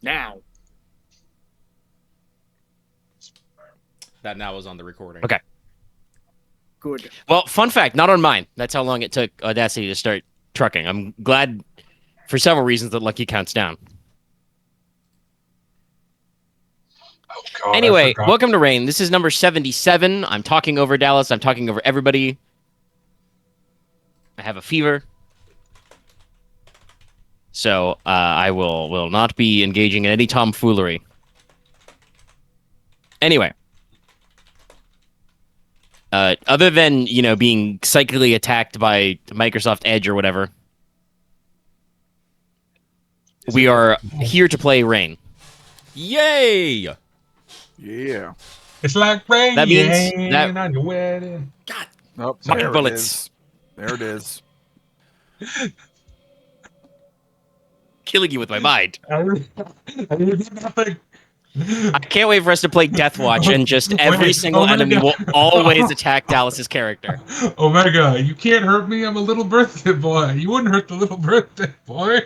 Now. That now is on the recording. Okay. Good. Well, fun fact, not on mine. That's how long it took Audacity to start trucking. I'm glad for several reasons that Lucky counts down. Oh, God, Anyway, welcome to Rain. This is number 77. I'm talking over Dallas. I'm talking over everybody. I have a fever. So I will not be engaging in any tomfoolery. Anyway. Other than, being psychically attacked by Microsoft Edge or whatever, we are here to play Rain. Yay! Yeah. It's like rain That means that on your wedding. God. Oh, My there bullets. There it is. Killing you with my mind. I did nothing. I can't wait for us to play Death Watch and just every Wait, single Omega. enemy will always attack Dallas's character. Omega, you can't hurt me. I'm a little birthday boy. You wouldn't hurt the little birthday boy.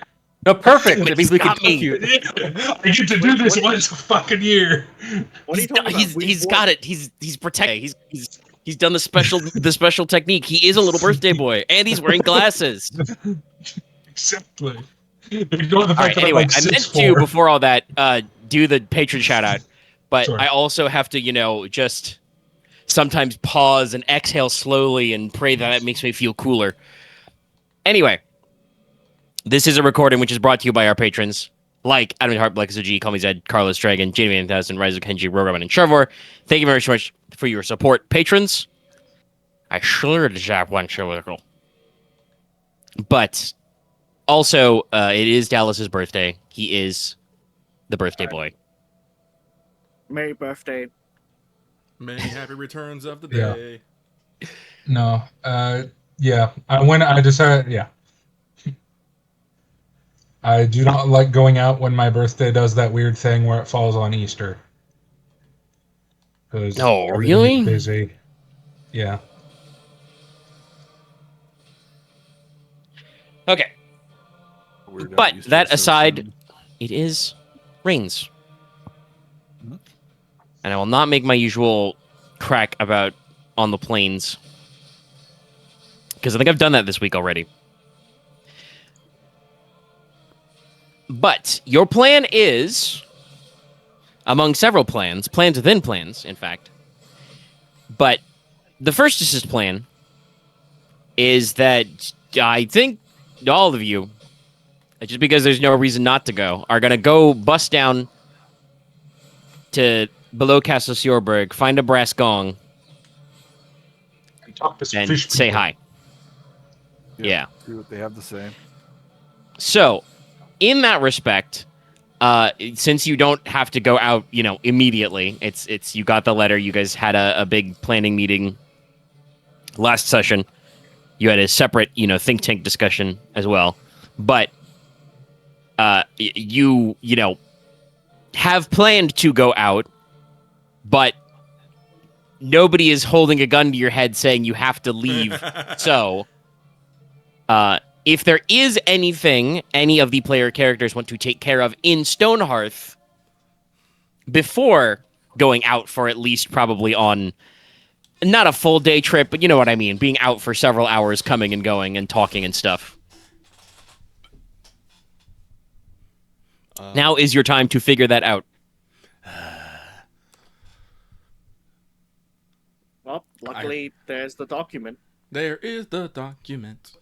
No, perfect. It means we can Got touch me. you. I get to do this once a fucking year. What are you talking about? He's got it. He's protected. He's done the special technique. He is a little birthday boy, and he's wearing glasses. Exactly. Ignore the All right. fact that Anyway, I'm like I meant 6'4". to before all that do the patron shout out, but Sure. I also have to just sometimes pause and exhale slowly and pray that makes me feel cooler. Anyway, this is a recording which is brought to you by our patrons like Adam Hart, Black G, Call Me Zed, Carlos Dragon, Jamie Van Thousand, Rise of Kenji, Rogaman, and Trevor. Thank you very much for your support, patrons. I sure deserve one little. But also, it is Dallas's birthday. He is the birthday boy. Merry birthday. Many happy returns of the Yeah. day. No. Yeah. I decided. Yeah. I do not like going out when my birthday does that weird thing where it falls on Easter. Oh, really? Busy. Yeah. Okay. Weird But Easter that so aside, soon. it is Reigns. Mhm. And I will not make my usual crack about on the plains. Because I think I've done that this week already. But your plan is, among several plans within plans, in fact. But the first assist plan is that I think all of you, just because there's no reason not to go, are going to go bust down to below Castle Sjorberg, find a brass gong, And talk to some and fish say people. hi. Yeah. See what they have to say. So, in that respect, since you don't have to go out, immediately, it's you got the letter. You guys had a big planning meeting last session. You had a separate, think tank discussion as well. But you have planned to go out, but nobody is holding a gun to your head saying you have to leave. So, if there is anything any of the player characters want to take care of in Stonehearth before going out for at least probably on not a full day trip, but you know what I mean, being out for several hours, coming and going and talking and stuff. Now is your time to figure that out. Well, luckily, there's the document. There is the document.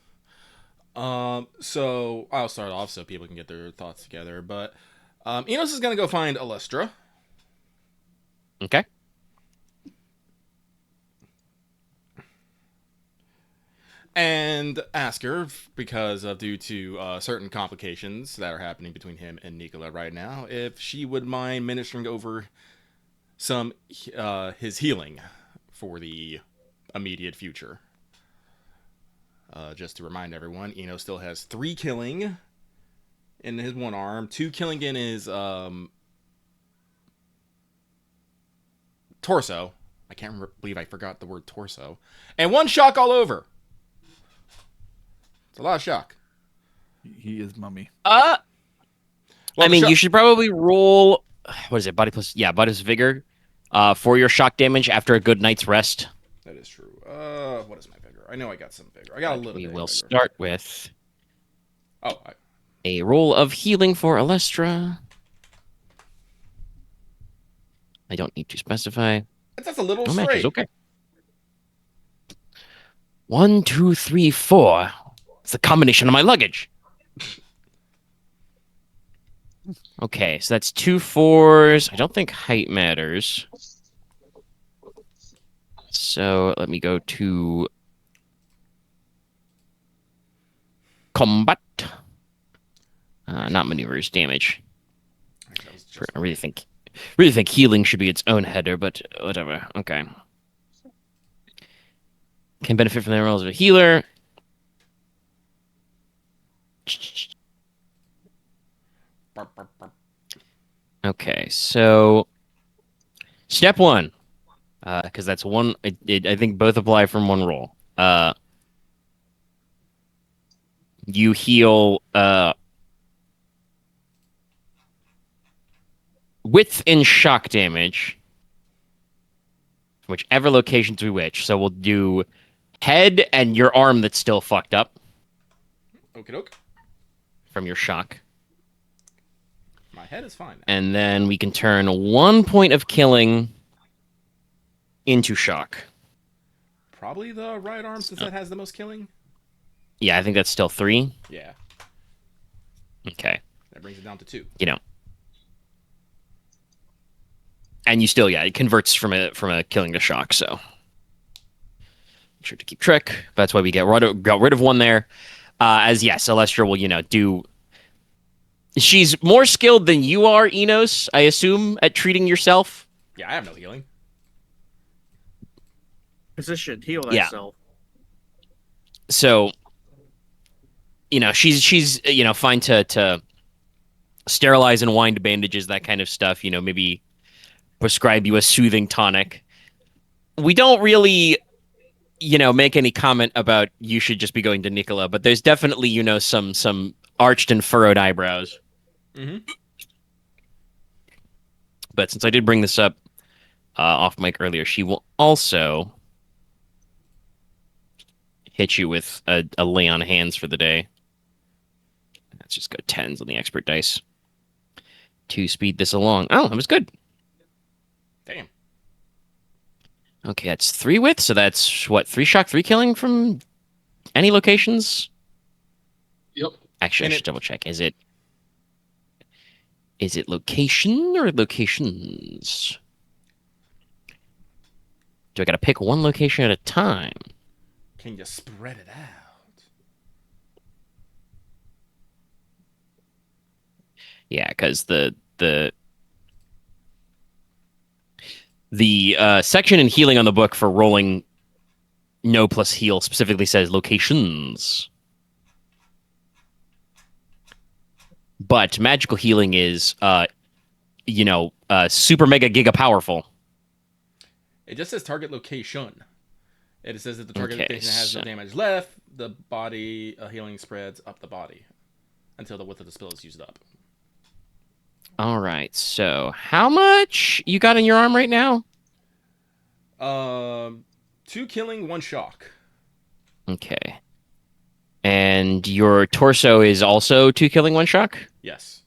So I'll start off so people can get their thoughts together. But Inos is gonna go find Alestra. Okay. And ask her, because of due to certain complications that are happening between him and Nicola right now, if she would mind ministering over some his healing for the immediate future. Just to remind everyone, Eno still has 3 killing in his one arm, 2 killing in his torso. I can't believe I forgot the word torso. And 1 shock all over. It's a lot of shock. He is mummy. I mean, you should probably roll. What is it? Body plus vigor, for your shock damage after a good night's rest. That is true. What is my vigor? I know I got some vigor. I got a little bit. We will vigor. start with Oh, a roll of healing for Alestra. I don't need to specify. that's a little No straight. matches, okay. 1, 2, 3, 4. It's the combination of my luggage. Okay, so that's 2 4s. I don't think height matters. So let me go to combat. Not maneuvers, damage. Actually, I was just- I really think healing should be its own header, but whatever. Okay. Can benefit from the roles of a healer. Okay, so step 1, because that's one. I think both apply from one roll. You heal width and shock damage from whichever location to which. So we'll do head and your arm that's still fucked up Okie doke. from your shock. My head is fine now. And then we can turn 1 point of killing into shock. Probably the right arm since that has the most killing. Yeah, I think that's still 3. Yeah, Okay. that brings it down to 2. And you still, it converts from a killing to shock, so make sure to keep track. That's why we got rid of 1 there. Celestia will, do. She's more skilled than you are, Inos, I assume, at treating yourself. Yeah, I have no healing. Position, heal Yeah. thyself. So, she's fine to sterilize and wind bandages, that kind of stuff. Maybe prescribe you a soothing tonic. We don't really, make any comment about you should just be going to Nicola, but there's definitely, some arched and furrowed eyebrows. Mm-hmm. But since I did bring this up off mic earlier, she will also hit you with a lay on hands for the day. Let's just go 10s on the expert dice to speed this along. Oh, that was good. Damn. Okay, that's 3 width, so that's what, 3 shock, 3 killing from any locations? Yep. Actually, I should double check. Is it location or locations? Do I gotta pick one location at a time? Can you spread it out? Yeah, because the section in healing on the book for rolling no plus heal specifically says locations. But magical healing is, super mega giga powerful. It just says target location. It says that the target Okay, location has so- no damage left. The body healing spreads up the body until the width of the spell is used up. All right, so how much you got in your arm right now? 2 killing, 1 shock. Okay. And your torso is also 2 killing, 1 shock? Yes.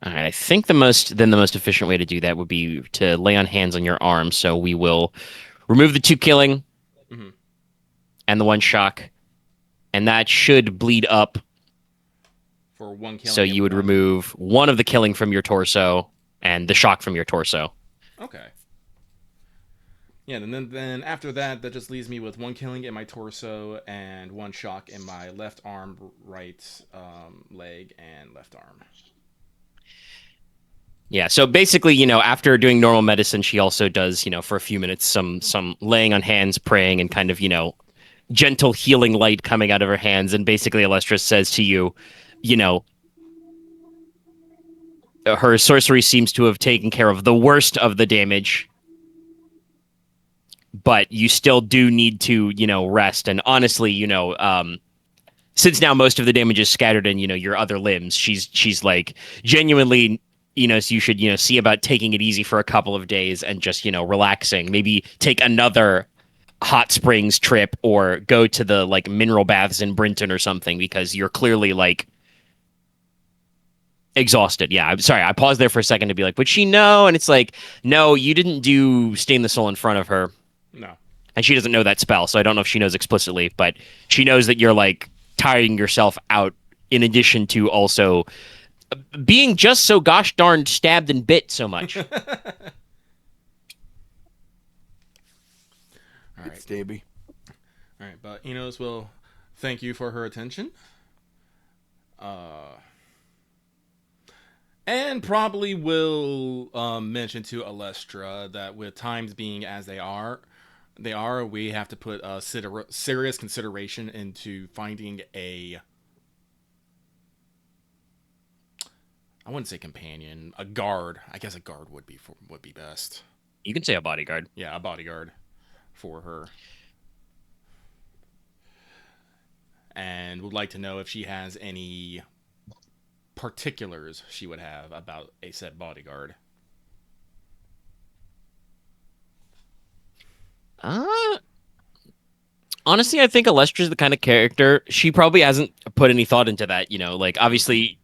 All right, I think the most efficient way to do that would be to lay on hands on your arm. So we will remove the 2 killing Mhm. and the 1 shock, and that should bleed up. For 1 killing. So and you would 1. remove 1 of the killing from your torso and the shock from your torso. Okay. Yeah, and then after that just leaves me with 1 killing in my torso and 1 shock in my left arm, right leg, and left arm. Yeah, so basically, after doing normal medicine, she also does, for a few minutes, some laying on hands, praying, and kind of, gentle healing light coming out of her hands. And basically, Alestra says to you, her sorcery seems to have taken care of the worst of the damage, but you still do need to, rest. And honestly, since now most of the damage is scattered in, your other limbs, she's like genuinely, so you should, see about taking it easy for a couple of days and just, relaxing. Maybe take another hot springs trip or go to the like mineral baths in Brinton or something, because you're clearly like exhausted. Yeah, I'm sorry. I paused there for a second to be like, would she know? And it's like, no, you didn't do Stain the Soul in front of her. No. And she doesn't know that spell, so I don't know if she knows explicitly, but she knows that you're like tiring yourself out in addition to also being just so gosh darn stabbed and bit so much. All It's right. Davey. All right, but Inos will thank you for her attention. And probably will mention to Alestra that with times being as they are, we have to put serious consideration into finding I wouldn't say companion, a guard. I guess a guard would be best. You can say a bodyguard. Yeah, a bodyguard for her. And would like to know if she has any particulars she would have about a said bodyguard. Honestly, I think Alestra's the kind of character, she probably hasn't put any thought into that, like obviously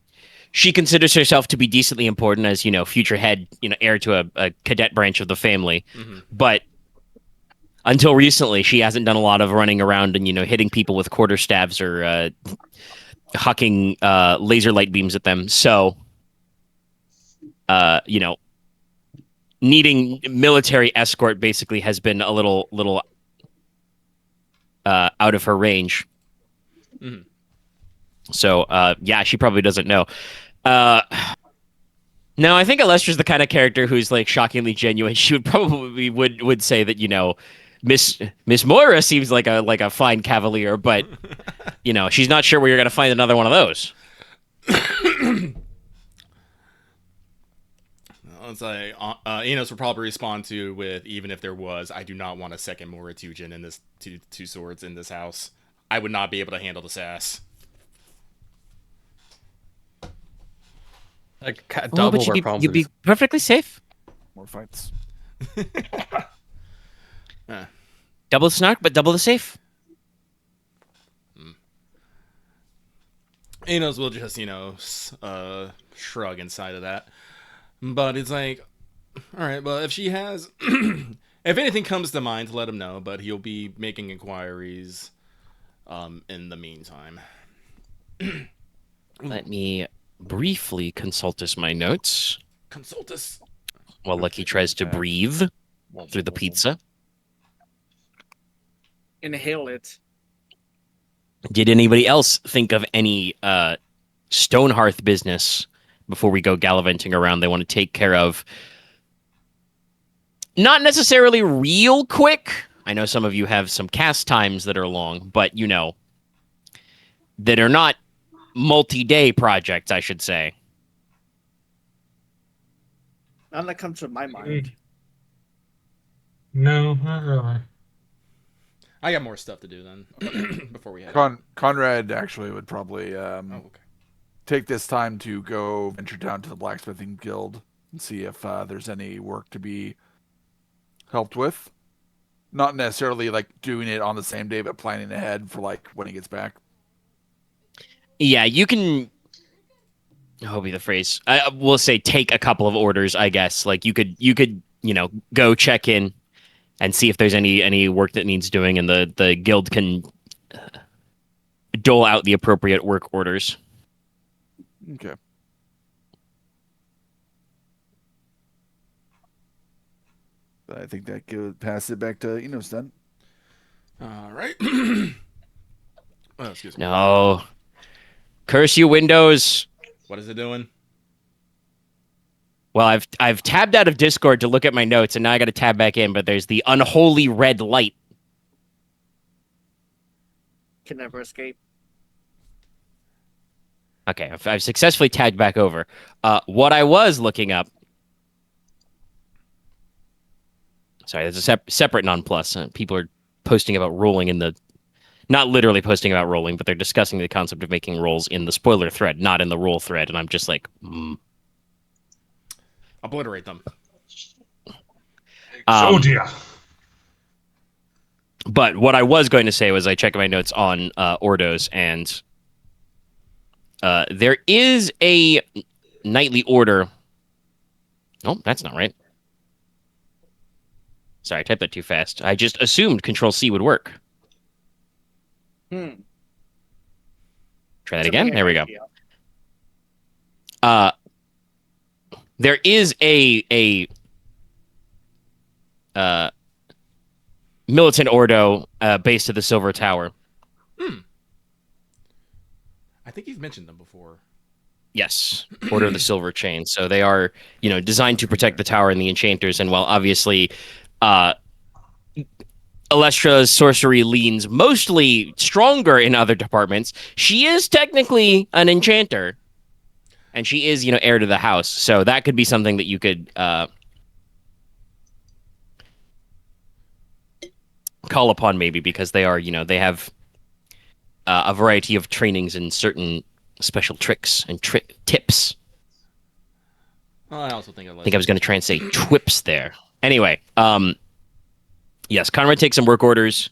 she considers herself to be decently important as, future head, heir to a cadet branch of the family. Mm-hmm. But until recently, she hasn't done a lot of running around and, hitting people with quarterstaffs or hucking laser light beams at them. So, needing military escort basically has been a little out of her range. Mm-hmm. So, yeah, she probably doesn't know. No, I think Alestra's the kind of character who's like shockingly genuine. She would probably would say that, Miss Moira seems like a fine cavalier, but she's not sure where you're gonna find another one of those. It's like Inos would probably respond to with, even if there was, I do not want a second Moritujin in this two swords in this house. I would not be able to handle the sass. Like Oh, double but our problems. you'd be perfectly safe. More fights. Double the snark, but double the safe. Inos will just, shrug inside of that. But it's like, all right, well, if she has, if anything comes to mind, let him know. But he'll be making inquiries in the meantime. Let me briefly consultus my notes Consultus. while Lucky tries to breathe through the pizza. Inhale it. Did anybody else think of any Stonehearth business before we go gallivanting around they want to take care of? Not necessarily real quick. I know some of you have some cast times that are long, but that are not multi-day projects, I should say. None that comes to my mind. No, not really. I got more stuff to do then before we head. Konrad actually would probably okay. take this time to go venture down to the blacksmithing guild and see if there's any work to be helped with. Not necessarily like doing it on the same day, but planning ahead for like when he gets back. Yeah, you can. What would be the phrase? I will say take a couple of orders, I guess. Like you could, go check in and see if there's any work that needs doing, and the guild can dole out the appropriate work orders. Okay. But I think that could pass it back to Inos then. All right. Oh, excuse me. No. Curse you, Windows. What is it doing? Well, I've tabbed out of Discord to look at my notes, and now I got to tab back in, but there's the unholy red light. Can never escape. Okay, I've successfully tagged back over. What I was looking up... Sorry, there's a separate non-plus. People are posting about rolling in the not literally posting about rolling, but they're discussing the concept of making rolls in the spoiler thread, not in the roll thread. And I'm just like, Obliterate them. Oh dear. But what I was going to say was I checked my notes on Ordos, and there is a nightly order. Oh, that's not right. Sorry, I typed that too fast. I just assumed Control-C would work. Try that again. There we go. There is a militant ordo based at the Silver Tower. I think you've mentioned them before. Yes, Order of the Silver Chain. So they are, designed to protect the tower and the enchanters. And while obviously, Alestra's sorcery leans mostly stronger in other departments, she is technically an enchanter, and she is, heir to the house. So that could be something that you could call upon, maybe, because they are, they have a variety of trainings and certain special tricks and tips. Oh, I also think I think I was going to try and say twips there. Anyway, yes, Konrad takes some work orders.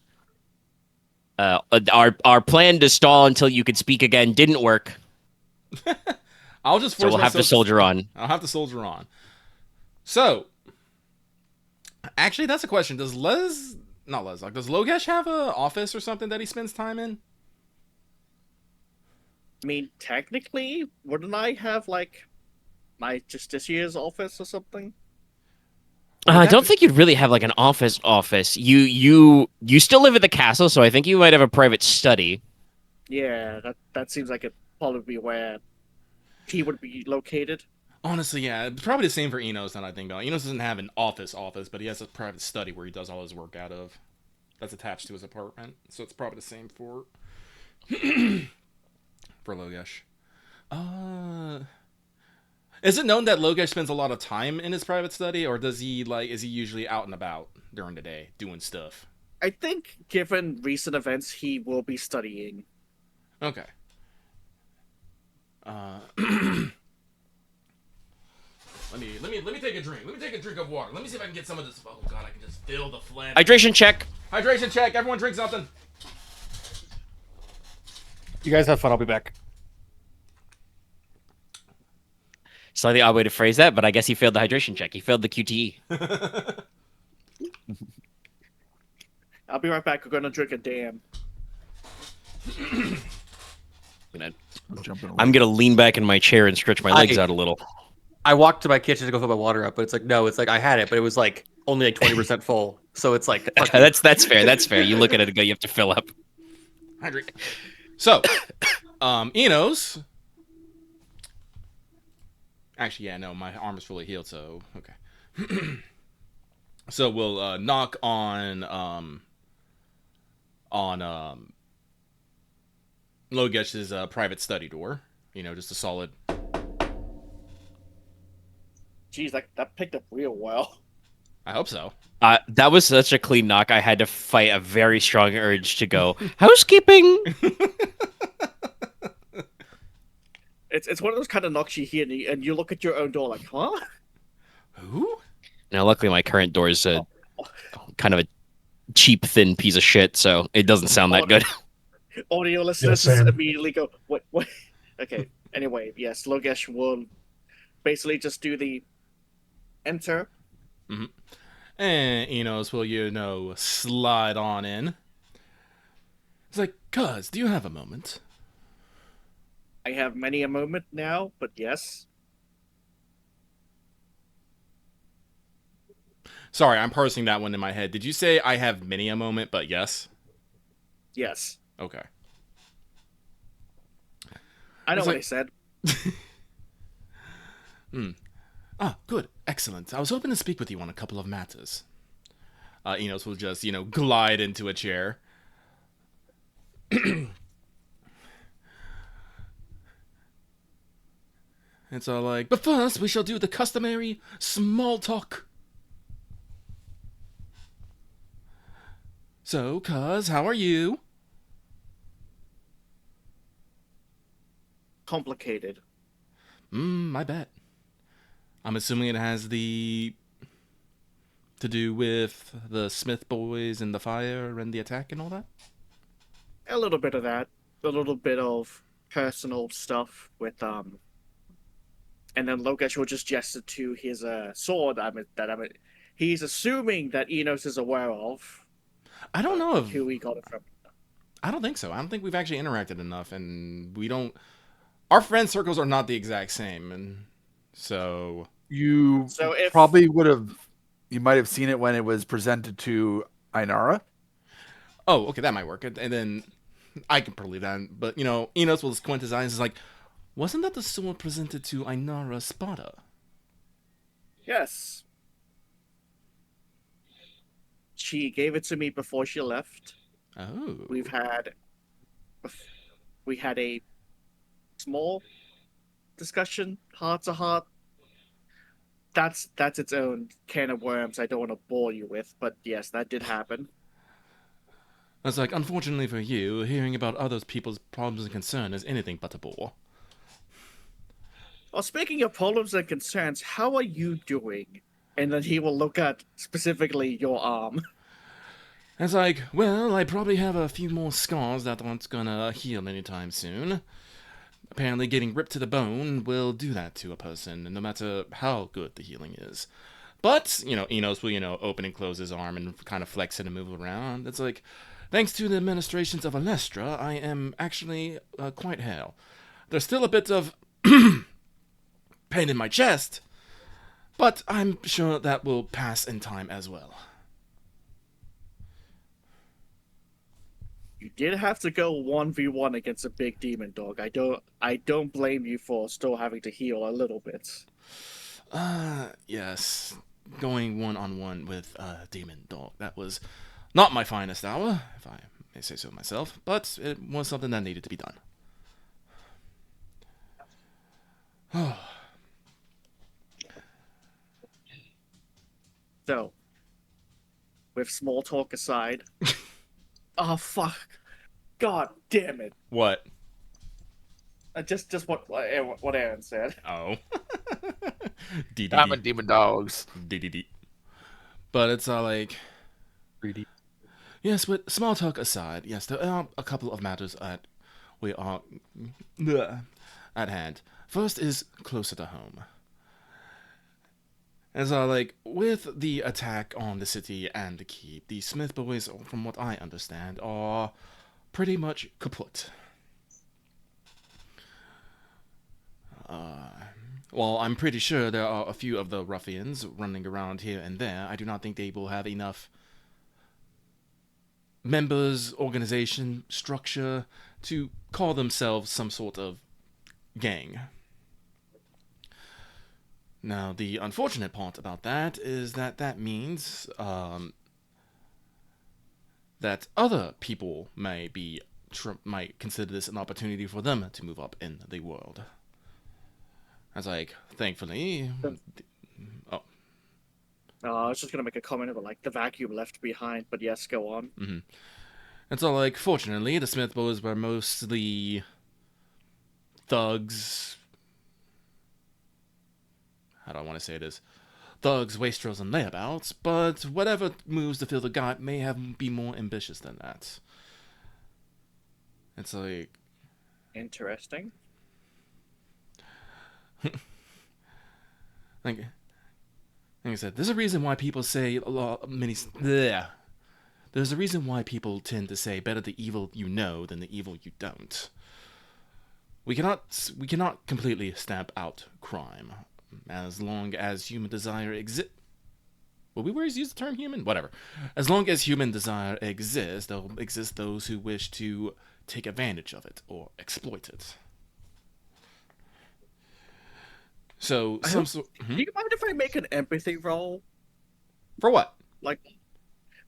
Our plan to stall until you could speak again didn't work. I'll just so we'll have to soldier on. I'll have to soldier on. So, actually, that's a question. Does Leslok, does Logesh have an office or something that he spends time in? I mean, technically, wouldn't I have, like, my Justiciar's office or something? I don't think you'd really have, like, an office. You still live at the castle, so I think you might have a private study. Yeah, that seems like it'd probably be where he would be located. Honestly, yeah, it's probably the same for Inos, now I think about it. Inos doesn't have an office, but he has a private study where he does all his work out of. That's attached to his apartment, so it's probably the same for Logesh. Is it known that Logesh spends a lot of time in his private study, or is he usually out and about during the day doing stuff? I think, given recent events, he will be studying. Okay. Let me take a drink. Let me take a drink of water. Let me see if I can get some of this. Oh god, I can just feel the phlegm. Hydration check. Hydration check. Everyone drink something. You guys have fun. I'll be back. Slightly odd way to phrase that, but I guess he failed the hydration check. He failed the QTE. I'll be right back. We're gonna drink a dam. I'm gonna lean back in my chair and stretch my legs out a little. I walked to my kitchen to go fill my water up, but it's like, no, it's like I had it, but it was like only like 20% full. So it's like that's fair. That's fair. You look at it and go, you have to fill up. Hydrate. So, Inos. Actually, yeah, no, my arm is fully healed, so okay. So we'll knock on Logesh's private study door. Just a solid. Jeez, that picked up real well. I hope so. That was such a clean knock. I had to fight a very strong urge to go housekeeping. It's one of those kind of knocks you hear, and you look at your own door like, huh? Who? Now, luckily, my current door is kind of a cheap, thin piece of shit, so it doesn't sound that good. Audio listeners just immediately go, what? Okay, anyway, yes, Logesh will basically just do the enter. Mm-hmm. And Inos will, slide on in. It's like, cuz, do you have a moment? I have many a moment now, but yes. Sorry, I'm parsing that one in my head. Did you say I have many a moment, but yes? Yes. Okay. I know what I said. Ah, good. Excellent. I was hoping to speak with you on a couple of matters. Inos will just, glide into a chair. It's all like, but first we shall do the customary small talk. So, cuz, how are you? complicated. I bet. I'm assuming it has to do with the Smith boys and the fire and the attack and all that? A little bit of that. A little bit of personal stuff with and then Logesh will just gesture to his sword he's assuming that Inos is aware of. I don't know if who he got it from. I don't think so. I don't think we've actually interacted enough, and we don't. Our friend circles are not the exact same, and so probably would have. You might have seen it when it was presented to Ainara. Oh, okay, that might work. And then I can believe that. But Inos will squint his eyes and is like, "Wasn't that the sword presented to Ainara Spada?" Yes. She gave it to me before she left. Oh. We had a small discussion, heart to heart. That's its own can of worms I don't want to bore you with, but yes, that did happen. I was like, unfortunately for you, hearing about other people's problems and concerns is anything but a bore. Well, speaking of problems and concerns, how are you doing? And then he will look at specifically your arm. I was like, well, I probably have a few more scars that aren't gonna heal anytime soon. Apparently getting ripped to the bone will do that to a person, no matter how good the healing is. But, Inos will, open and close his arm and kind of flex it and move around. It's like, thanks to the administrations of Alestra, I am actually quite hale. There's still a bit of pain in my chest, but I'm sure that will pass in time as well. You did have to go 1v1 against a big demon dog. I don't blame you for still having to heal a little bit. Yes. Going one-on-one with a demon dog. That was not my finest hour, if I may say so myself, but it was something that needed to be done. So, with small talk aside... Oh, fuck. God damn it. What? Just what Aren said. Oh. Diamond demon dogs. DDD. But it's like... Greedy. Yes, with small talk aside, yes, there are a couple of matters at hand. First is closer to home. As with the attack on the city and the keep, the Smith boys, from what I understand, are pretty much kaput. While I'm pretty sure there are a few of the ruffians running around here and there, I do not think they will have enough members, organization, structure to call themselves some sort of gang. Now, the unfortunate part about that is that means that other people might consider this an opportunity for them to move up in the world. As thankfully... I was just going to make a comment about, the vacuum left behind, but yes, go on. Mm-hmm. And so, fortunately, the Smith boys were mostly thugs... How do I want to say this? Thugs, wastrels, and layabouts, but whatever moves to fill the gap may be more ambitious than that. It's Interesting. like I said, there's a reason why people say There's a reason why people tend to say better the evil you know than the evil you don't. We cannot completely stamp out crime. As long as human desire exists... Will we always use the term human? Whatever. As long as human desire exists, there will exist those who wish to take advantage of it or exploit it. So, Do you mind if I make an empathy roll? For what?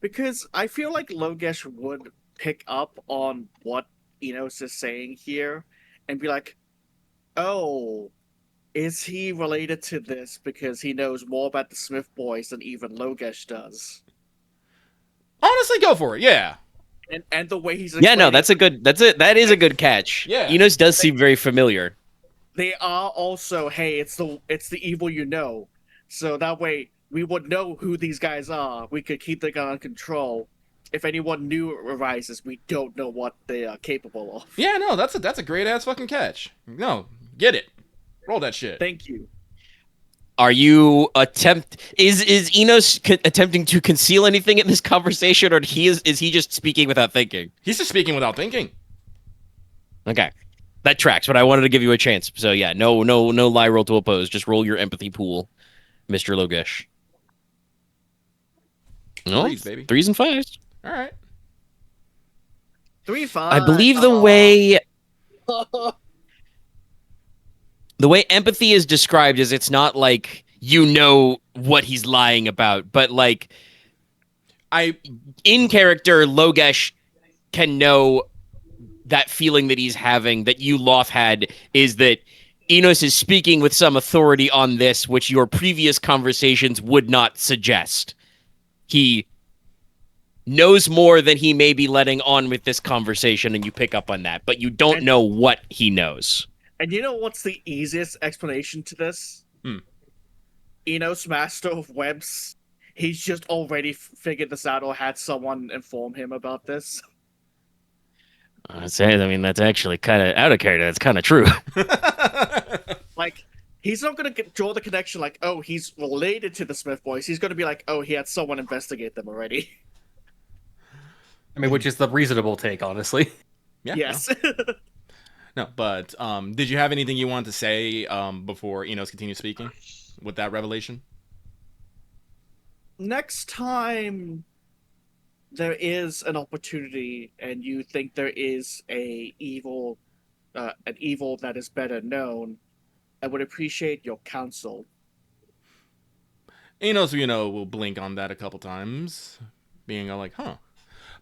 Because I feel like Logesh would pick up on what Inos is saying here and be like, oh... Is he related to this because he knows more about the Smith boys than even Logesh does? Honestly, go for it. Yeah. And the way he's that is a good catch. Yeah. Enos does seem very familiar. they are also, hey, it's the evil you know. So that way we would know who these guys are. We could keep them under control. If anyone new arises, we don't know what they are capable of. Yeah, no, that's a great ass fucking catch. No, get it. Roll that shit. Thank you. Are you is Enos attempting to conceal anything in this conversation, or is he just speaking without thinking? He's just speaking without thinking. Okay, that tracks. But I wanted to give you a chance. So yeah, no lie roll to oppose. Just roll your empathy pool, Mr. Logesh. No, Threes, baby. 3s and 5s. All right. 3, 5. I believe the way empathy is described is it's not like you know what he's lying about, but like in character, Logesh can know that feeling that he's having, that you Loth had, is that Inos is speaking with some authority on this, which your previous conversations would not suggest. He knows more than he may be letting on with this conversation, and you pick up on that, but you don't know what he knows. And you know what's the easiest explanation to this? Enos, master of webs. He's just already figured this out, or had someone inform him about this. I mean, that's actually kind of out of character. That's kind of true. Like, he's not going to draw the connection like, oh, he's related to the Smith boys. He's going to be like, oh, he had someone investigate them already. I mean, which is the reasonable take, honestly. Yeah. Yes. No, but did you have anything you wanted to say before Enos continues speaking with that revelation? Next time there is an opportunity and you think there is an evil that is better known, I would appreciate your counsel. Enos, will blink on that a couple times, being all like, huh.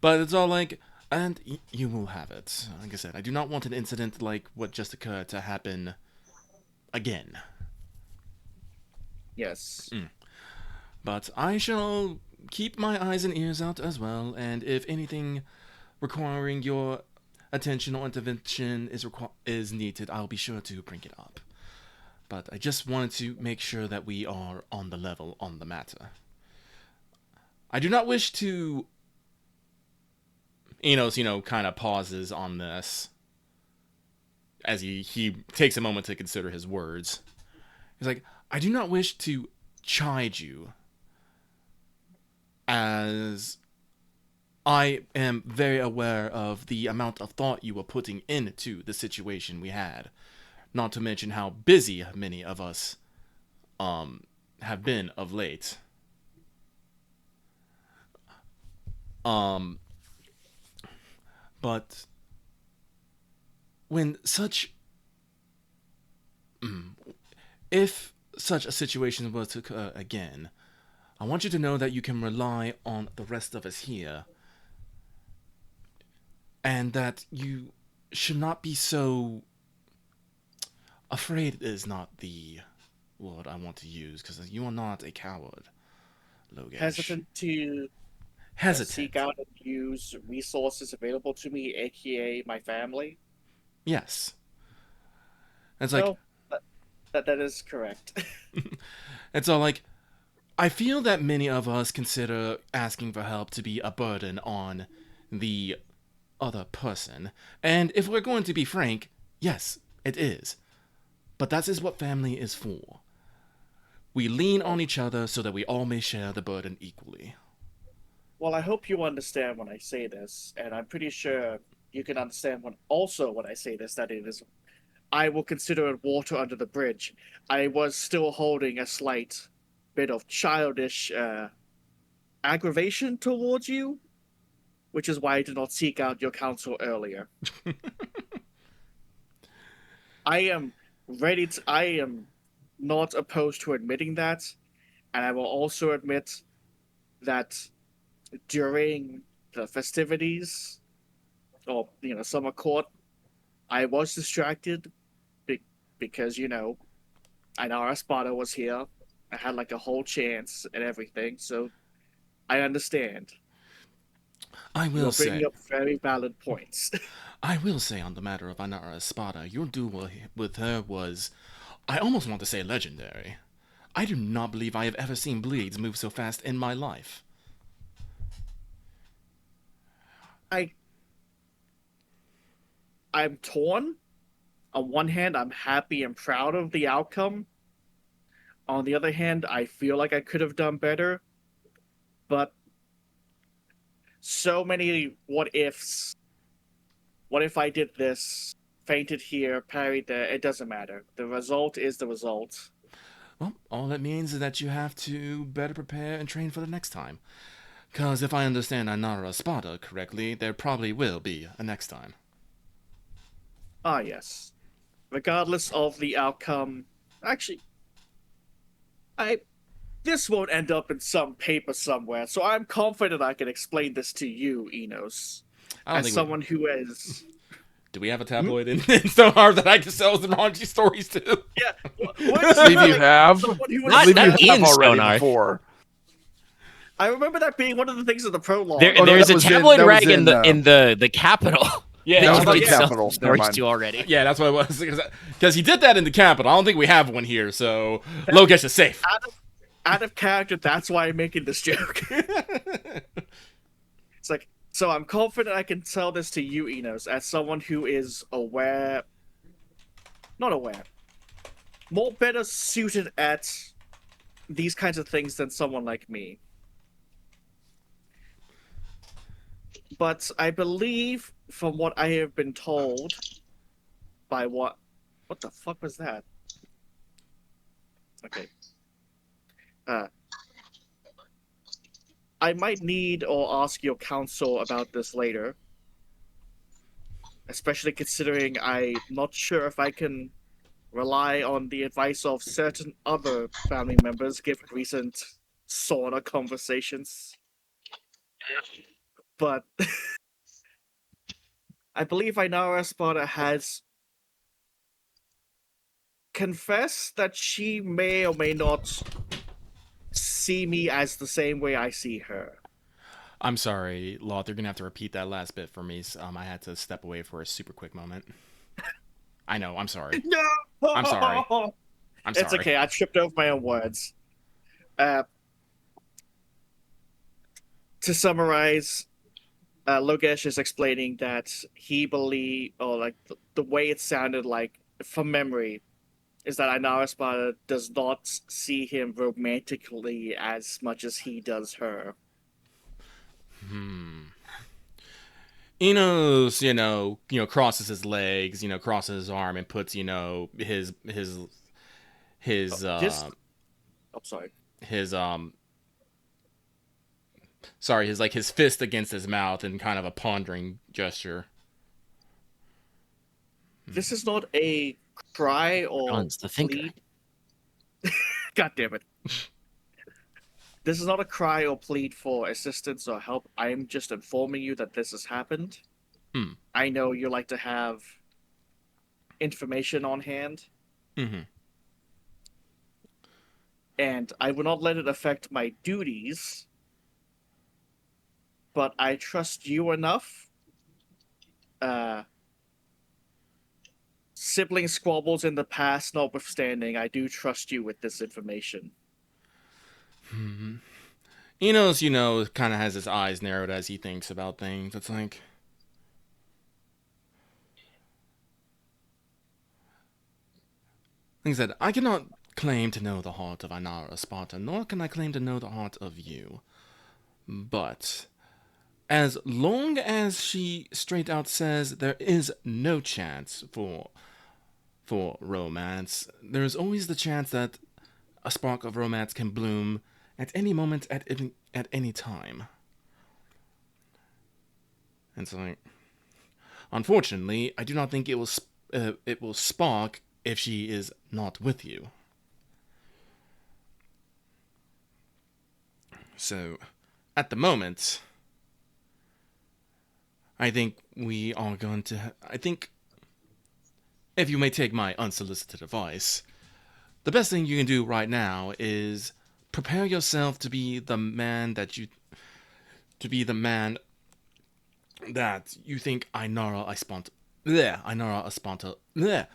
But it's all like, and you will have it. Like I said, I do not want an incident like what just occurred to happen again. Yes. But I shall keep my eyes and ears out as well, and if anything requiring your attention or intervention is needed, I'll be sure to bring it up. But I just wanted to make sure that we are on the level on the matter. I do not wish to... Enos, kind of pauses on this as he takes a moment to consider his words. He's like, I do not wish to chide you, as I am very aware of the amount of thought you were putting into the situation we had, not to mention how busy many of us have been of late. But when if such a situation was to occur again, I want you to know that you can rely on the rest of us here, and that you should not be so... Afraid is not the word I want to use, because you are not a coward, Logesh. Hesitant to seek out and use resources available to me, aka my family. Yes. It's like... No, that is correct. It's all like, I feel that many of us consider asking for help to be a burden on the other person. And if we're going to be frank, yes, it is. But that is what family is for. We lean on each other so that we all may share the burden equally. Well, I hope you understand when I say this, and I'm pretty sure you can understand when I say this, that it is... I will consider it water under the bridge. I was still holding a slight bit of childish aggravation towards you, which is why I did not seek out your counsel earlier. I am not opposed to admitting that, and I will also admit that during the festivities, or summer court, I was distracted because I know our spotter was here. I had like a whole chance and everything, so I understand. I will You're say, bringing up very valid points. I will say on the matter of Inara Espada, your duel with her was, I almost want to say legendary. I do not believe I have ever seen blades move so fast in my life. I'm torn. On one hand, I'm happy and proud of the outcome. On the other hand, I feel like I could have done better. But so many what ifs. What if I did this, fainted here, parried there? It doesn't matter. The result is the result. Well, all that means is that you have to better prepare and train for the next time. Because if I understand Inara Espada correctly, there probably will be a next time. Ah, yes. Regardless of the outcome, actually, this won't end up in some paper somewhere, so I'm confident I can explain this to you, Enos, I don't as think someone who is. Do we have a tabloid in so hard that I can sell the raunchy stories to? Yeah, I believe you have. someone who Not- is. I believe not you have Ian already Stonar. before. I remember that being one of the things in the prologue. There, Oh, no, there's that a was in- tabloid that was rag in the in, in the capital. Yeah, That that was you not can the sell capital. Never stories mind. to already. Yeah, that's what it was. Because he did that in the capital. I don't think we have one here, so Logesh is safe. Out of character, that's why I'm making this joke. It's like, so I'm confident I can tell this to you, Enos, as someone who is aware. Not aware. More better suited at these kinds of things than someone like me. But I believe, from what I have been told, by what the fuck was that? Okay. I might need or ask your counsel about this later. Especially considering I'm not sure if I can rely on the advice of certain other family members given recent sauna conversations. But I believe Inara Sparta has confessed that she may or may not see me as the same way I see her. I'm sorry, Loth. You're gonna have to repeat that last bit for me. I had to step away for a super quick moment. I know. I'm sorry. No! I'm sorry. I'm sorry. It's okay. I tripped over my own words. To summarize, Logesh is explaining that he believe, or like the way it sounded like from memory, is that Inara Sparta does not see him romantically as much as he does her. Inos, crosses his legs, crosses his arm and puts, his Sorry. his fist against his mouth in kind of a pondering gesture. This is not a cry or John's the thinker. plead. God damn it. This is not a cry or plead for assistance or help. I am just informing you that this has happened. I know you like to have information on hand. Mm-hmm. And I will not let it affect my duties. But I trust you enough. Sibling squabbles in the past notwithstanding, I do trust you with this information. Inos, kind of has his eyes narrowed as he thinks about things. It's like, he said, I cannot claim to know the heart of Inara Sparta, nor can I claim to know the heart of you. But as long as she straight out says there is no chance for romance, there is always the chance that a spark of romance can bloom at any moment, at any time. And so, like, unfortunately, I do not think it will spark if she is not with you. So, at the moment, I think we are going to. I think, if you may take my unsolicited advice, the best thing you can do right now is prepare yourself to be the man that you think Ainara Espanta. Bleh.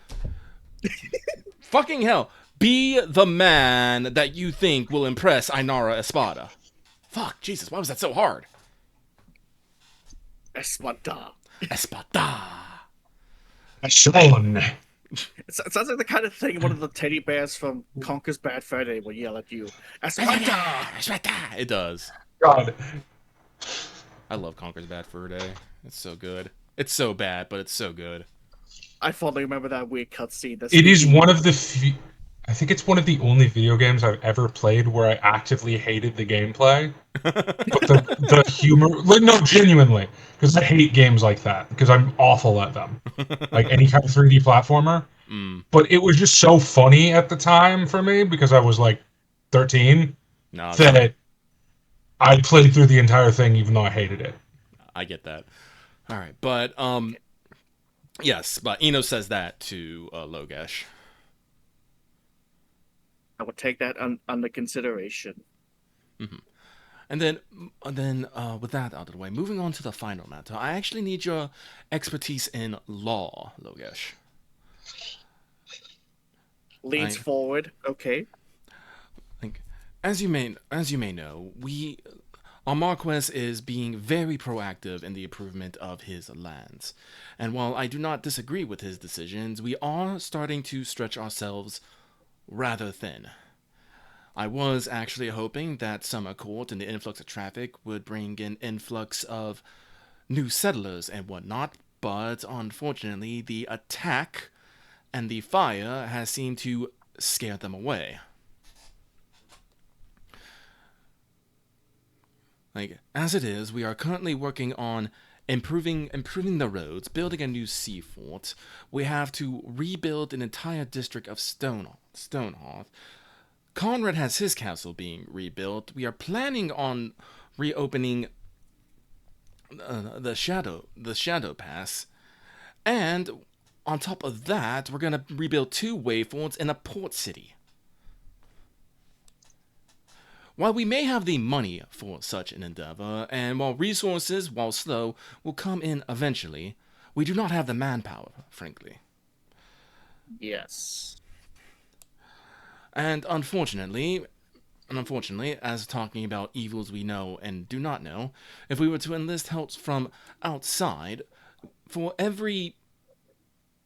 Fucking hell. Be the man that you think will impress Ainara Espada. Fuck, Jesus, why was that so hard? Espada. Espada. Sean. It sounds like the kind of thing one of the teddy bears from Conker's Bad Fur Day will yell at you. Espada! Espada. It does. God. I love Conker's Bad Fur Day. It's so good. It's so bad, but it's so good. I fondly remember that weird cutscene. It is one of the I think it's one of the only video games I've ever played where I actively hated the gameplay. But the humor, like, no, genuinely, because I hate games like that, because I'm awful at them. Like any kind of 3D platformer. But it was just so funny at the time for me, because I was like 13, No, that I played through the entire thing even though I hated it. I get that. All right, but yes, but Inos says that to Logesh. I would take that under consideration. And then with that out of the way, moving on to the final matter, I actually need your expertise in law, Logesh. Leans forward. Okay. Like, as you may know, our Marquess is being very proactive in the improvement of his lands. And while I do not disagree with his decisions, we are starting to stretch ourselves rather thin. I was actually hoping that summer court and the influx of traffic would bring an influx of new settlers and whatnot, but unfortunately the attack and the fire has seemed to scare them away. Like, as it is, we are currently working on improving the roads, building a new seafort. We have to rebuild an entire district of Stonehearth. Konrad has his castle being rebuilt. We are planning on reopening the Shadow Pass, and on top of that, we're gonna rebuild 2 wayforts in a port city. While we may have the money for such an endeavor, and while resources, while slow, will come in eventually, we do not have the manpower, frankly. Yes. And unfortunately, as talking about evils we know and do not know, if we were to enlist help from outside, for every...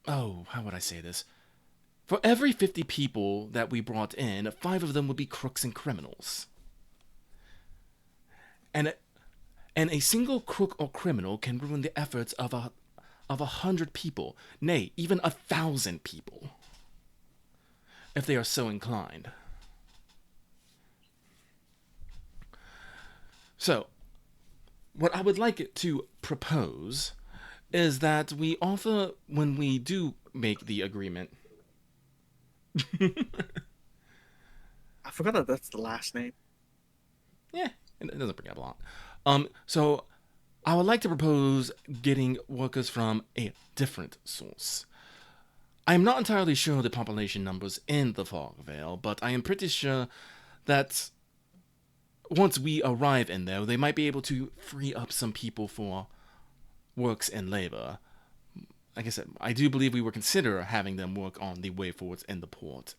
Oh, how would I say this? For every 50 people that we brought in, 5 of them would be crooks and criminals. And a single crook or criminal can ruin the efforts of 100 people, nay, even 1,000 people, if they are so inclined. So, what I would like to propose is that we offer, when we do make the agreement... I forgot that that's the last name. Yeah, it doesn't bring up a lot. So I would like to propose getting workers from a different source. I am not entirely sure the population numbers in the Fog Vale, but I am pretty sure that once we arrive in there, they might be able to free up some people for works and labor. Like I said, I do believe we would consider having them work on the wayforts in the port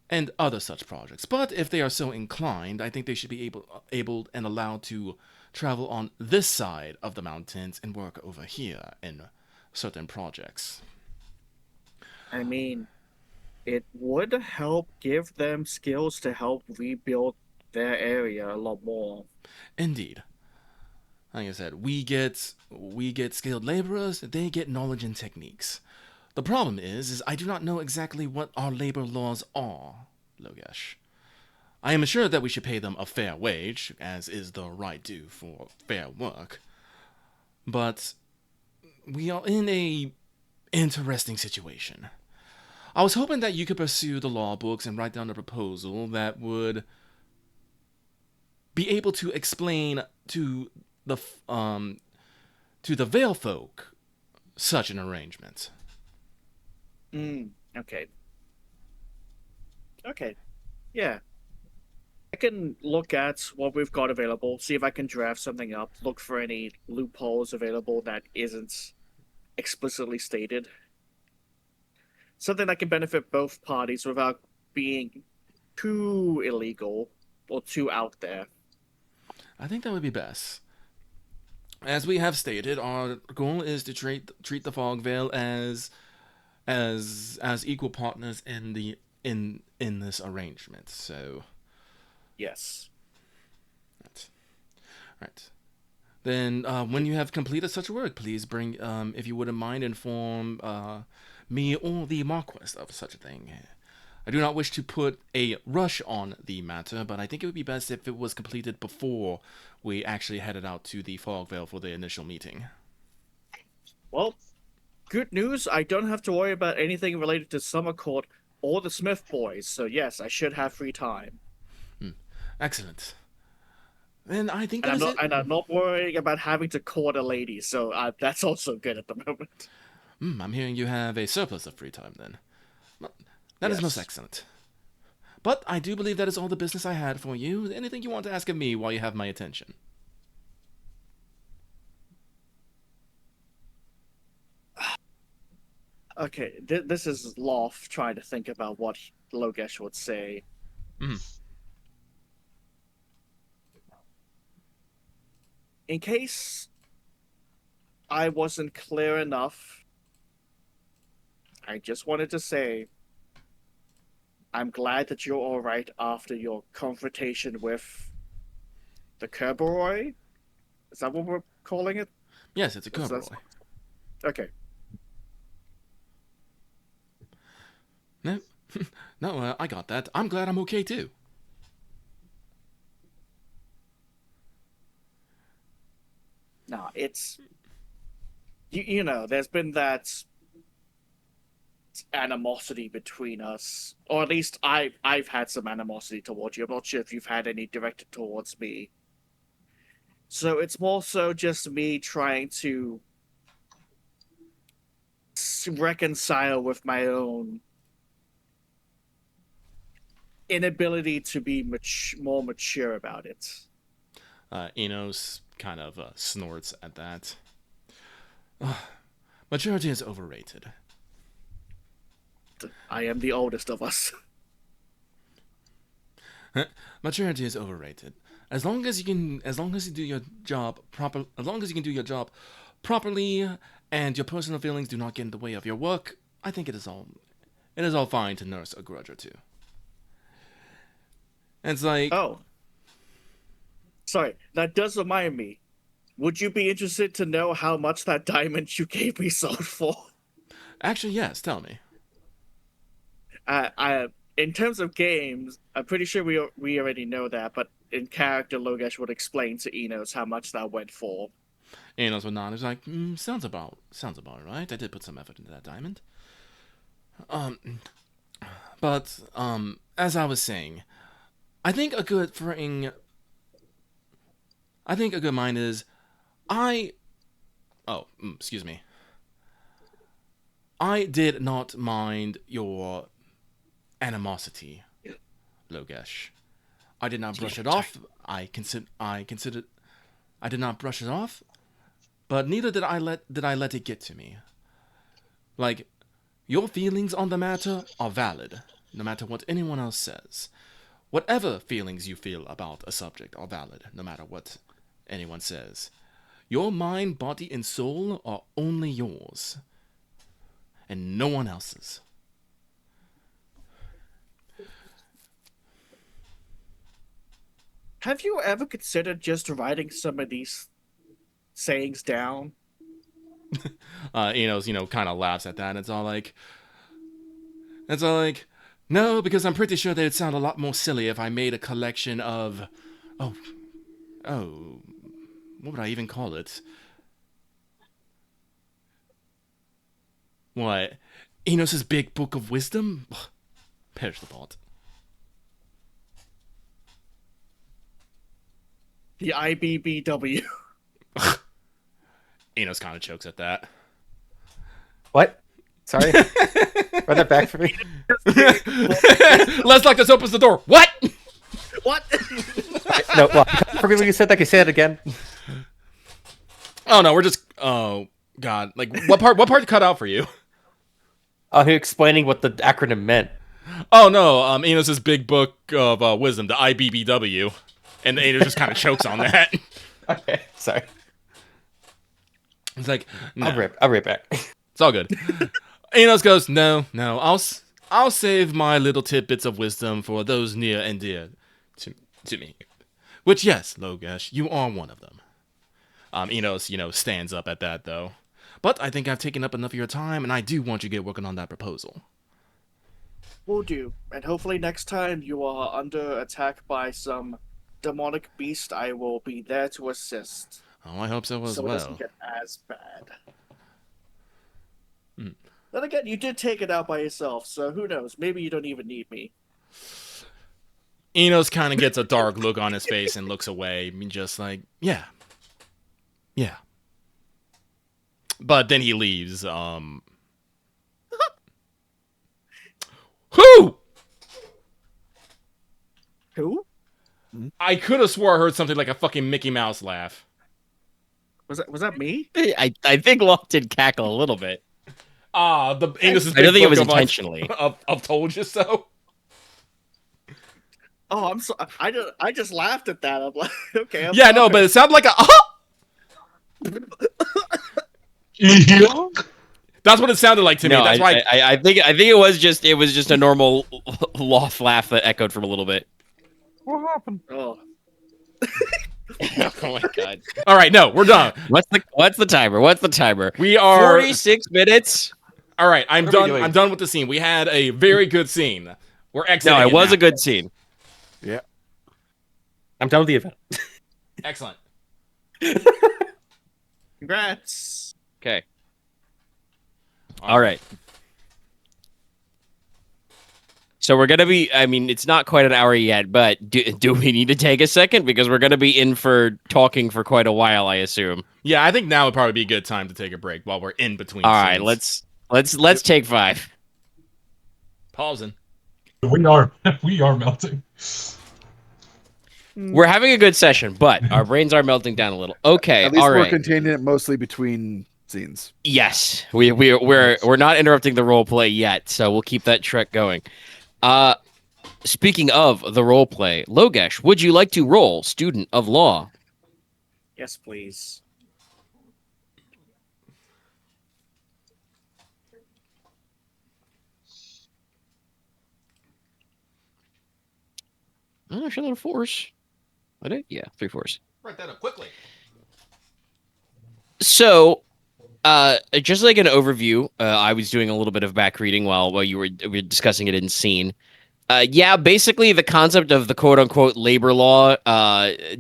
and other such projects. But if they are so inclined, I think they should be able and allowed to travel on this side of the mountains and work over here in certain projects. I mean, it would help give them skills to help rebuild their area a lot more. Indeed. Like I said, we get skilled laborers, they get knowledge and techniques. The problem is I do not know exactly what our labor laws are, Logesh. I am assured that we should pay them a fair wage, as is the right due for fair work. But we are in a interesting situation. I was hoping that you could pursue the law books and write down a proposal that would be able to explain to the Vale folk such an arrangement. Okay. Okay. Yeah. I can look at what we've got available, see if I can draft something up, look for any loopholes available that isn't explicitly stated. Something that can benefit both parties without being too illegal or too out there. I think that would be best. As we have stated, our goal is to treat the Fog Veil as equal partners in this arrangement. So, Yes. right. Then, when you have completed such work, please bring, if you wouldn't mind, inform me or the Marquess of such a thing. I do not wish to put a rush on the matter, but I think it would be best if it was completed before we actually headed out to the Fog Veil for the initial meeting. Well, good news. I don't have to worry about anything related to Summer Court or the Smith boys, so yes, I should have free time. Excellent. Then I think And that is it. I'm not worrying about having to court a lady, so that's also good at the moment. I'm hearing you have a surplus of free time then. That is most Yes. excellent. But I do believe that is all the business I had for you. Anything you want to ask of me while you have my attention? Okay, this is Loth trying to think about what Logesh would say. In case I wasn't clear enough, I just wanted to say I'm glad that you're all right after your confrontation with the Kerberoy. Is that what we're calling it? Yes, it's a That's- Kerberoy. Okay. No, no, I got that. I'm glad I'm okay too. No, it's you know, there's been that animosity between us, or at least I've had some animosity towards you. I'm not sure if you've had any directed towards me. So it's more so just me trying to reconcile with my own inability to be more mature about it. Inos kind of snorts at that. Maturity is overrated. I am the oldest of us. Maturity is overrated. As long as you can do your job properly, and your personal feelings do not get in the way of your work, I think it is all fine to nurse a grudge or two. And it's like, Oh. Sorry, that does remind me. Would you be interested to know how much that diamond you gave me sold for? actually, yes, tell me. In terms of games, I'm pretty sure we already know that, but in character, Logesh would explain to Inos how much that went for. Inos would nod. He's like, sounds about right. I did put some effort into that diamond. But as I was saying, I think a good mind is, excuse me. I did not mind your animosity, Logesh. I did not brush it off. I did not brush it off, but neither did I let it get to me. Like, your feelings on the matter are valid, no matter what anyone else says. Whatever feelings you feel about a subject are valid, no matter what anyone says. Your mind, body, and soul are only yours, and no one else's. Have you ever considered just writing some of these sayings down? Enos, kind of laughs at that, and it's all like, no, because I'm pretty sure they'd sound a lot more silly if I made a collection of, oh, what would I even call it? What? Enos's big book of wisdom? Perish the thought. The IBBW. Enos kind of chokes at that. What? Sorry. Run that back for me. Leslok just opens the door. What? What? No, well, for me when you said that, can you say it again? Oh no, we're just. Oh God, like what part? What part cut out for you? He explaining what the acronym meant. Oh no, Enos's big book of wisdom, the IBBW, and Enos just kind of chokes on that. Okay, sorry. It's like, no, I'll be right back. it's all good. Enos goes, no, I'll save my little tidbits of wisdom for those near and dear to me. Which, yes, Logesh, you are one of them. Enos, stands up at that though. But I think I've taken up enough of your time, and I do want you to get working on that proposal. Will do. And hopefully next time you are under attack by some demonic beast, I will be there to assist. Oh, I hope so as so well. it doesn't get as bad. Then again, you did take it out by yourself, so who knows? Maybe you don't even need me. Enos kind of gets a dark look on his face and looks away, just like, yeah. But then he leaves. Who? Who? I could have swore I heard something like a fucking Mickey Mouse laugh. Was that me? I think Loth did cackle a little bit. The Enos is. I don't think it was intentionally. I've told you so. Oh, I'm so. I just laughed at that. I'm like, okay. I'm Yeah, sorry. no, but it sounded like a. Yeah. That's what it sounded like to me. No, That's why. I think it was just a normal Loth laugh that echoed from a little bit. What happened? Oh, Oh my god! All right, no, we're done. What's the timer? What's the timer? We are 46 minutes. All right, I'm What are we done. doing? I'm done with the scene. We had a very good scene. We're No, exiting. it was now. a good scene. Yeah. I'm done with the event. Excellent. congrats. Okay. All right. So we're gonna be. I mean, it's not quite an hour yet, but do we need to take a second because we're gonna be in for talking for quite a while, I assume. Yeah, I think now would probably be a good time to take a break while we're in between. All right, scenes. let's take 5. Pausing. We are melting. We're having a good session, but our brains are melting down a little. Okay, At least all we're right. containing it mostly between scenes. Yes, we're not interrupting the role play yet, so we'll keep that trek going. Speaking of the role play, Logesh, would you like to roll student of law? Yes, please. Oh, sure, little 4s. I did, yeah, 3 4s. Write that up quickly. So, just like an overview, I was doing a little bit of back reading while we were discussing it in scene. Yeah, basically the concept of the quote unquote labor law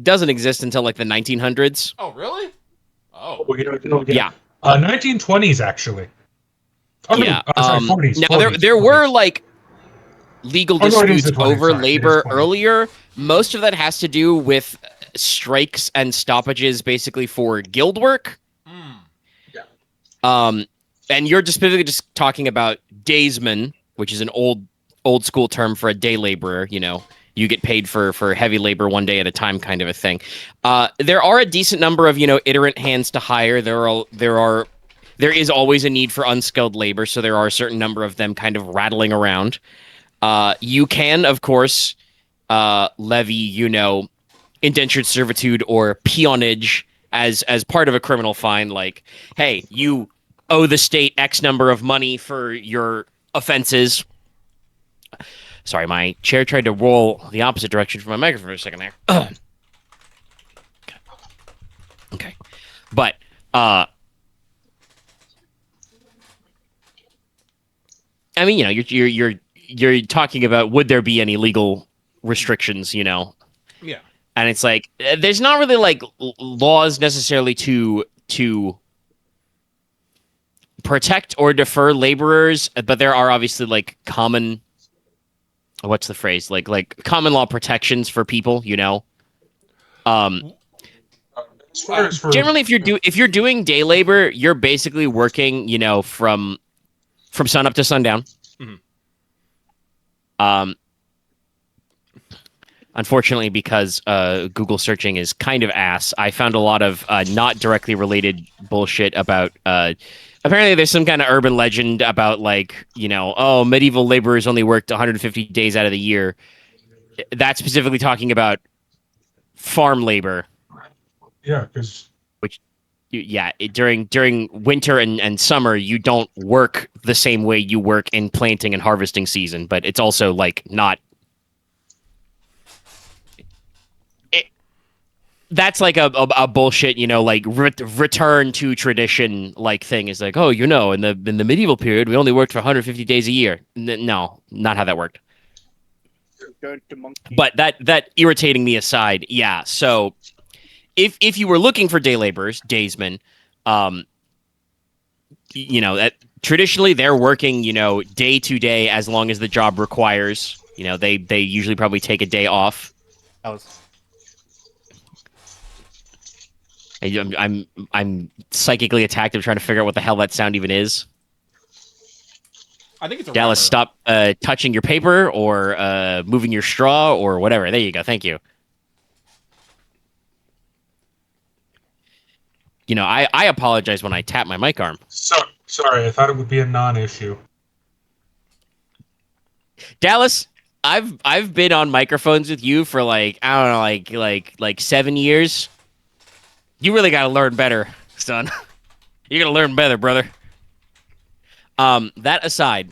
doesn't exist until like the 1900s. Oh, really? Oh. Yeah. 1920s actually. Oh, no, Yeah. sorry, 40s. Now 40s, there 40s. were like legal Oh, no, it is disputes the 20s, over sorry, it is labor 20s. earlier. Most of that has to do with strikes and stoppages, basically for guild work. And you're just specifically just talking about daysman, which is an old school term for a day laborer. You get paid for heavy labor one day at a time, kind of a thing. There are a decent number of iterant hands to hire. There is always a need for unskilled labor, so there are a certain number of them kind of rattling around. You can, of course, levy, indentured servitude or peonage as part of a criminal fine. Like, hey, you owe the state X number of money for your offenses. Sorry, my chair tried to roll the opposite direction from my microphone for a second there. Okay. But, I mean, you're talking about would there be any legal restrictions, Yeah. And it's like there's not really like laws necessarily to protect or defer laborers, but there are obviously like common what's the phrase? Like common law protections for people, As far as for Generally if you're doing day labor, you're basically working, from sun up to sundown. Mhm. unfortunately, because Google searching is kind of ass, I found a lot of not directly related bullshit about. Apparently, there's some kind of urban legend about medieval laborers only worked 150 days out of the year. That's specifically talking about farm labor. Yeah, because during winter and summer, you don't work the same way you work in planting and harvesting season, but it's also not. That's like a bullshit, return to tradition thing is in the medieval period we only worked for 150 days a year. No, not how that worked. But that irritating me aside, yeah. So if you were looking for day laborers, daysmen, that traditionally they're working, day to day as long as the job requires. They usually probably take a day off. I'm psychically attacked. I'm trying to figure out what the hell that sound even is. I think it's a Dallas, rapper. stop touching your paper or moving your straw or whatever. There you go. Thank you. I apologize when I tap my mic arm. Sorry, I thought it would be a non-issue. Dallas, I've been on microphones with you for I don't know, 7 years. You really got to learn better, son. You got to learn better, brother. That aside,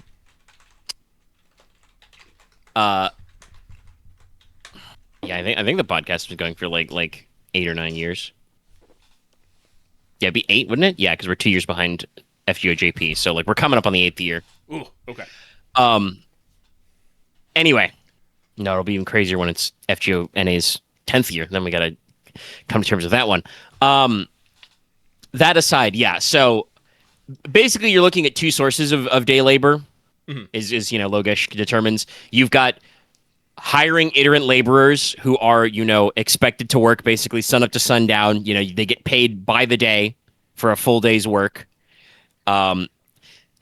yeah, I think the podcast was going for like 8 or 9 years. Yeah, it'd be 8, wouldn't it? Yeah, because we're 2 years behind FGOJP, so we're coming up on the 8th year. Ooh, okay. Anyway, no, it'll be even crazier when it's FGONA's 10th year. Then we gotta come to terms with that one. That aside, yeah. So basically, you're looking at 2 sources of day labor. Mm-hmm. Is Logesh determines. You've got hiring iterant laborers who are expected to work basically sun up to sundown. They get paid by the day for a full day's work. And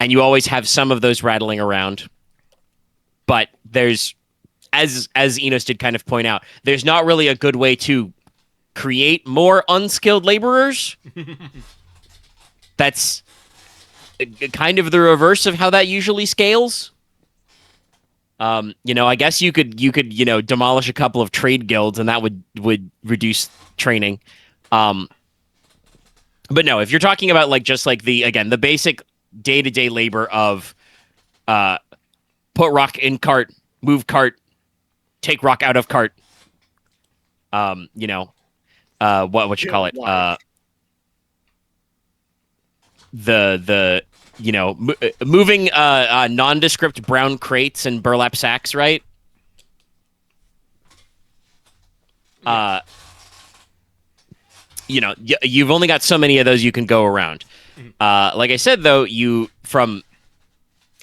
you always have some of those rattling around. But there's, as Inos did kind of point out, there's not really a good way to create more unskilled laborers. That's kind of the reverse of how that usually scales. I guess you could demolish a couple of trade guilds and that would reduce training. But no, if you're talking about the basic day-to-day labor of put rock in cart, move cart, take rock out of cart. What you call it? Moving nondescript brown crates and burlap sacks, right? You've only got so many of those you can go around. Like I said, though, from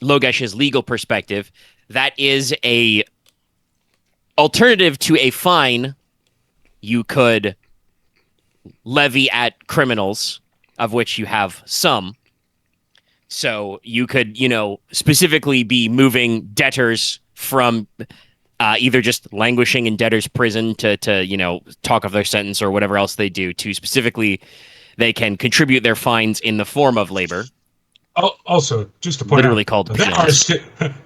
Logesh's legal perspective, that is a alternative to a fine you could levy at criminals, of which you have some. So you could, specifically be moving debtors from either just languishing in debtor's prison to talk of their sentence or whatever else they do, to specifically they can contribute their fines in the form of labor. Also, just to point literally out, called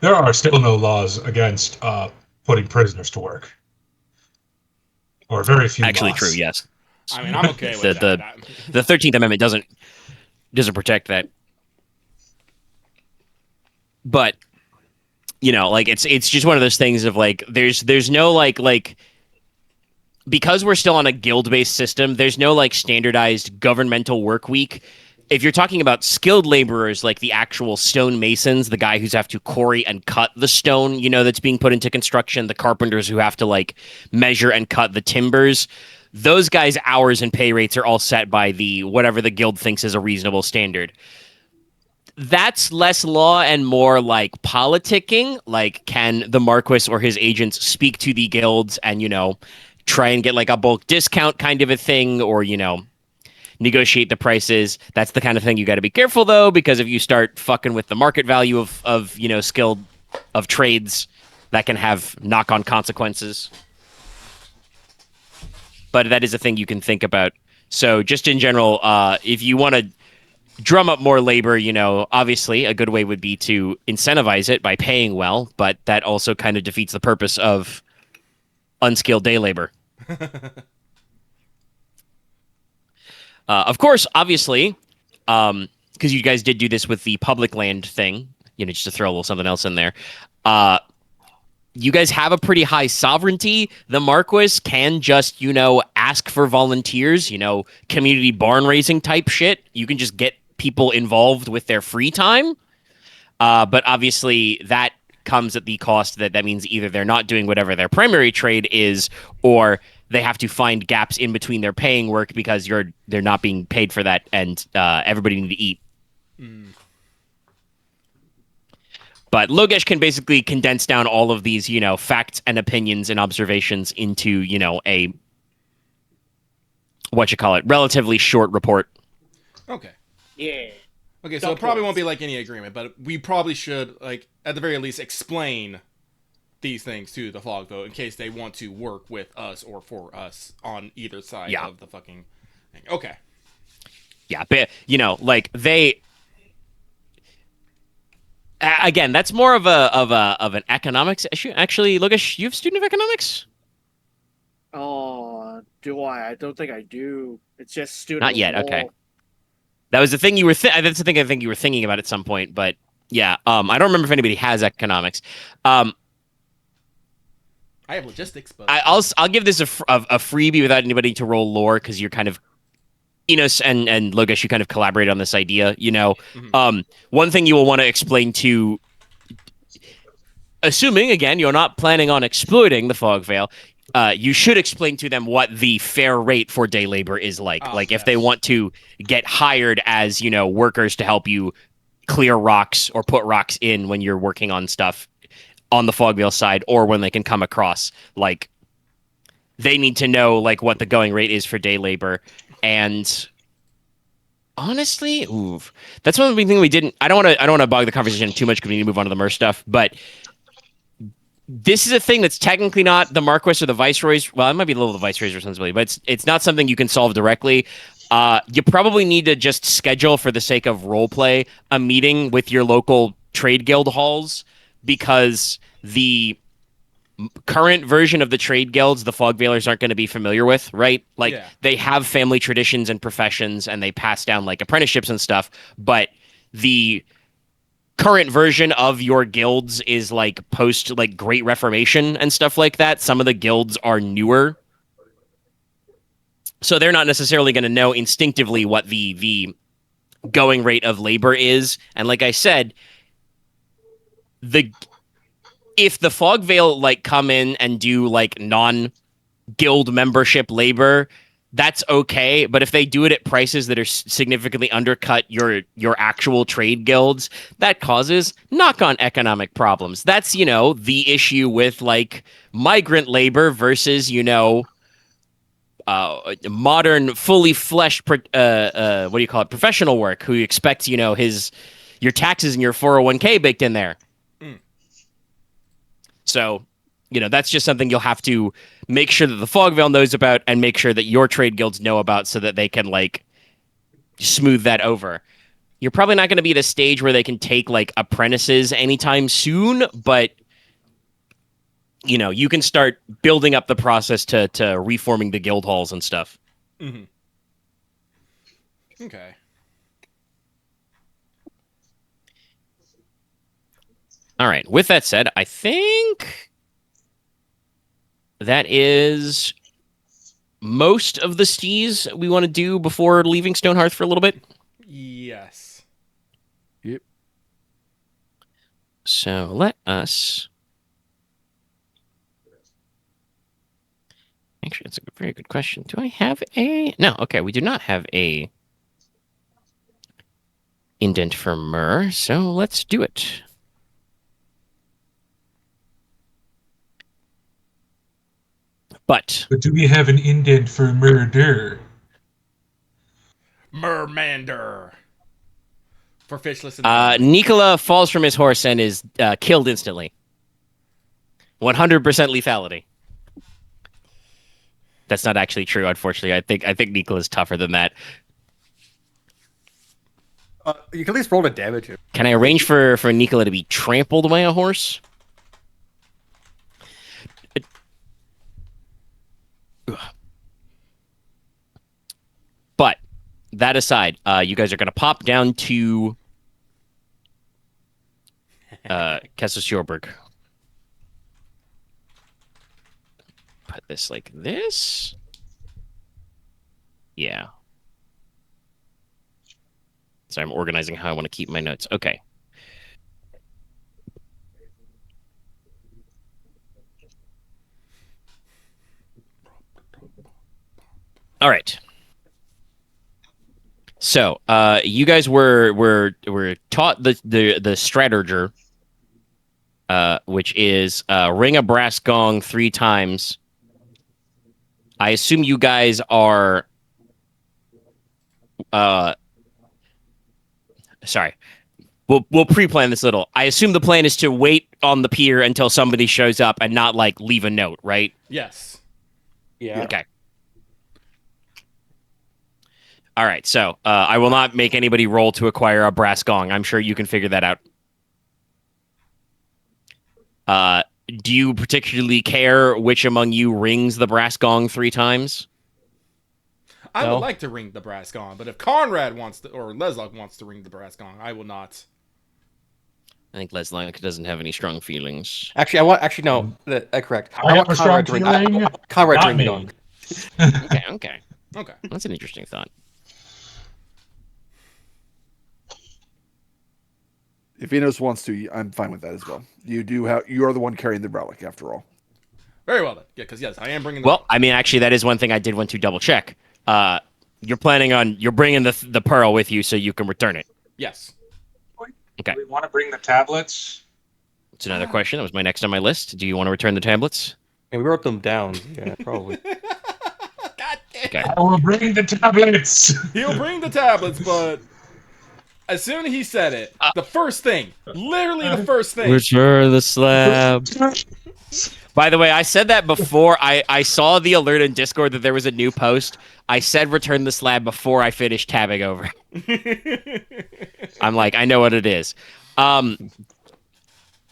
there are still no laws against putting prisoners to work, or very few. Actually, laws. true. Yes. I mean, I'm okay with that. The 13th Amendment doesn't protect that. But it's just one of those things of there's no because we're still on a guild-based system, there's no standardized governmental work week. If you're talking about skilled laborers, like the actual stone masons, the guy who's have to quarry and cut the stone, that's being put into construction, the carpenters who have to measure and cut the timbers, those guys' hours and pay rates are all set by whatever the guild thinks is a reasonable standard. That's less law and more politicking. Can the Marquess or his agents speak to the guilds and, try and get a bulk discount kind of a thing, or, negotiate the prices? That's the kind of thing you got to be careful, though, because if you start fucking with the market value of skilled of trades, that can have knock-on consequences. but that is a thing you can think about. So just in general, if you want to drum up more labor, obviously a good way would be to incentivize it by paying well, but that also kind of defeats the purpose of unskilled day labor. Of course, obviously, because you guys did do this with the public land thing, just to throw a little something else in there. You guys have a pretty high sovereignty. The Marquess can just, ask for volunteers, community barn raising type shit. You can just get people involved with their free time. But obviously that comes at the cost that means either they're not doing whatever their primary trade is, or they have to find gaps in between their paying work because they're not being paid for that, and everybody need to eat. Mm. But Logesh can basically condense down all of these, facts and opinions and observations into, a relatively short report. Okay. Yeah. Okay, so it probably won't be like any agreement, but we probably should, at the very least, explain these things to the Fog Vote in case they want to work with us or for us on either side of the fucking thing. Okay. Yeah, but, they... Again, that's more of an economics issue. Actually, Logesh, you have student of economics? Oh, do I? I don't think I do. It's just student. Not yet. law. Okay. That was the thing you were. That's the thing I think you were thinking about at some point. But yeah, I don't remember if anybody has economics. I have logistics, but I'll give this a freebie without anybody to roll lore, because you're kind of Inos and Logesh, you kind of collaborate on this idea. Mm-hmm. One thing you will want to explain to, assuming again you're not planning on exploiting the Fog Veil, you should explain to them what the fair rate for day labor is like. If they want to get hired as workers to help you clear rocks or put rocks in when you're working on stuff on the Fog Veil side, or when they can come across, they need to know what the going rate is for day labor. And honestly, that's one big thing we didn't. I don't want to bog the conversation too much because we need to move on to the Mer stuff. But this is a thing that's technically not the Marquess or the Viceroy's. Well, it might be a little the Viceroy's responsibility, but it's not something you can solve directly. You probably need to just schedule, for the sake of roleplay, a meeting with your local trade guild halls, because the current version of the trade guilds, the Fog Veilers aren't going to be familiar with, right? They have family traditions and professions, and they pass down apprenticeships and stuff, but the current version of your guilds is post Great Reformation and stuff like that. Some of the guilds are newer, so they're not necessarily going to know instinctively what the going rate of labor is. And like I said, if the Fog Veil come in and do non-guild membership labor, that's okay. But if they do it at prices that are significantly undercut your actual trade guilds, that causes knock-on economic problems. That's, the issue with migrant labor versus, modern, fully fleshed, professional work, who expects, your taxes and your 401k baked in there. So, that's just something you'll have to make sure that the Fog Veil knows about, and make sure that your trade guilds know about, so that they can, smooth that over. You're probably not going to be at a stage where they can take, apprentices anytime soon, but, you can start building up the process to reforming the guild halls and stuff. Mm-hmm. Okay. All right. With that said, I think that is most of the stees we want to do before leaving Stonehearth for a little bit. Yes. Yep. So let us... Actually, that's a very good question. Do I have a... No, okay, we do not have a indent for Myrrh, so let's do it. But do we have an indent for murder? Mermander. For fishless. Nicola falls from his horse and is killed instantly. 100% lethality. That's not actually true, unfortunately. I think Nicola's tougher than that. You can at least roll to damage him. Can I arrange for Nicola to be trampled by a horse? But that aside, you guys are going to pop down to Castle Sjorberg. Put this like this. Yeah. So I'm organizing how I want to keep my notes. Okay. All right. So, you guys were taught the strateger, which is ring a brass gong 3 times. I assume you guys are. Sorry. We'll pre-plan this a little. I assume the plan is to wait on the pier until somebody shows up and not like leave a note, right? Yes. Yeah. Okay. All right. So I will not make anybody roll to acquire a brass gong. I'm sure you can figure that out. Do you particularly care which among you rings the brass gong 3 times? I No. would like to ring the brass gong, but if Konrad wants to, or Leslok wants to ring the brass gong, I will not. I think Leslok doesn't have any strong feelings. Actually no, correct. I have a strong feeling. Conrad Not to ring the me. gong. Okay. Okay. That's an interesting thought. If Inos wants to, I'm fine with that as well. You are the one carrying the relic after all. Very well then. Yeah, because yes, I am bringing the Well, I mean, actually, that is one thing I did want to double check. You're bringing the pearl with you so you can return it. Yes. Okay. Do we want to bring the tablets? It's another question. That was my next on my list. Do you want to return the tablets? And we wrote them down. Yeah, probably. God damn. Okay. I will bring the tablets. He'll bring the tablets, but as soon as he said it, the first thing, literally the first thing. Return the slab. By the way, I said that before I saw the alert in Discord that there was a new post. I said return the slab before I finished tabbing over. I'm like, I know what it is.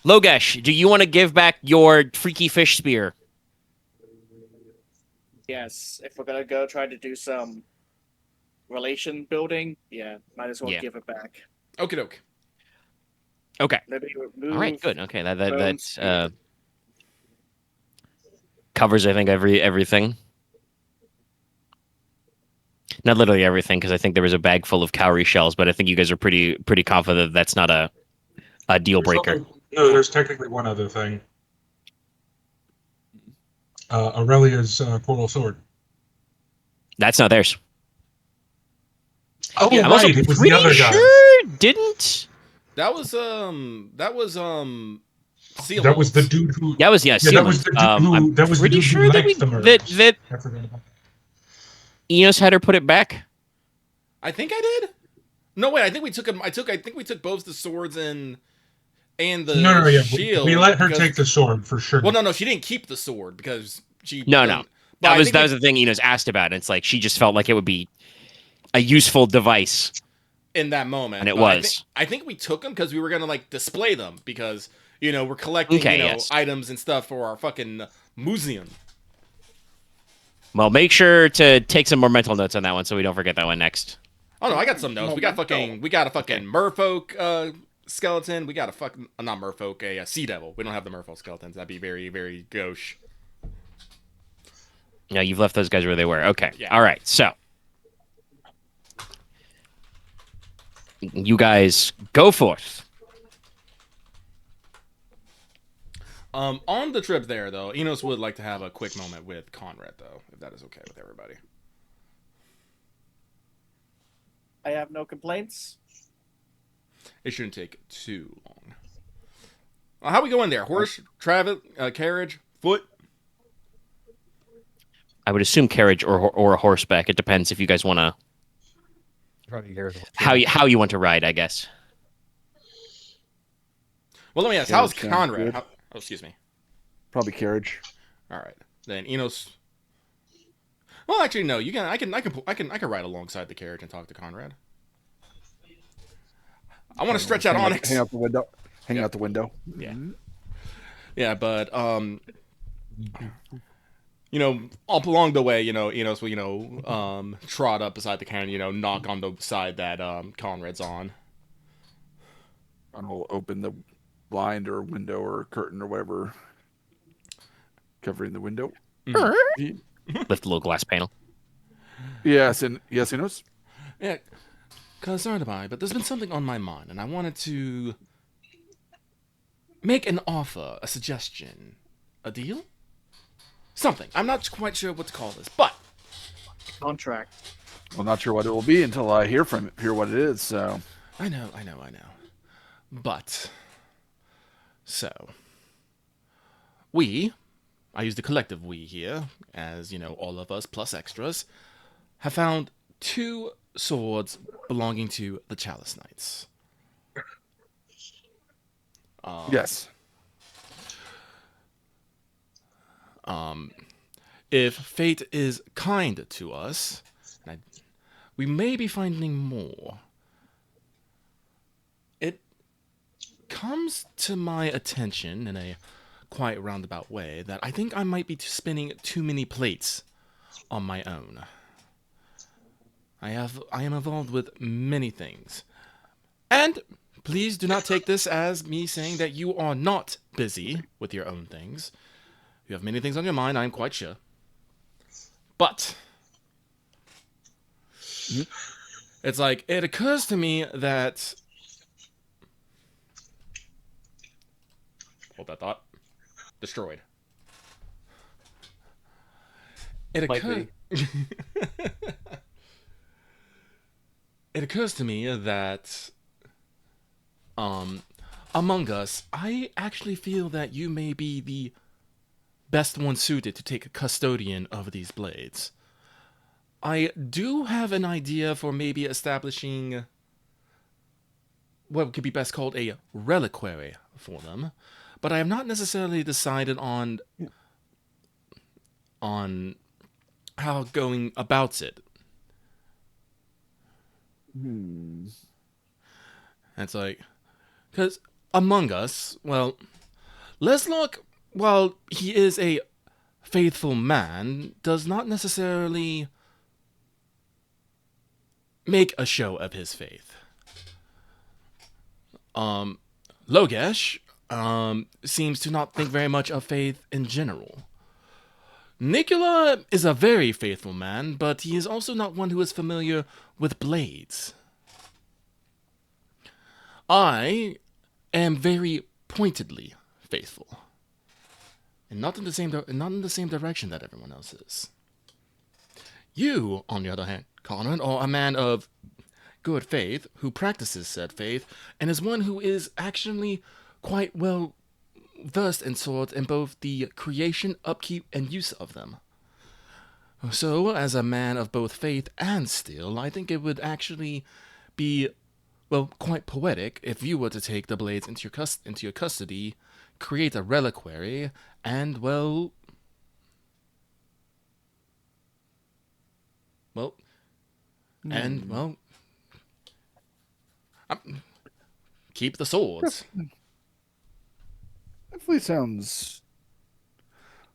Logesh, do you want to give back your freaky fish spear? Yes, if we're gonna go try to do some relation building, yeah, might as well Yeah. give it back. Okie doke. Okay. Maybe remove. All right, good. Okay, that bones. covers I think everything. Not literally everything, because I think there was a bag full of cowrie shells, but I think you guys are pretty confident that's not a deal breaker. No, there's technically one other thing. Aurelia's coral sword. That's not theirs. Oh, I'm also right, it was the pretty other guy. sure didn't. That was Seal That was the Holds. dude who. That was that Sealand. was the dude who. I'm That was the pretty dude sure who that liked the murders. that I forgot about Enos had her put it back. I think I did. No wait, I think we took him. I think we took both the swords and the No, yeah. shield. We let her because- take the sword for sure. Well, no, she didn't keep the sword because she. No. But That I was think we- the thing Enos asked about. And it's like she just felt like it would be a useful device. in that moment, And it but was. I think we took them because we were gonna like display them because we're collecting yes. items and stuff for our fucking museum. Well, make sure to take some more mental notes on that one so we don't forget that one next. Oh no, I got some notes. We got a fucking merfolk skeleton. We got a fucking not merfolk, a sea devil. We don't have the merfolk skeletons. That'd be very, very gauche. No, you've left those guys where they were. Okay. Yeah. All right. So you guys go forth. On the trip there though, Inos would like to have a quick moment with Konrad though, if that is okay with everybody. I have no complaints. It shouldn't take too long. How we going there? Horse, travel, carriage, foot? I would assume carriage or a horseback. It depends if you guys want to how you want to ride, I guess. Well, let me ask. Carriage How's sounds Konrad? good. Excuse me. Probably carriage. All right, then Inos. Well, actually, no. You can. I can ride alongside the carriage and talk to Konrad. I want to stretch out Onyx. Hang out the window. Hang Yep. out the window. Yeah. Mhm. Yeah, but up along the way, Enos will trot up beside the carriage, knock on the side that Konrad's on. And I'll open the blind or window or curtain or whatever covering the window. Lift the little glass panel. Yes, and yes, Inos. Yeah, concerned about it, but there's been something on my mind, and I wanted to make an offer, a suggestion, a deal, something. I'm not quite sure what to call this, but Contract. Well, not sure what it will be until I hear what it is. So I know. But so I use the collective we here, as all of us plus extras, have found 2 swords belonging to the Chalice Knights. yes, If fate is kind to us, we may be finding more. It comes to my attention in a quite roundabout way that I think I might be spinning too many plates on my own. I am involved with many things. And please do not take this as me saying that you are not busy with your own things. You have many things on your mind, I'm quite sure. But it's like, it occurs to me that... Hold that thought. Destroyed. It Might occurs... It occurs to me that... among us, I actually feel that you may be the best one suited to take a custodian of these blades. I do have an idea for maybe establishing what could be best called a reliquary for them, but I have not necessarily decided on how going about it. It's like, because among us, well, Leslok, while he is a faithful man, does not necessarily make a show of his faith. Logesh seems to not think very much of faith in general. Nicola is a very faithful man, but he is also not one who is familiar with blades. I am very pointedly faithful, and not in the same direction that everyone else is. You, on the other hand, Konrad, are a man of good faith who practices said faith, and is one who is actually quite well versed in swords in both the creation, upkeep, and use of them. So, as a man of both faith and steel, I think it would actually be, well, quite poetic if you were to take the blades into your custody, create a reliquary, and, keep the swords. definitely sounds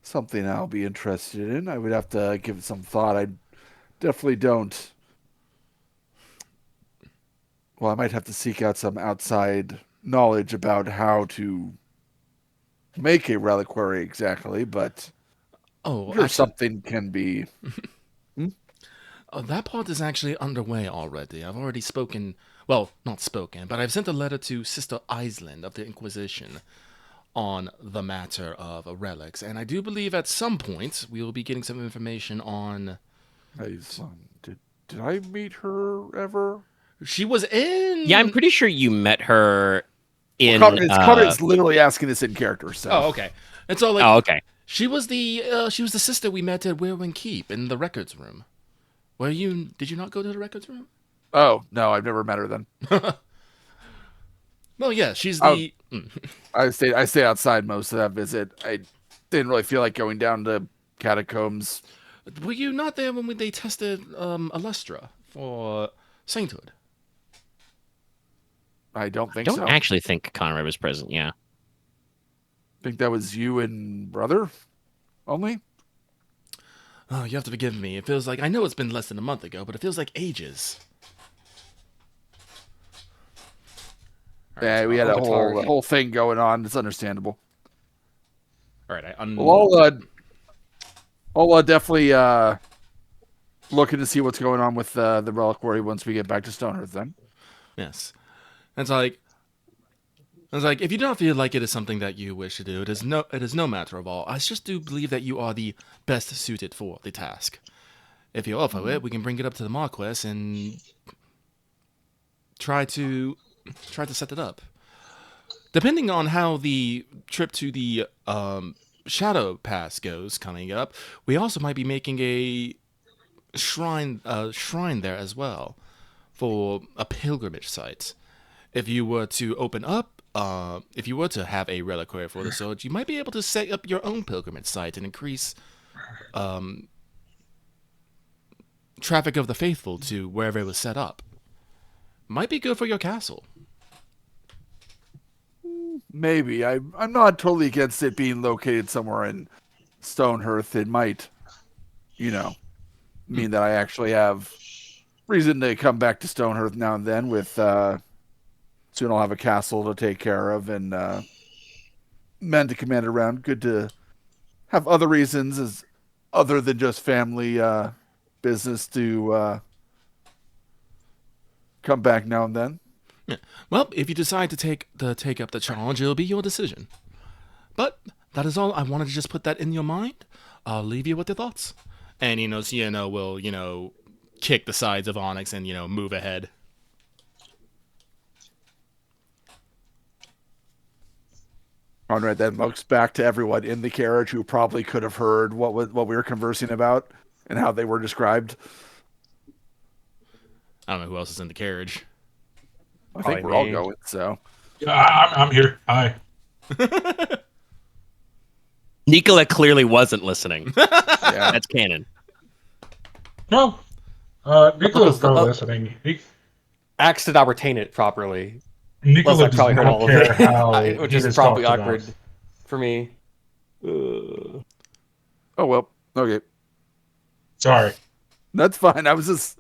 something I'll be interested in. I would have to give it some thought. I definitely don't. Well, I might have to seek out some outside knowledge about how to make a reliquary exactly, but Oh, sure, actually, something can be. that part is actually underway already. I've already spoken, well, not spoken, but I've sent a letter to Sister Island of the Inquisition on the matter of relics, and I do believe at some point we will be getting some information on... Did I meet her ever? She was in... Yeah, I'm pretty sure you met her in. Conrad's literally asking this in character. So. Oh, okay. It's all like... Oh, okay. She was the sister we met at Weirwing Keep in the records room. Did you not go to the records room? Oh no, I've never met her then. Well, yeah, she's the... I stayed outside most of that visit. I didn't really feel like going down to catacombs. Were you not there when they tested Alestra for sainthood? I don't think Don't so. actually think Konrad was present. Yeah. I think that was you and brother only. Oh, you have to forgive me. It feels like, I know it's been less than a month ago, but it feels like ages. Yeah, we had a Avatar. whole thing going on. It's understandable. All right, Well, I'll definitely looking to see what's going on with the reliquary once we get back to Stonehearth. Then. yes. It's like, if you don't feel like it is something that you wish to do, it is no matter of all. I just do believe that you are the best suited for the task. If you offer it, we can bring it up to the Marquess and try to set it up. Depending on how the trip to the Shadow Pass goes coming up, we also might be making a shrine there as well for a pilgrimage site. If you were to open up, if you were to have a reliquary for the sword, you might be able to set up your own pilgrimage site and increase traffic of the faithful to wherever it was set up. Might be good for your castle. Maybe I'm not totally against it being located somewhere in Stonehearth. It might, mean that I actually have reason to come back to Stonehearth now and then. With soon I'll have a castle to take care of and men to command around. Good to have other reasons as other than just family business to come back now and then. Yeah. Well, if you decide to take up the challenge, it'll be your decision. But that is all. I wanted to just put that in your mind. I'll leave you with your thoughts. And Sienna will, kick the sides of Onyx and, move ahead. Konrad then looks back to everyone in the carriage who probably could have heard what we were conversing about and how they were described. I don't know who else is in the carriage. I think we're all going, so. Yeah, I'm here. Hi. Nicola clearly wasn't listening. Yeah. That's canon. No. Nicola's probably listening. Axe did not retain it properly. Nicola Plus, I does probably heard not all of care it, how which it is is probably talked awkward about. for me. Oh, well. Okay. Sorry. That's fine. I was just...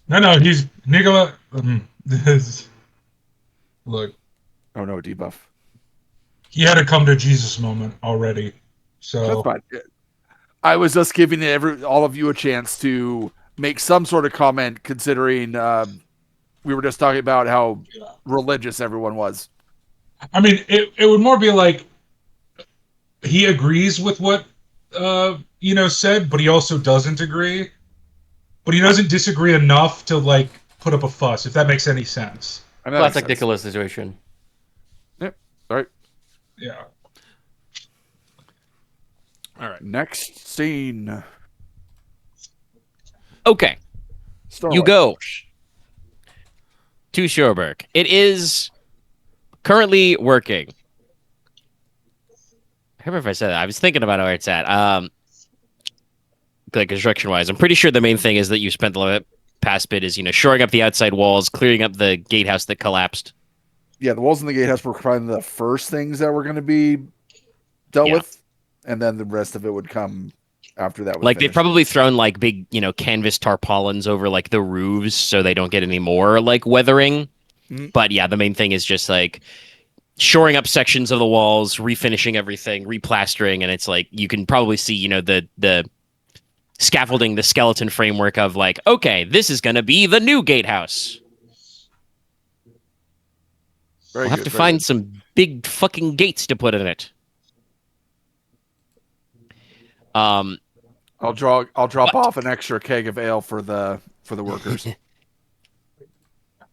No, he's... Nicola... Look. Oh, no, debuff. He had a come to Jesus moment already. So... That's fine. I was just giving all of you a chance to make some sort of comment, considering we were just talking about how religious everyone was. I mean, it would more be like he agrees with what said, but he also doesn't agree. But he doesn't disagree enough to put up a fuss, if that makes any sense. I mean, Classic Nicola situation. Yep. All right. Yeah. All right. Next scene. Okay. Star You Wars. go to Sjorberg. It is currently working. I can't remember if I said that. I was thinking about where it's at. Like construction-wise, I'm pretty sure the main thing is that you spent the past bit is shoring up the outside walls, clearing up the gatehouse that collapsed. Yeah, the walls in the gatehouse were probably the first things that were going to be dealt with, and then the rest of it would come after that. Like they've probably thrown big, canvas tarpaulins over the roofs so they don't get any more weathering. Mm-hmm. But yeah, the main thing is just shoring up sections of the walls, refinishing everything, replastering, and it's you can probably see the scaffolding, the skeleton framework of okay, this is going to be the new gatehouse. We'll have to find some big fucking gates to put in it. I'll drop off an extra keg of ale for the workers.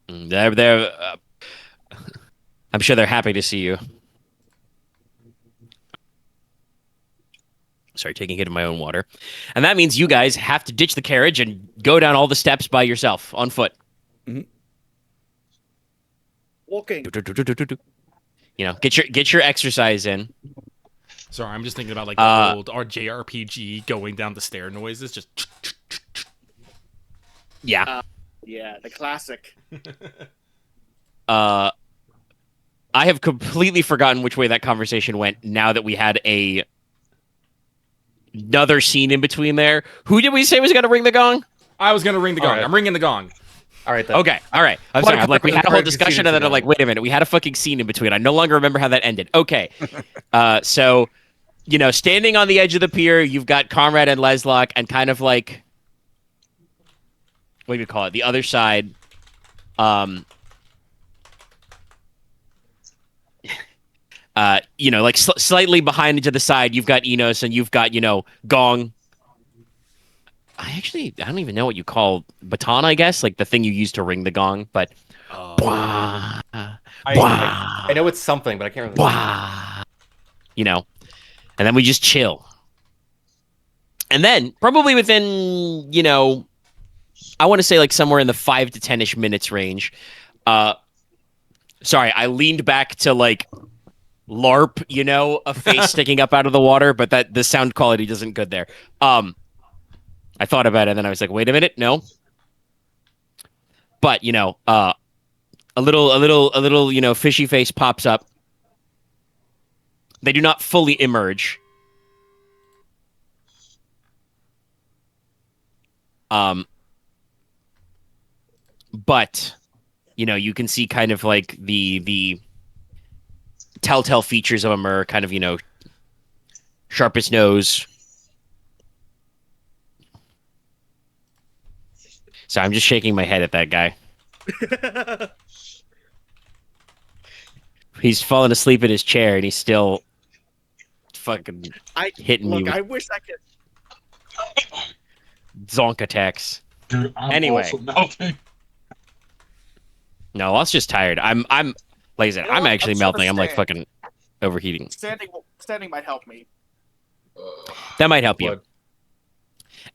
They're I'm sure they're happy to see you. Sorry, taking a hit of my own water. And that means you guys have to ditch the carriage and go down all the steps by yourself on foot. Mm-hmm. Walking. Get your exercise in. Sorry, I'm just thinking about like the old JRPG going down the stair noises. Just Yeah. Yeah, the classic. I have completely forgotten which way that conversation went. Now that we had another scene in between there, who did we say was going to ring the gong? I was gonna ring the gong. right. I'm ringing the gong. All right then. Okay, all right. I'm What sorry. a I'm like, we had a whole crazy discussion, scene and then I'm like, together. wait a minute, we had a fucking scene in between. I no longer remember how that ended. Okay, so standing on the edge of the pier, you've got Konrad and Leslok, and kind of like, what do you call it? The other side. Like slightly behind to the side, you've got Inos, and you've got Gong. I don't even know what you call baton. I guess like the thing you use to ring the gong, but. Bwah, I know it's something, but I can't remember. bwah, and then we just chill. And then probably within, I want to say like somewhere in the 5 to 10-ish minutes range. Sorry, I leaned back to like LARP, a face sticking up out of the water, but that the sound quality isn't good there. I thought about it, and then I was like, wait a minute, no. But a little, fishy face pops up. They do not fully emerge. But you can see kind of like the telltale features of a mer, kind of sharpest nose. So I'm just shaking my head at that guy. He's fallen asleep in his chair, and he's still fucking hitting me with I wish I could. zonk attacks. Dude, I'm Anyway. also melting. No, Loth's just tired. I'm like I said, You know I'm what? actually I'm just gonna melting. I'm like stand. fucking overheating. Standing might help me. That might help you. Blood.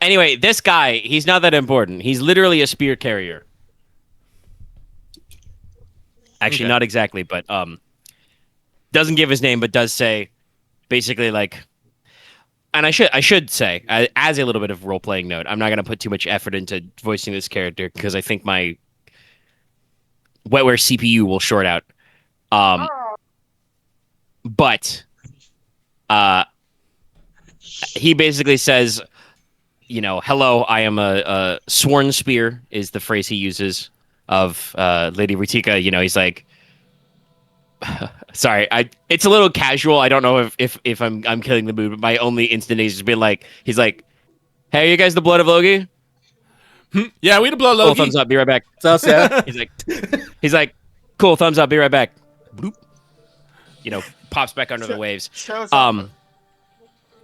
Anyway, this guy, he's not that important. He's literally a spear carrier. Actually, Okay. not exactly, but doesn't give his name, but does say basically like. And I should say, as a little bit of role playing note, I'm not going to put too much effort into voicing this character because I think my wetware CPU will short out. But he basically says, hello, I am a sworn spear is the phrase he uses of Lady Rutika. He's like, sorry, it's a little casual. I don't know if I'm killing the mood, but my only instant is just been like, he's like, hey, are you guys the blood of Logi? Yeah, we the blood Cool, Logi. thumbs up, be right back. So yeah. He's like, cool, thumbs up, be right back. Bloop. Pops back under the waves. Shows up,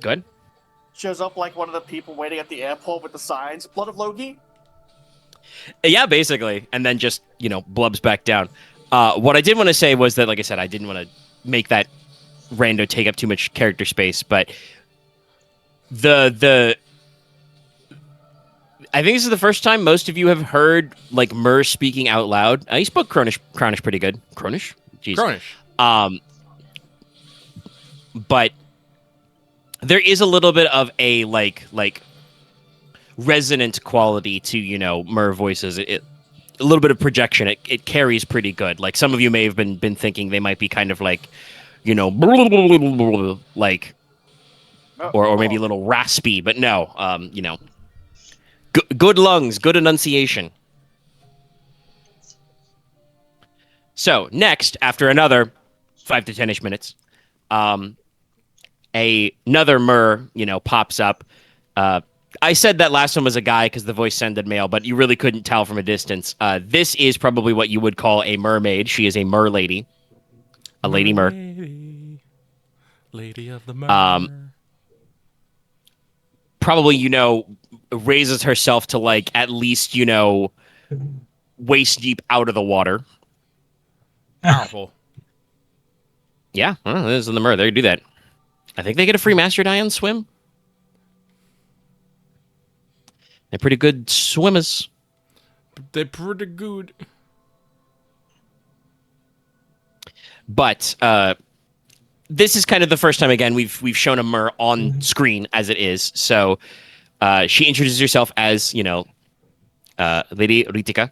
Good. shows up like one of the people waiting at the airport with the signs, "Blood of Logi." Yeah, basically, and then just blubs back down. What I did want to say was that, like I said, I didn't want to make that rando take up too much character space, but the I think this is the first time most of you have heard like Mur speaking out loud. He spoke Cronish pretty good. Cronish? Jeez. Cronish. But there is a little bit of a like resonant quality to Mur voices. A little bit of projection. It carries pretty good. Like some of you may have been thinking they might be kind of like like or maybe a little raspy, but no. Good lungs, good enunciation. So next, after another 5 to 10-ish minutes, another Mur, pops up. I said that last one was a guy because the voice sounded male, but you really couldn't tell from a distance. This is probably what you would call a mermaid. She is a Mur lady. A lady Mur. Lady of the Mer. Probably, raises herself to like at least, waist deep out of the water. Powerful. Yeah, well, this is the Mur. They do that. I think they get a free Master Die on swim. They're pretty good swimmers. They're pretty good. But this is kind of the first time again we've shown a Mer on screen as it is. So she introduces herself as Lady Ritika.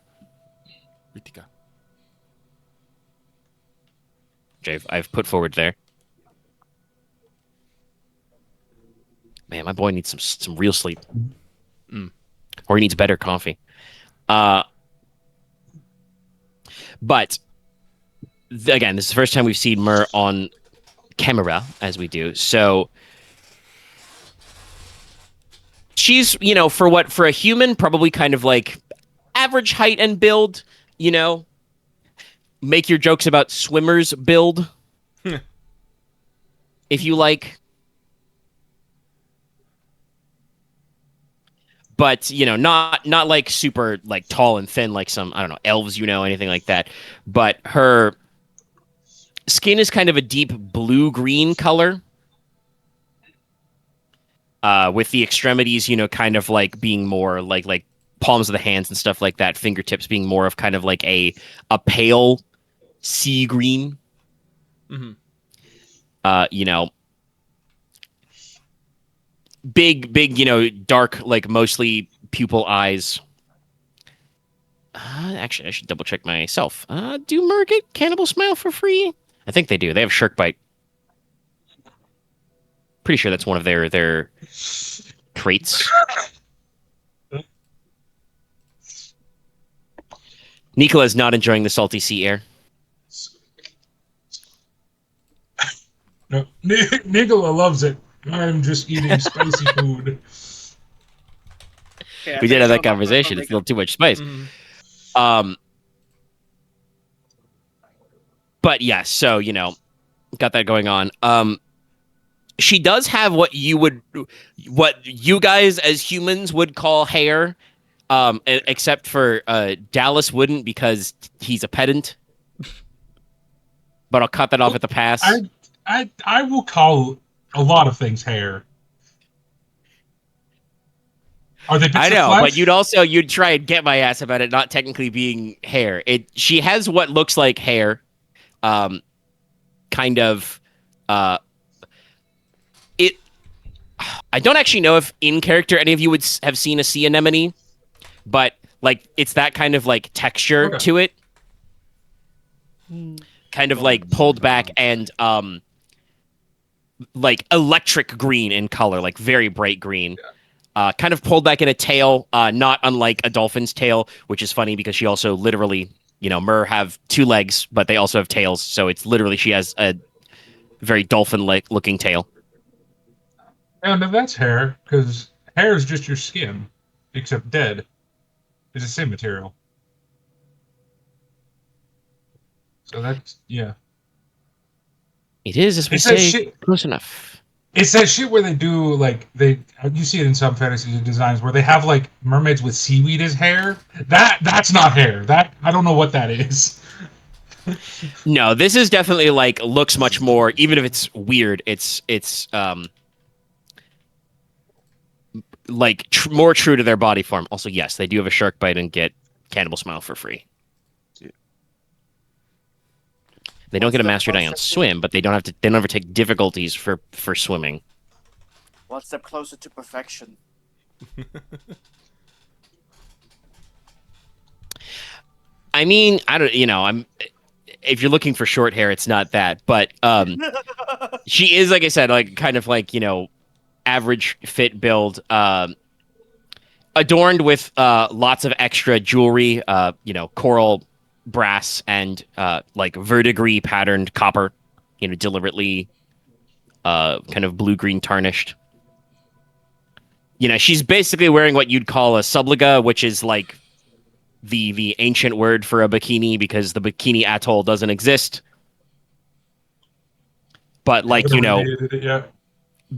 Ritika. Which I've put forward there. Man, my boy needs some real sleep, or he needs better coffee. But again, this is the first time we've seen Mer on camera as we do. So she's, for a human, probably kind of like average height and build, make your jokes about swimmers build. If you like. But, not like super like tall and thin like some, I don't know, elves, anything like that. But her skin is kind of a deep blue-green color. With the extremities, kind of like being more like palms of the hands and stuff like that. Fingertips being more of kind of like a pale sea green. Mm-hmm. Big, dark, like mostly pupil eyes. Actually, I should double check myself. Do Mer get Cannibal Smile for free? I think they do. They have Shirk Bite. Pretty sure that's one of their traits. Nicola is not enjoying the salty sea air. No, Nicola loves it. I'm just eating spicy food. Yeah, We did have that so not- conversation. It's a little too much spice. Mm-hmm. But yeah, so got that going on. She does have what you guys as humans would call hair, except for Dallas wouldn't because he's a pedant. But I'll cut that off at the pass. I will call a lot of things hair. Are they bits I of know, flesh? but you'd try and get my ass about it not technically being hair. She has what looks like hair, kind of. I don't actually know if in character any of you would have seen a sea anemone, but like it's that kind of like texture to it, kind of like pulled back and like electric green in color, like very bright green. Kind of pulled back in a tail, not unlike a dolphin's tail, which is funny because she also literally, Mer have 2 legs, but they also have tails. So it's literally, she has a very dolphin-like looking tail. And that's hair, because hair is just your skin, except dead. It's the same material. So that's, yeah. It is, as we It says say, shit. close enough. It's that shit where they do, like, you see it in some fantasy designs where they have, like, mermaids with seaweed as hair. That's not hair. I don't know what that is. No, this is definitely like looks much more, even if it's weird, it's like more true to their body form. Also, yes, they do have a shark bite and get Cannibal Smile for free. They don't get a master die on swim, but they don't have to. They don't ever take difficulties for swimming. One step closer to perfection. I mean, I don't. I'm. If you're looking for short hair, it's not that. But she is, like I said, like kind of like average fit build, adorned with lots of extra jewelry. Coral, brass, and like verdigris patterned copper. Deliberately kind of blue-green tarnished. She's basically wearing what you'd call a subliga, which is like the ancient word for a bikini because the bikini atoll doesn't exist. But like,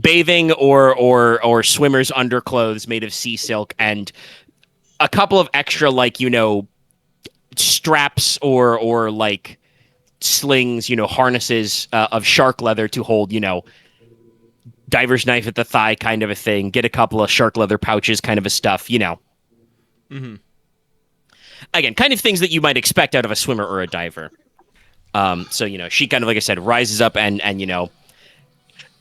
bathing or swimmers' underclothes made of sea silk and a couple of extra like, straps or like slings, harnesses of shark leather to hold, diver's knife at the thigh kind of a thing. Get a couple of shark leather pouches kind of a stuff, Mm-hmm. Again, kind of things that you might expect out of a swimmer or a diver. So, she kind of, like I said, rises up and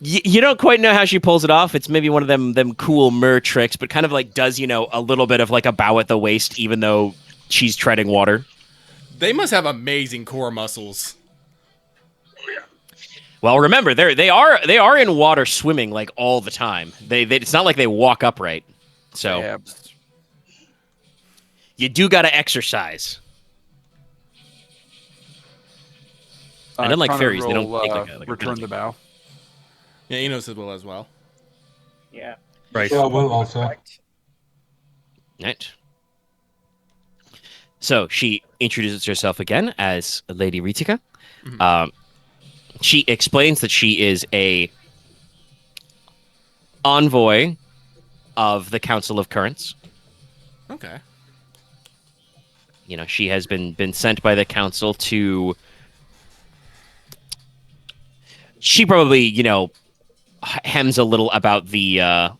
You don't quite know how she pulls it off. It's maybe one of them cool mer tricks, but kind of like does a little bit of like a bow at the waist, even though she's treading water. They must have amazing core muscles. Well, remember they are in water swimming like all the time. They it's not like they walk upright. So Abs. you do got to exercise. And unlike Konrad fairies, they don't roll, take like a return penalty. the bow. Yeah, Inos as well. Yeah. Right. Yeah, well, also. Right. So she introduces herself again as Lady Ritika. Mhm. She explains that she is a envoy of the Council of Currents. Okay. She has been sent by the council to. She probably, hems a little about the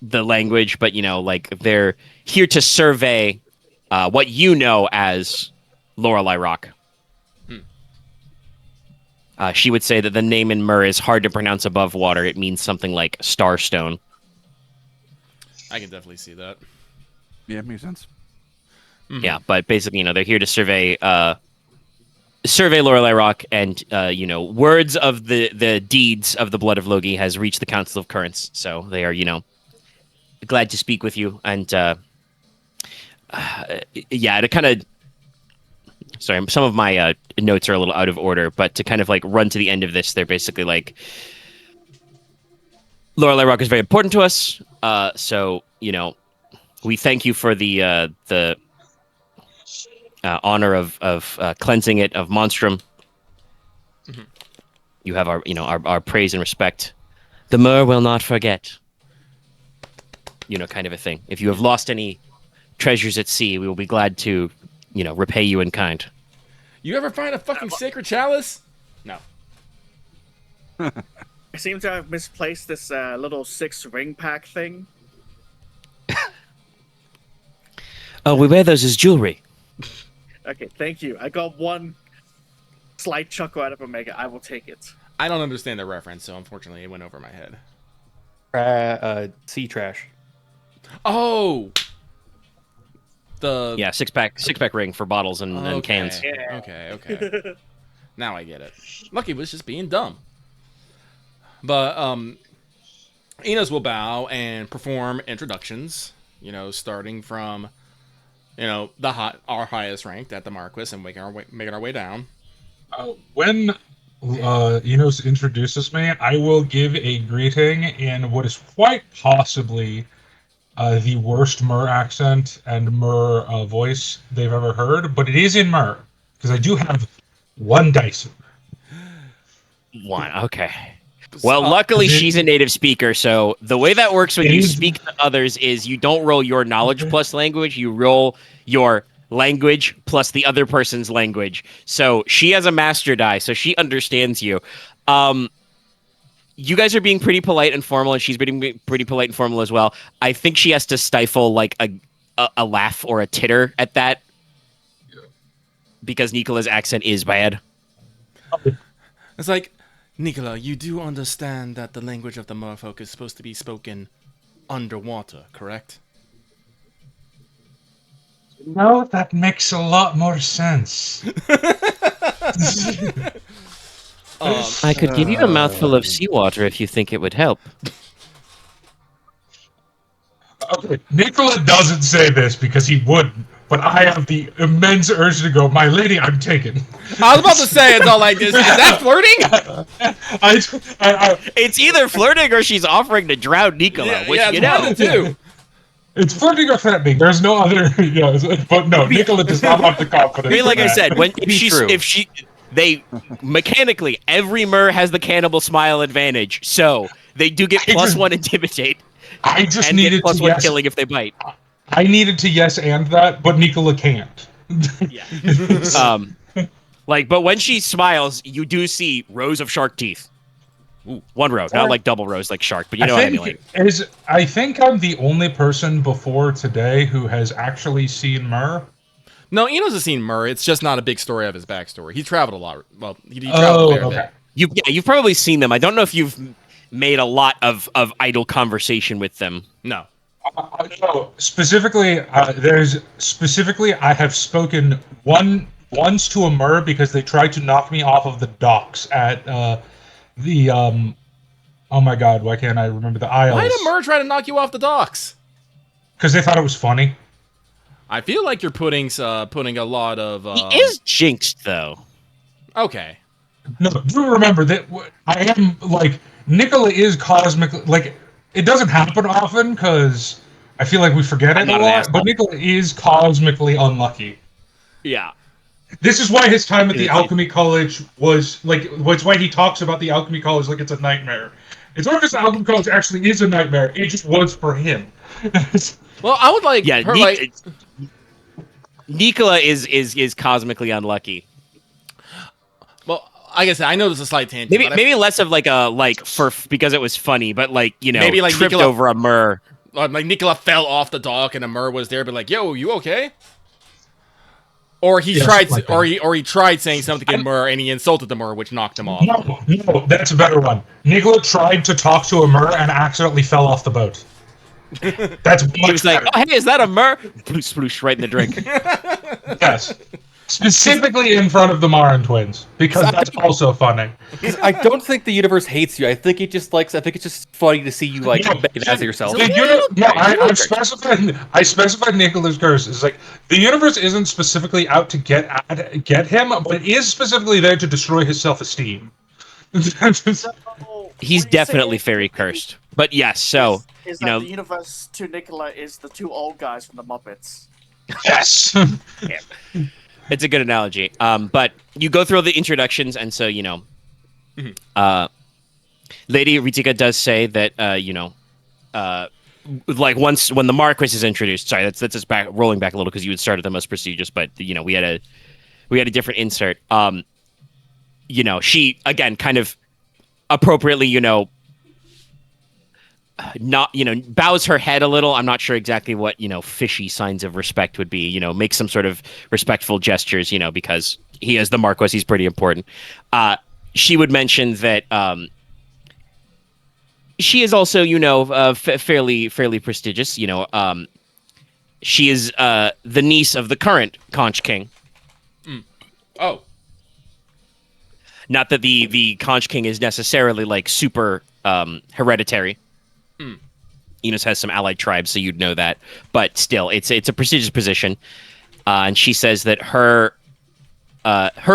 language, but like they're here to survey what you know as Lorelei Rock. She would say that the name in Mer is hard to pronounce above water. It means something like Starstone. I can definitely see that. Yeah, makes sense. Mhm. Yeah, but basically, they're here to survey Lorelei Rock, and words of the deeds of the blood of Logi has reached the Council of Currents. So they are, glad to speak with you. And to kind of, sorry, some of my notes are a little out of order, but to kind of like run to the end of this, they're basically like, Lorelei Rock is very important to us. So we thank you for the honor of cleansing it of Monstrum. Mhm. You have our praise and respect. The Mer will not forget. Kind of a thing. If you have lost any treasures at sea, we will be glad to, repay you in kind. You ever find a fucking sacred chalice? No. I seem to have misplaced this little 6 ring pack thing. Oh, we wear those as jewelry. Okay, thank you. I got one slight chuckle out of Omega. I will take it. I don't understand the reference, so unfortunately it went over my head. Sea trash. Oh! The... Yeah, six pack ring for bottles and Okay. cans. Yeah. Okay. Now I get it. Lucky was just being dumb. But, Inos will bow and perform introductions, starting from, our highest ranked at the Marquess and making our way down. When Enos introduces me, I will give a greeting in what is quite possibly the worst Mer accent and Mer voice they've ever heard, but it is in Mer, because I do have one dice. One, okay. Well, luckily she's a native speaker, so the way that works when you speak to others is you don't roll your knowledge plus language, you roll your language plus the other person's language. So she has a master die, so she understands you. You guys are being pretty polite and formal, and she's being pretty polite and formal as well. I think she has to stifle like a laugh or a titter at that because Nicola's accent is bad. It's like, Nicola, you do understand that the language of the merfolk is supposed to be spoken underwater, correct? No, that makes a lot more sense. I could give you a mouthful of seawater if you think it would help. Okay, Nicola doesn't say this because he wouldn't, but I have the immense urge to go, my lady, I'm taken. I was about to say, it's all like this. Is that flirting? It's either flirting or she's offering to drown Nicola, which it's one of the two. It's flirting or threatening. There's no other, but no, Nicola does not have the confidence. I mean, like for I that. said, they mechanically every Mer has the cannibal smile advantage, so they do get +1 intimidate. I just and needed get to +1 yes. killing if they bite. I needed to yes and that, but Nicola can't. Yeah. But when she smiles, you do see rows of shark teeth. Ooh, one row, not like double rows like shark, but you know what I mean. Like, I think I'm the only person before today who has actually seen Mer. No, Enos has seen Murr. It's just not a big story of his backstory. He traveled a lot. Well, he traveled a fair bit. You've probably seen them. I don't know if you've made a lot of idle conversation with them. No. No, specifically, I have spoken once to a Mur because they tried to knock me off of the docks at the oh my god, why can't I remember the Isles? Why did Murr try to knock you off the docks? Because they thought it was funny. I feel like you're putting a lot of. He is jinxed, though. Okay. No, do remember that I am like Nicola is cosmically like it doesn't happen often because I feel like we forget it a lot. But Nicola is cosmically unlucky. Yeah. This is why his time at the Alchemy College was like. It's why he talks about the Alchemy College like it's a nightmare. It's not because the Alchemy College actually is a nightmare. It just was for him. Well, I would like. Yeah, Nicola is cosmically unlucky. Well, like I said, I know there's a slight tangent. Maybe less of because it was funny, but maybe like tripped Nicola, over a Murr. Like Nicola fell off the dock and a Murr was there, but like, yo, you okay? Or he tried saying something in Murr and he insulted the Murr, which knocked him off. No, that's a better one. Nicola tried to talk to a Murr and accidentally fell off the boat. That's he was like, "Oh, hey, is that a Murr?" Sploosh, sploosh, right in the drink. Yes. Specifically in front of the Marin twins, because that's also funny. I don't think the universe hates you. I think it just likes. I think it's just funny to see you make an ass of yourself. I specified Nicola's curse. It's like the universe isn't specifically out to get him, but it is specifically there to destroy his self-esteem. He's definitely fairy cursed. But yes, so is that the universe to Nicola is the two old guys from the Muppets. Yes. Yeah. It's a good analogy. But you go through all the introductions, and so Lady Ritika does say that like once when the Marquess is introduced. Sorry, that's just rolling back a little because you had started the most prestigious, but we had a different insert. She again kind of appropriately not bows her head a little. I'm not sure exactly what fishy signs of respect would be. Make some sort of respectful gestures. Because he is the Marquess, he's pretty important. She would mention that she is also fairly prestigious. She is the niece of the current Conch King. Oh, not that the Conch King is necessarily like super hereditary. Inos has some allied tribes, so you'd know that. But still, it's a prestigious position. And she says that her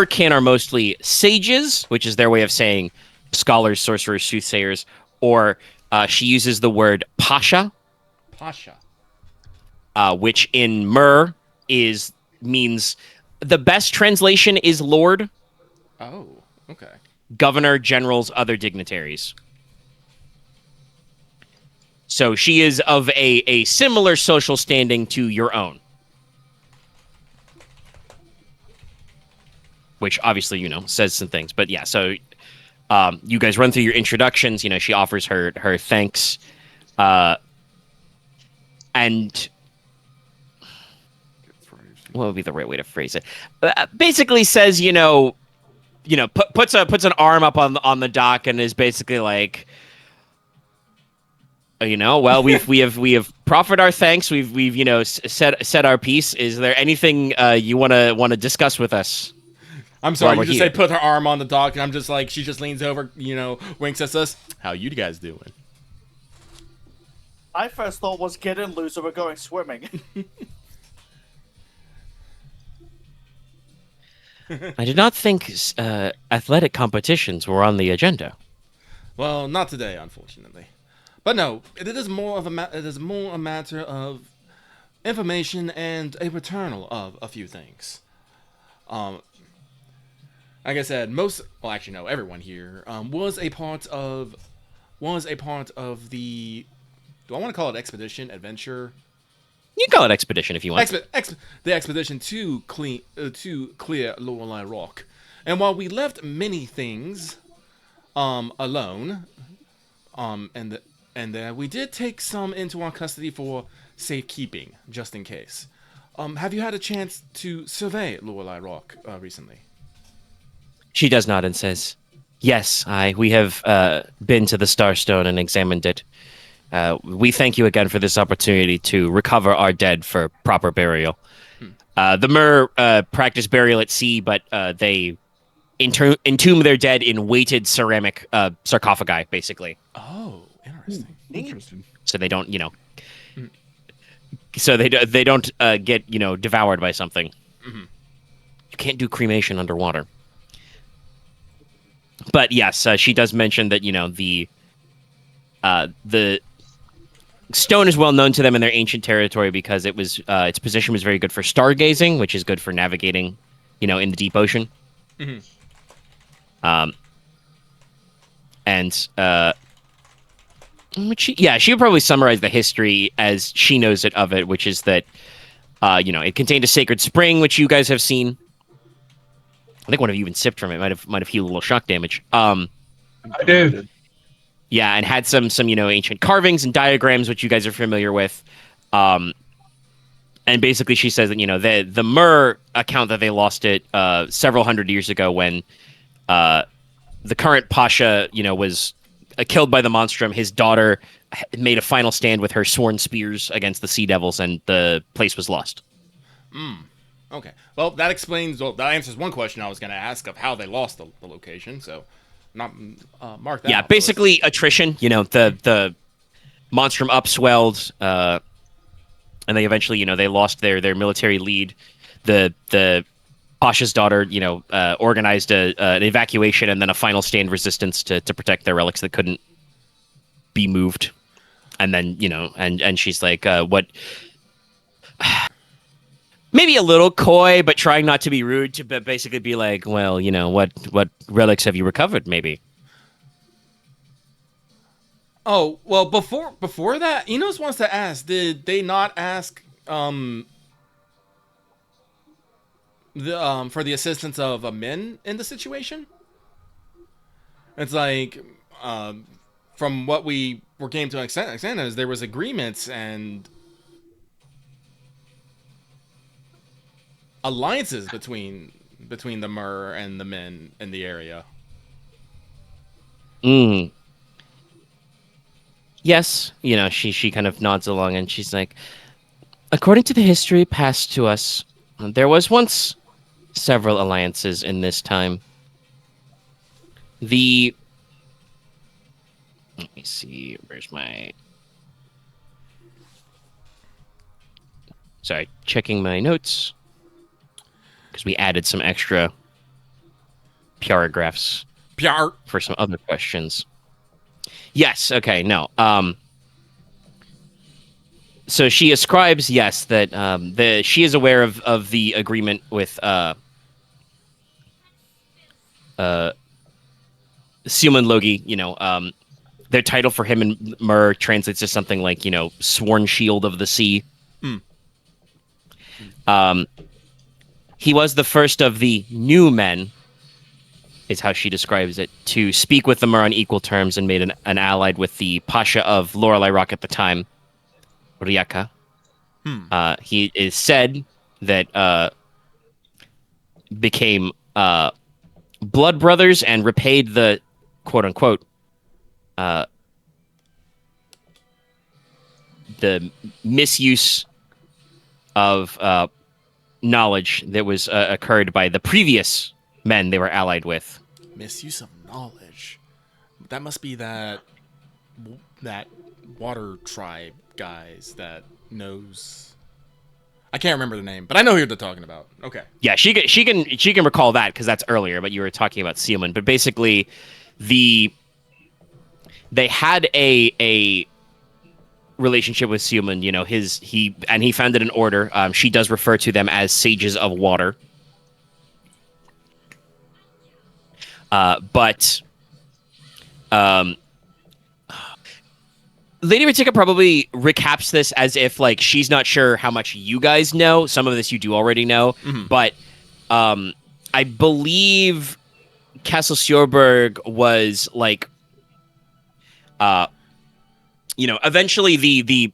kin are mostly sages, which is their way of saying scholars, sorcerers, soothsayers, or she uses the word pasha. Pasha. Which in Mur means the best translation is lord. Oh, okay. Governor, generals, other dignitaries. So she is of a similar social standing to your own. Which obviously, says some things. But yeah, so you guys run through your introductions. She offers her thanks. And what would be the right way to phrase it? Basically says, puts an arm up on the dock and is basically like, well, we have proffered our thanks. We've said our piece. Is there anything you want to discuss with us? I'm sorry, you just say put her arm on the dock, and I'm just like, she just leans over, winks at us. How you guys doing? I first thought was get in, loser, we're going swimming. I did not think athletic competitions were on the agenda. Well, not today, unfortunately. But no, it is more a matter of information and a returnal of a few things. Like I said, everyone here was a part of the. Do I want to call it expedition, adventure? You can call it expedition if you want. The expedition to clear Lorelei Rock, and while we left many things alone, and we did take some into our custody for safekeeping, just in case. Have you had a chance to survey Lorelei Rock recently? She does nod and says, "Yes, we have been to the Starstone and examined it. We thank you again for this opportunity to recover our dead for proper burial. The Mer practice burial at sea, but they entomb their dead in weighted ceramic sarcophagi, basically. Oh, interesting. Interesting. So they don't, so they don't get devoured by something. Mhm. You can't do cremation underwater. But yes, she does mention that the stone is well known to them in their ancient territory because it was its position was very good for stargazing, which is good for navigating, in the deep ocean. Mhm. And she would probably summarize the history as she knows it of it, which is that it contained a sacred spring, which you guys have seen. I think one of you even sipped from it. Might have healed a little shock damage. I did. Yeah, and had some ancient carvings and diagrams, which you guys are familiar with. And basically, she says that the Mer account that they lost it several hundred years ago when the current Pasha was killed by the monstrum. His daughter made a final stand with her sworn spears against the Sea Devils, and the place was lost. Okay. Well, that answers one question I was going to ask of how they lost the location. So, not mark that. Yeah, off the list. basically attrition. The monstrum upswelled, and they eventually, they lost their military lead. The Pasha's daughter, organized an evacuation and then a final stand resistance to protect their relics that couldn't be moved. And then, and she's like, what? Maybe a little coy, but trying not to be rude, to basically be like, well, what relics have you recovered, maybe? Oh, well, before that, Inos wants to ask, did they not ask for the assistance of a Min in the situation? It's like from what we came to extent is there was agreements and alliances between the Mer and the Min in the area. Yes, she kind of nods along and she's like, according to the history passed to us, there was once several alliances in this time. Let me see, where's my... Sorry, checking my notes. Because we added some extra paragraphs for some other questions. Yes, okay, no. So she ascribes, yes, that she is aware of the agreement with Suman Logi. Their title for him in Mer translates to something like, Sworn Shield of the Sea. He was the first of the new men, is how she describes it, to speak with the Mer on equal terms and made an allied with the Pasha of Lorelei Rock at the time, Riaka. He is said that became blood brothers and repaid the quote-unquote the misuse of knowledge that was occurred by the previous men they were allied with. Misuse of knowledge. That must be that water tribe guys that knows. I can't remember the name, but I know who you're talking about. Okay. Yeah, she can recall that because that's earlier. But you were talking about Sealman. But basically, they had a relationship with Sealman. He founded an order. She does refer to them as sages of water. But Lady Ratika probably recaps this as if she's not sure how much you guys know. Some of this you do already know, but I believe Castle Sjorberg was eventually the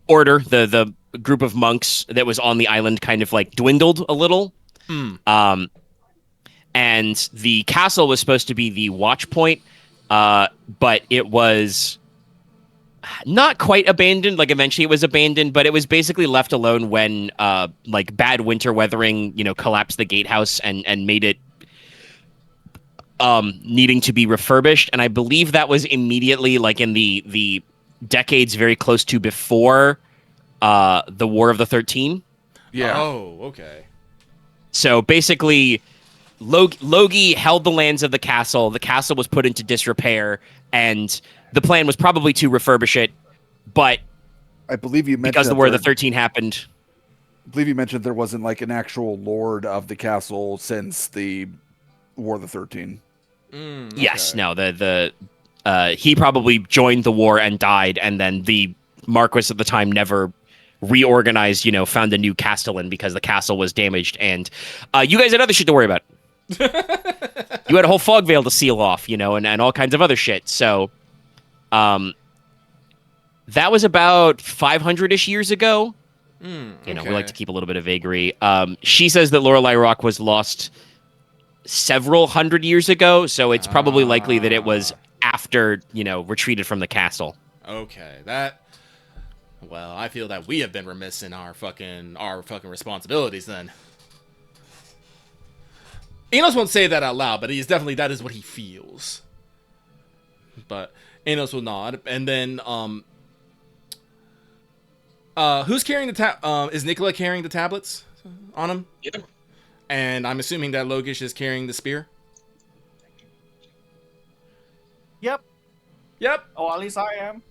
order, the group of monks that was on the island, kind of like dwindled a little. And the castle was supposed to be the watch point, but it was not quite abandoned. Like eventually it was abandoned, but it was basically left alone when like bad winter weathering, collapsed the gatehouse and made it needing to be refurbished. And I believe that was immediately like in the decades very close to before the War of the 13. Yeah. Oh, okay. So basically, Logi held the lands of the castle. The castle was put into disrepair, and the plan was probably to refurbish it, but I believe you mentioned because the War of the 13 happened. I believe you mentioned there wasn't like an actual lord of the castle since the War of the 13. Yes, Okay. no, the he probably joined the war and died, and then the Marquess at the time never reorganized, found a new castellan because the castle was damaged, and you guys had other shit to worry about. You had a whole fog veil to seal off, and all kinds of other shit. So, that was about 500-ish years ago. We like to keep a little bit of vagary. She says that Lorelei Rock was lost several hundred years ago, so it's probably likely that it was after, retreated from the castle. Okay, well, I feel that we have been remiss in our fucking responsibilities then. Inos won't say that out loud, but that is what he feels. But Inos will nod, and then who's carrying the is Nicola carrying the tablets on him? Yeah. And I'm assuming that Logesh is carrying the spear. Yep. Yep. Oh, at least I am.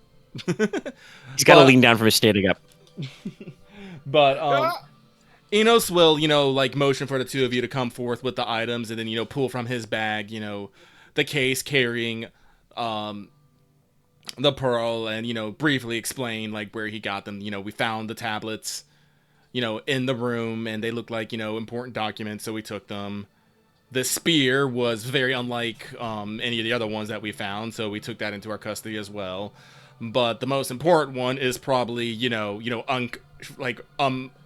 He's got to But- lean down from his standing up. But Inos will, motion for the two of you to come forth with the items, and then, pull from his bag, the case carrying the pearl, and, briefly explain, where he got them. We found the tablets, in the room, and they looked like, important documents, so we took them. The spear was very unlike any of the other ones that we found, so we took that into our custody as well. But the most important one is probably,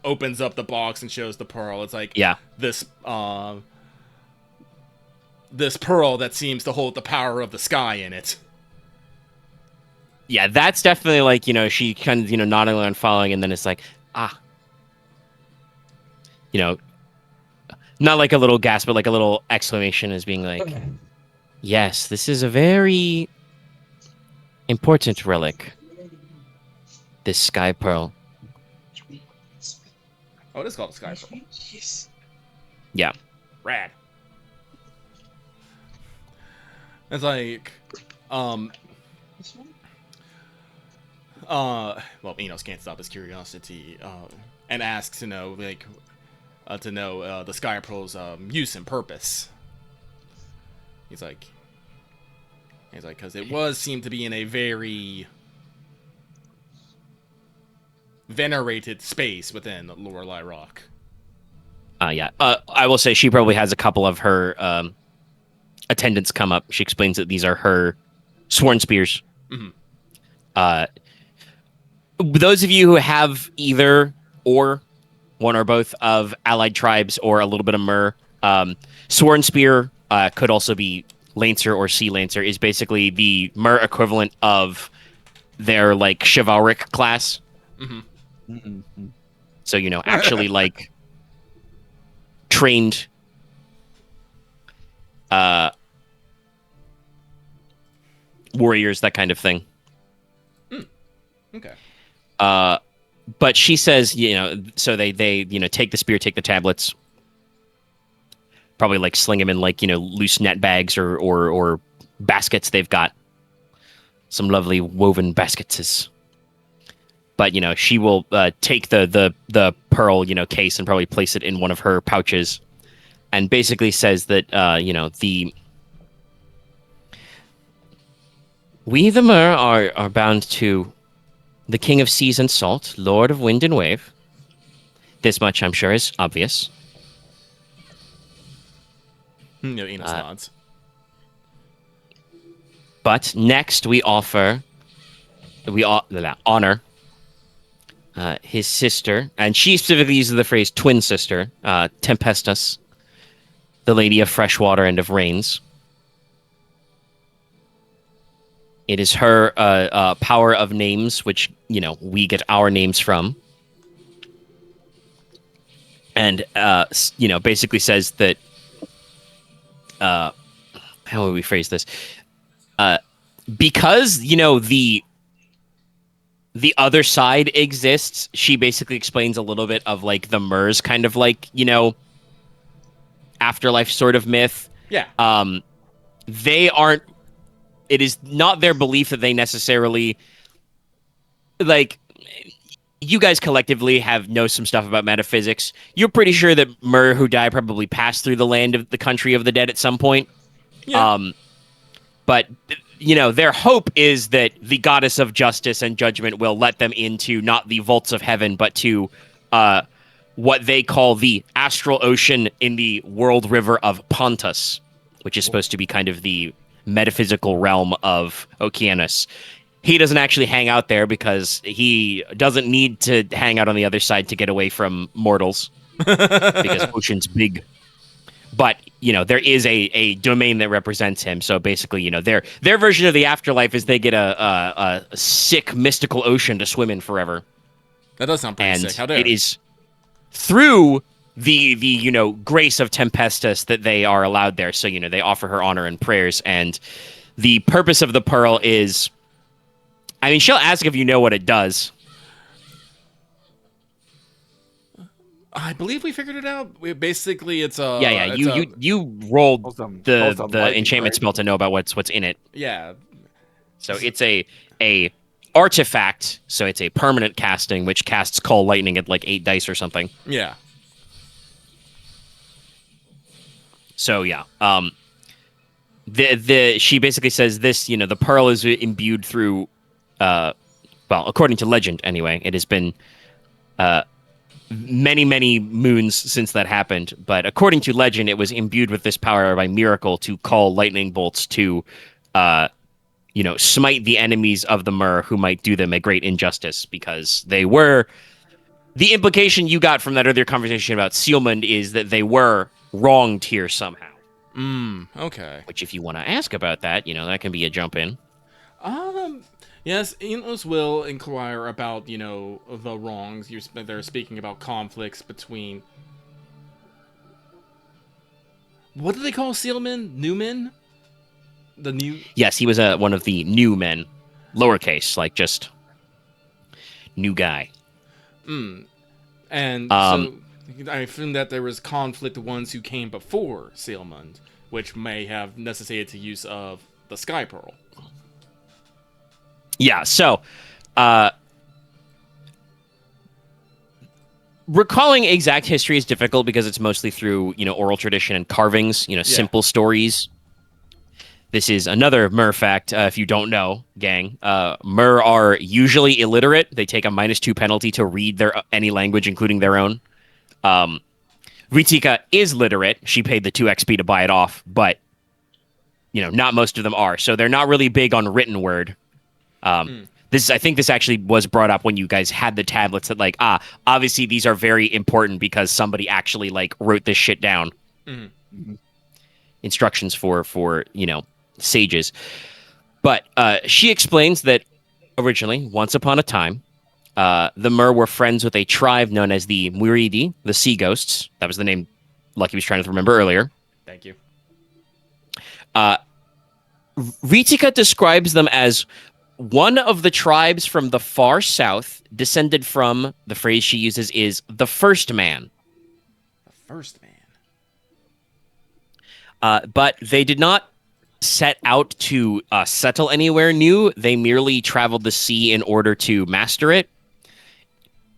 opens up the box and shows the pearl. It's like, Yeah. this pearl that seems to hold the power of the sky in it. Yeah, that's definitely like, she kind of, nodding and following, and then it's like, not like a little gasp, but like a little exclamation as being like, yes, this is a very important relic. This sky pearl. Oh, it is called the sky pearl. Yeah. Rad. It's like, well, Inos can't stop his curiosity, and asks to know, the sky pearl's use and purpose. He's like, because it seemed to be in a very venerated space within Lorelei Rock. Yeah. I will say she probably has a couple of her attendants come up. She explains that these are her sworn spears. Those of you who have either or one or both of allied tribes or a little bit of myrrh, sworn spear could also be lancer or sea lancer, is basically the myrrh equivalent of their chivalric class. So actually trained warriors, that kind of thing. Okay. But she says, so they take the spear, take the tablets, probably sling them in loose net bags or baskets. They've got some lovely woven baskets. But she will take the pearl case and probably place it in one of her pouches, and basically says that we the Mer are bound to the King of Seas and Salt, Lord of Wind and Wave. This much, I'm sure, is obvious. Enos nods. But next, we honor his sister, and she specifically uses the phrase twin sister, Tempestus, the lady of fresh water and of rains. It is her power of names, which, we get our names from. And, basically says that, how would we phrase this? Because, the other side exists, she basically explains a little bit of, like, the Myr's kind of, like, afterlife sort of myth. Yeah. They aren't... It is not their belief that they necessarily... Like, you guys collectively know some stuff about metaphysics. You're pretty sure that Myr, who died, probably passed through the land of the country of the dead at some point. Yeah. But, their hope is that the goddess of justice and judgment will let them into not the vaults of heaven, but to what they call the astral ocean in the world river of Pontus, which is supposed to be kind of the metaphysical realm of Okeanos. He doesn't actually hang out there because he doesn't need to hang out on the other side to get away from mortals because ocean's big. But, there is a domain that represents him. So basically, their version of the afterlife is they get a sick mystical ocean to swim in forever. That does sound pretty sick. How dare it is through the grace of Tempestus that they are allowed there. So, they offer her honor and prayers. And the purpose of the pearl is... I mean, she'll ask if you know what it does. I believe we figured it out. Basically, it's a... Yeah. You rolled the lightning, enchantment right? spell to know about what's in it. Yeah. So it's a artifact. So it's a permanent casting, which casts Call Lightning at like 8 dice or something. Yeah. So yeah. She basically says this. The pearl is imbued through. According to legend, anyway, it has been many, many moons since that happened. But according to legend, it was imbued with this power by miracle to call lightning bolts to, smite the enemies of the Myr who might do them a great injustice because they were. The implication you got from that earlier conversation about Sealmund is that they were wronged here somehow. Okay. Which, if you want to ask about that, that can be a jump in. Yes, Inos will inquire about, the wrongs. They're speaking about conflicts between... What do they call Sealman? Newman? The new... Yes, he was one of the new men. Lowercase, like just... New guy. And so I assume that there was conflict with ones who came before Sealmund, which may have necessitated the use of the Sky Pearl. Yeah, so recalling exact history is difficult because it's mostly through, oral tradition and carvings, simple stories. This is another Myr fact, if you don't know, gang. Myr are usually illiterate. They take a -2 penalty to read any language, including their own. Ritika is literate. She paid the 2 XP to buy it off, but, not most of them are. So they're not really big on written word. I think this actually was brought up when you guys had the tablets that obviously these are very important because somebody actually wrote this shit down. Mm-hmm. Instructions for sages. But she explains that originally, once upon a time, the Myr were friends with a tribe known as the Muridi, the sea ghosts. That was the name Lucky was trying to remember earlier. Thank you. Ritika describes them as one of the tribes from the far south, descended from, the phrase she uses is, the first man. The first man. But they did not set out to settle anywhere new. They merely traveled the sea in order to master it.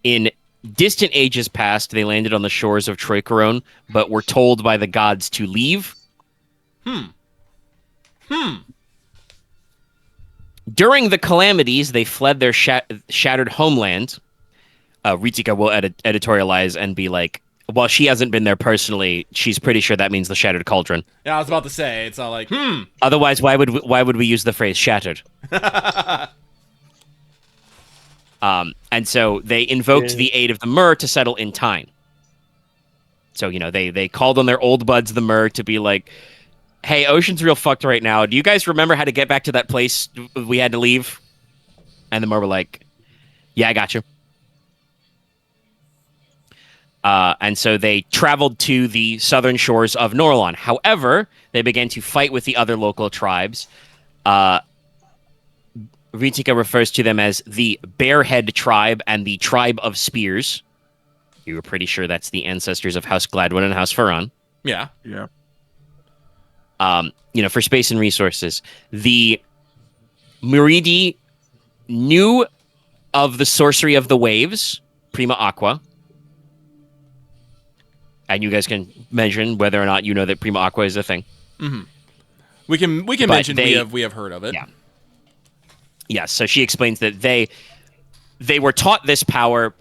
In distant ages past, they landed on the shores of Troikaron, but were told by the gods to leave. During the calamities, they fled their shattered homeland. Ritika will editorialize and be like, well, she hasn't been there personally. She's pretty sure that means the Shattered Cauldron. Yeah, I was about to say, it's all like, Otherwise, why would we use the phrase shattered? And so they invoked the aid of the Mer to settle in Teine. So, they called on their old buds, the Mer, to be like, hey, Ocean's real fucked right now. Do you guys remember how to get back to that place we had to leave? And the Mer were like, yeah, I got you. And so they traveled to the southern shores of Norlon. However, they began to fight with the other local tribes. Ritika refers to them as the Bearhead tribe and the Tribe of Spears. You were pretty sure that's the ancestors of House Gladwin and House Ferran. Yeah. Yeah. For space and resources. The Muridi knew of the sorcery of the waves, Prima Aqua. And you guys can mention whether or not you know that Prima Aqua is a thing. Mm-hmm. We can mention we have heard of it. Yeah. Yes, so she explains that they were taught this power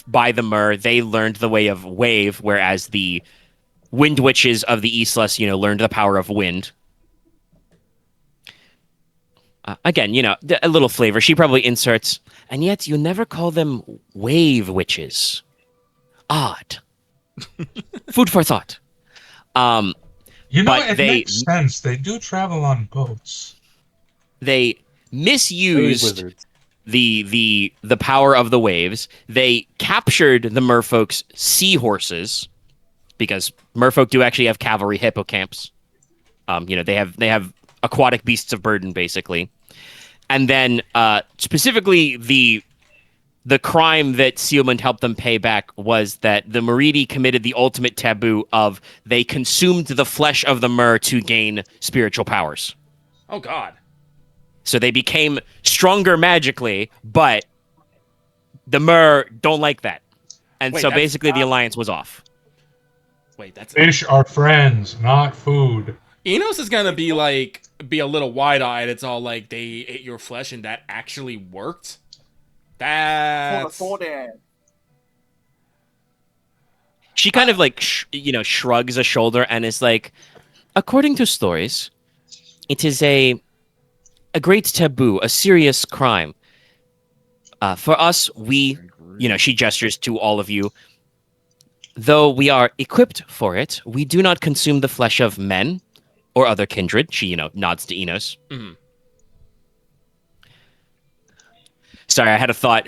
by the Mer. They learned the way of wave, whereas the Wind Witches of the Eastless, learned the power of wind. Again, a little flavor. She probably inserts, and yet you never call them wave witches. Odd. Food for thought. It makes sense. They do travel on boats. They misused the power of the waves. They captured the merfolk's seahorses, because merfolk do actually have cavalry hippocamps. They have aquatic beasts of burden, basically. And then specifically the crime that Sealmund helped them pay back was that the Muridi committed the ultimate taboo of they consumed the flesh of the Mer to gain spiritual powers. Oh, God. So they became stronger magically, but the Mer don't like that. And so basically the alliance was off. Wait, that's... Fish are friends, not food. Inos is going to be a little wide-eyed. It's all like, they ate your flesh and that actually worked? That's... She kind of shrugs a shoulder and is like, according to stories, it is a great taboo, a serious crime. For us, she gestures to all of you. Though we are equipped for it, we do not consume the flesh of men or other kindred. She, nods to Inos. Mm-hmm. Sorry, I had a thought.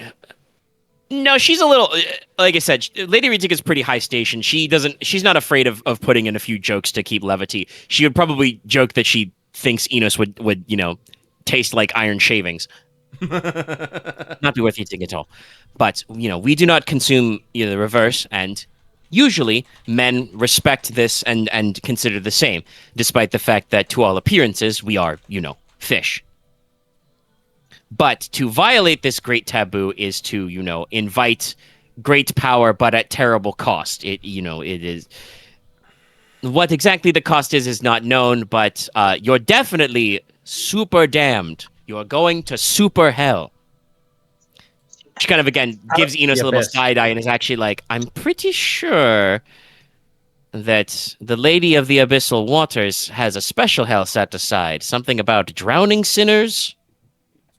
No, she's a little, like I said, Lady Ritik is pretty high station. She's not afraid of putting in a few jokes to keep levity. She would probably joke that she thinks Inos would taste like iron shavings. Not be worth eating at all. But, we do not consume the reverse, and usually men respect this and consider the same, despite the fact that to all appearances we are, fish. But to violate this great taboo is to, invite great power, but at terrible cost. It is... What exactly the cost is not known, but you're definitely super damned. You're going to super hell. She kind of, again, gives Inos a little side-eye and is actually like, I'm pretty sure that the Lady of the Abyssal Waters has a special hell set aside. Something about drowning sinners.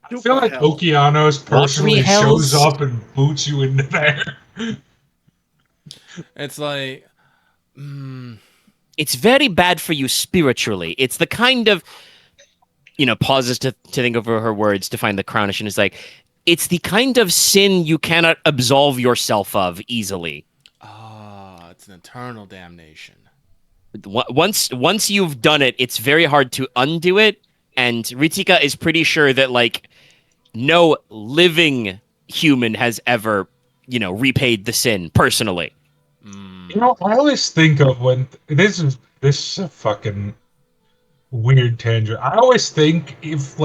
I feel like Okeanos personally shows up and boots you into there. It's like... It's very bad for you spiritually. It's the kind of... pauses to think over her words to find the crownish, and is like, it's the kind of sin you cannot absolve yourself of easily. Ah, it's an eternal damnation. Once you've done it, it's very hard to undo it, and Ritika is pretty sure that, no living human has ever, repaid the sin personally. I always think of when... This is a fucking weird tangent. I always think if,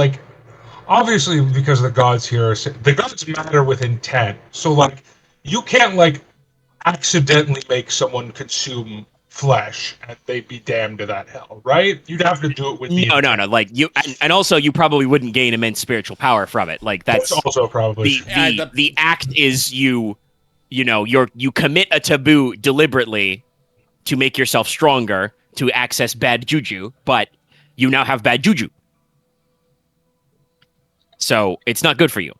obviously because the gods here the gods matter with intent, so you can't accidentally make someone consume flesh and they'd be damned to that hell, right? You'd have to do it with the no. You and also you probably wouldn't gain immense spiritual power from it. That's also probably the act is you commit a taboo deliberately to make yourself stronger to access bad juju, but you now have bad juju. So it's not good for you.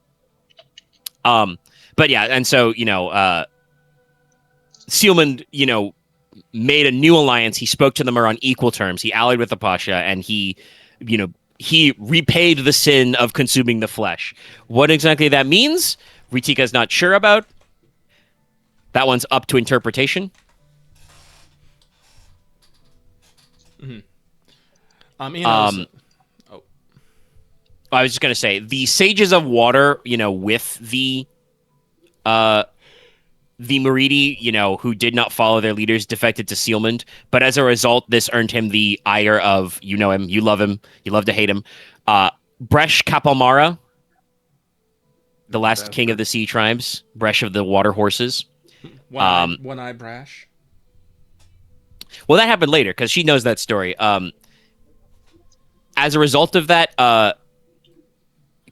But yeah, and so Sealman, made a new alliance. He spoke to them on equal terms. He allied with the Pasha, and he repaid the sin of consuming the flesh. What exactly that means, Ritika's not sure about. That one's up to interpretation. Inos, I was just gonna say the Sages of Water, with the Meridi, who did not follow their leaders, defected to Sealmond. But as a result, this earned him the ire of, you know him, you love him, you love to hate him. Bresh Kapalmara, the last king of the sea tribes, Bresh of the water horses. One-Eye Brash. Well, that happened later because she knows that story. As a result of that,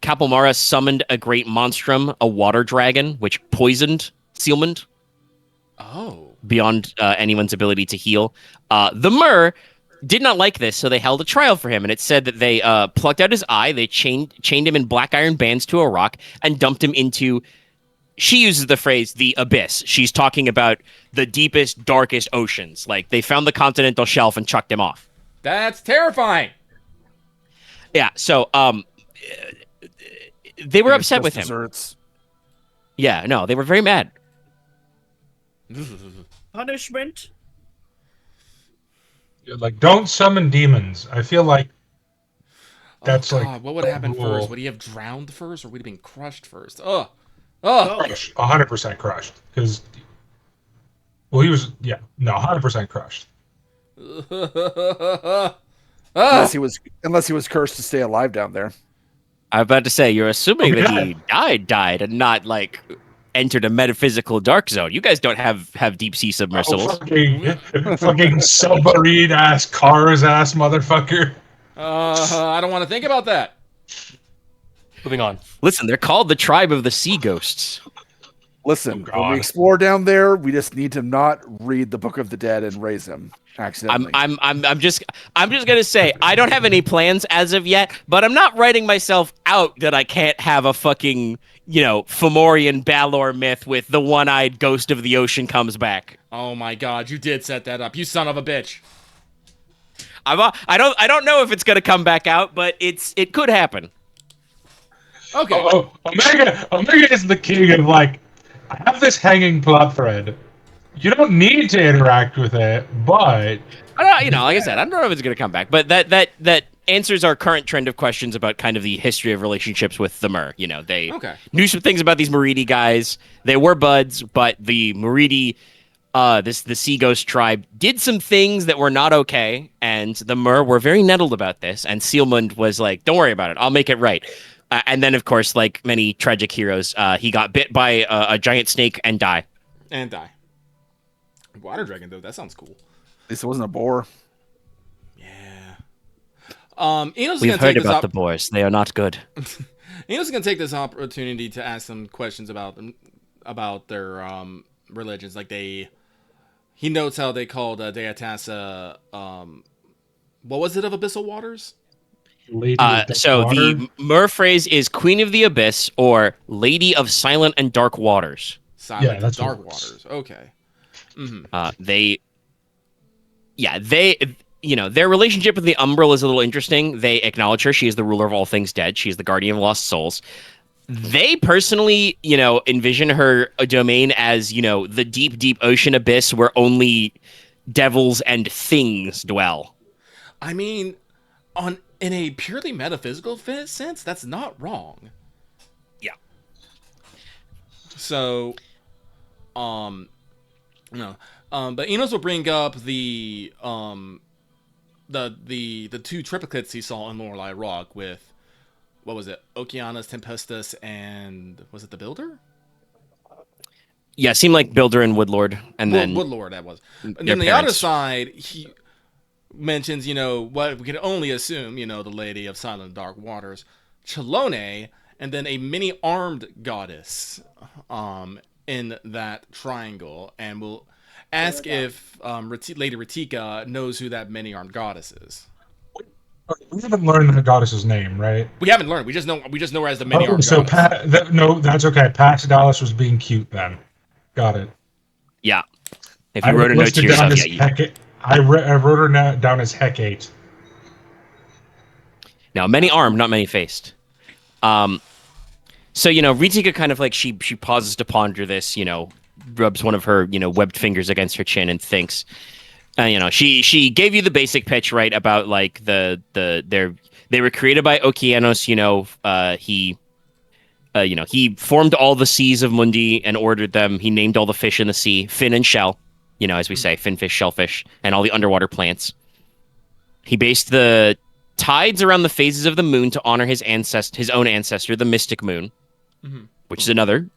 Kapalmara summoned a great monstrum, a water dragon, which poisoned Sealmond. Oh. Beyond anyone's ability to heal. The Mer did not like this, so they held a trial for him, and it said that they plucked out his eye, they chained him in black iron bands to a rock, and dumped him into... She uses the phrase, the abyss. She's talking about the deepest, darkest oceans. Like, they found the continental shelf and chucked him off. That's terrifying! Yeah, so, they were upset with him. Desserts. Yeah, no, they were very mad. Punishment? Like, don't summon demons. I feel like that's what would have happened rule. first? Would he have drowned first, or would he have been crushed first? Ugh. Crushed, 100% crushed. Because, well, he was 100% crushed. Unless he was cursed to stay alive down there. I was about to say, you're assuming that he died, and not, like, entered a metaphysical dark zone. You guys don't have deep sea submersibles. Fucking submarine ass, cars ass motherfucker. I don't want to think about that. Moving on. Listen, they're called the Tribe of the Sea Ghosts. Listen, Oh, when we God. explore down there, we just need to not read the Book of the Dead and raise him accidentally. I'm just gonna say I don't have any plans as of yet, but I'm not writing myself out that I can't have a fucking Fomorian Balor myth with the one-eyed ghost of the ocean comes back. Oh my god, you did set that up, you son of a bitch. I don't know if it's gonna come back out, but it could happen. Okay. Omega is the king of, like, I have this hanging plot thread. You don't need to interact with it, but I don't, like I said, I don't know if it's gonna come back, but that answers our current trend of questions about kind of the history of relationships with the Mer. They knew some things about these Meridi guys. They were buds, but the Meridi, the Sea Ghost tribe, did some things that were not okay, and the Mer were very nettled about this. And Sealmund was like, "Don't worry about it. I'll make it right." And then, of course, like many tragic heroes, he got bit by a giant snake and died. Water dragon, though, that sounds cool. At least it wasn't a boar. Yeah. Inos We've heard about the boars. They are not good. Inos is going to take this opportunity to ask some questions about their religions. Like he notes how they called Deatassa, what was it, of Abyssal Waters? So the Mer phrase is Queen of the Abyss or Lady of Silent and Dark Waters. Silent and Dark Waters. Okay. Mm-hmm. Their relationship with the Umbral is a little interesting. They acknowledge her. She is the ruler of all things dead. She is the guardian of lost souls. They personally, envision her domain as, the deep, deep ocean abyss where only devils and things dwell. I mean, in a purely metaphysical sense, that's not wrong. Yeah. So, no. But Inos will bring up the two triplicates he saw in Lorelei Rock with, what was it, Okeanos, Tempestus, and was it the Builder? Yeah, it seemed like Builder and Woodlord, and then Woodlord, that was. And then the other side, he mentions, what we can only assume, the Lady of Silent and Dark Waters, Chelone, and then a mini-armed goddess in that triangle, and we'll ask if Lady Ritika knows who that many-armed goddess is. We haven't learned the goddess's name, right? We haven't learned. We just know her as the many armed So goddess. no, that's okay. Pax Dallas was being cute then. Got it. Yeah. If I you wrote a note to listed down yourself, as yeah, you. Hecate. I wrote her down as Hecate. Now, many armed, not many faced. So, Ritika kind of like she pauses to ponder this, rubs one of her, webbed fingers against her chin and thinks. She gave you the basic pitch, right, about like they were created by Okeanos, he formed all the seas of Mundi and ordered them. He named all the fish in the sea, fin and shell, as we say, finfish, shellfish, and all the underwater plants. He based the tides around the phases of the moon to honor his own ancestor, the mystic moon, which is another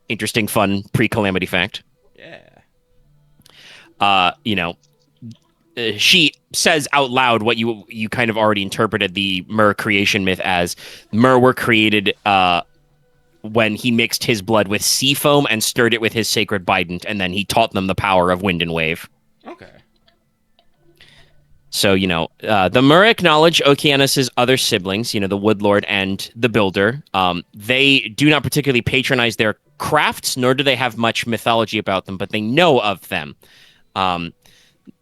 interesting, fun pre-calamity fact. Yeah. She says out loud what you kind of already interpreted the Mer creation myth as. Mer were created when he mixed his blood with sea foam and stirred it with his sacred bident, and then he taught them the power of wind and wave. Okay. So, the Mer acknowledge Okeanos' other siblings, the Woodlord and the Builder. They do not particularly patronize their crafts, nor do they have much mythology about them, but they know of them.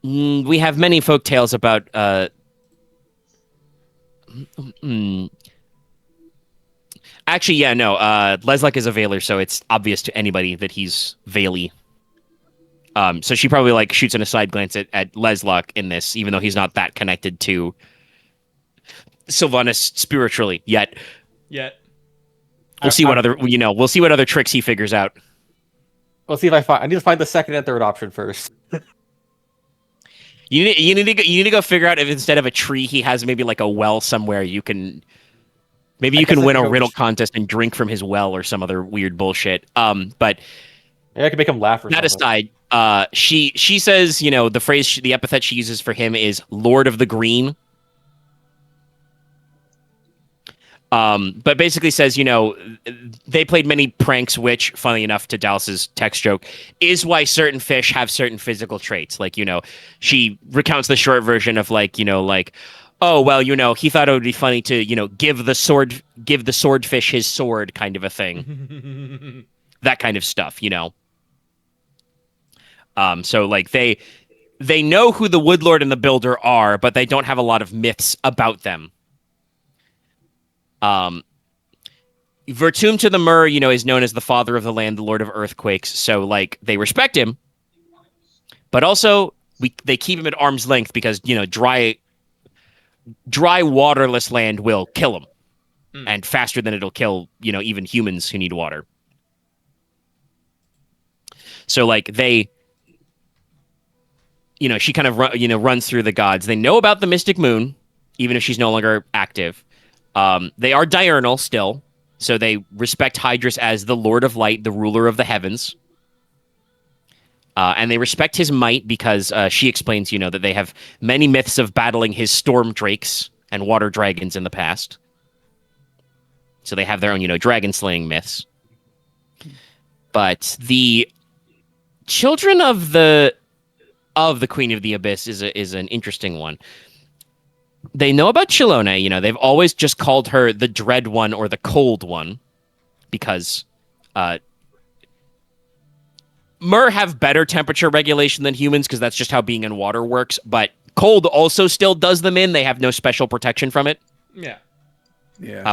We have many folk tales about actually, yeah, no. Leslok is a Veiler, so it's obvious to anybody that he's Veily. So she probably like shoots an aside glance at Leslok in this, even though he's not that connected to Sylvanas spiritually yet. We'll see what other tricks he figures out. We'll see if I need to find the second and third option first. You need to go figure out if instead of a tree he has maybe like a well somewhere you can win a riddle contest and drink from his well or some other weird bullshit. But maybe I can make him laugh or that something. aside, she says, the epithet she uses for him is Lord of the Green. But basically says, they played many pranks, which, funny enough to Dallas's text joke, is why certain fish have certain physical traits. Like, she recounts the short version of oh, well, he thought it would be funny to, give the swordfish his sword kind of a thing. That kind of stuff, So like they know who the Woodlord and the Builder are, but they don't have a lot of myths about them. Vertum to the Mer, is known as the father of the land, the lord of earthquakes. So, like, they respect him, but also they keep him at arm's length because, dry, waterless land will kill him, and faster than it'll kill, even humans who need water. So, like, she kind of runs through the gods. They know about the mystic moon, even if she's no longer active. They are diurnal still, so they respect Hydrus as the Lord of Light, the ruler of the heavens. And they respect his might because she explains, that they have many myths of battling his storm drakes and water dragons in the past. So they have their own, dragon slaying myths. But the children of the Queen of the Abyss is an interesting one. They know about Chilone, they've always just called her the Dread One or the Cold One because Mer have better temperature regulation than humans because that's just how being in water works, but cold also still does them in. They have no special protection from it. Yeah.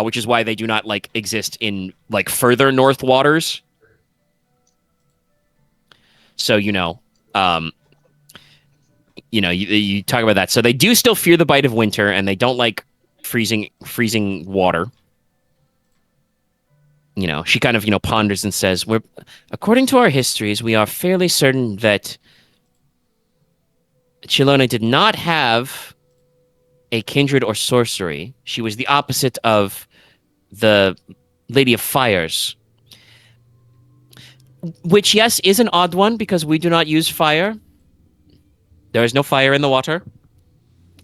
Which is why they do not exist in further north waters. So, you talk about that. So they do still fear the bite of winter, and they don't like freezing water. She kind of, ponders and says, according to our histories, we are fairly certain that Chilone did not have a kindred or sorcery. She was the opposite of the Lady of Fires. Which, yes, is an odd one because we do not use fire. There is no fire in the water.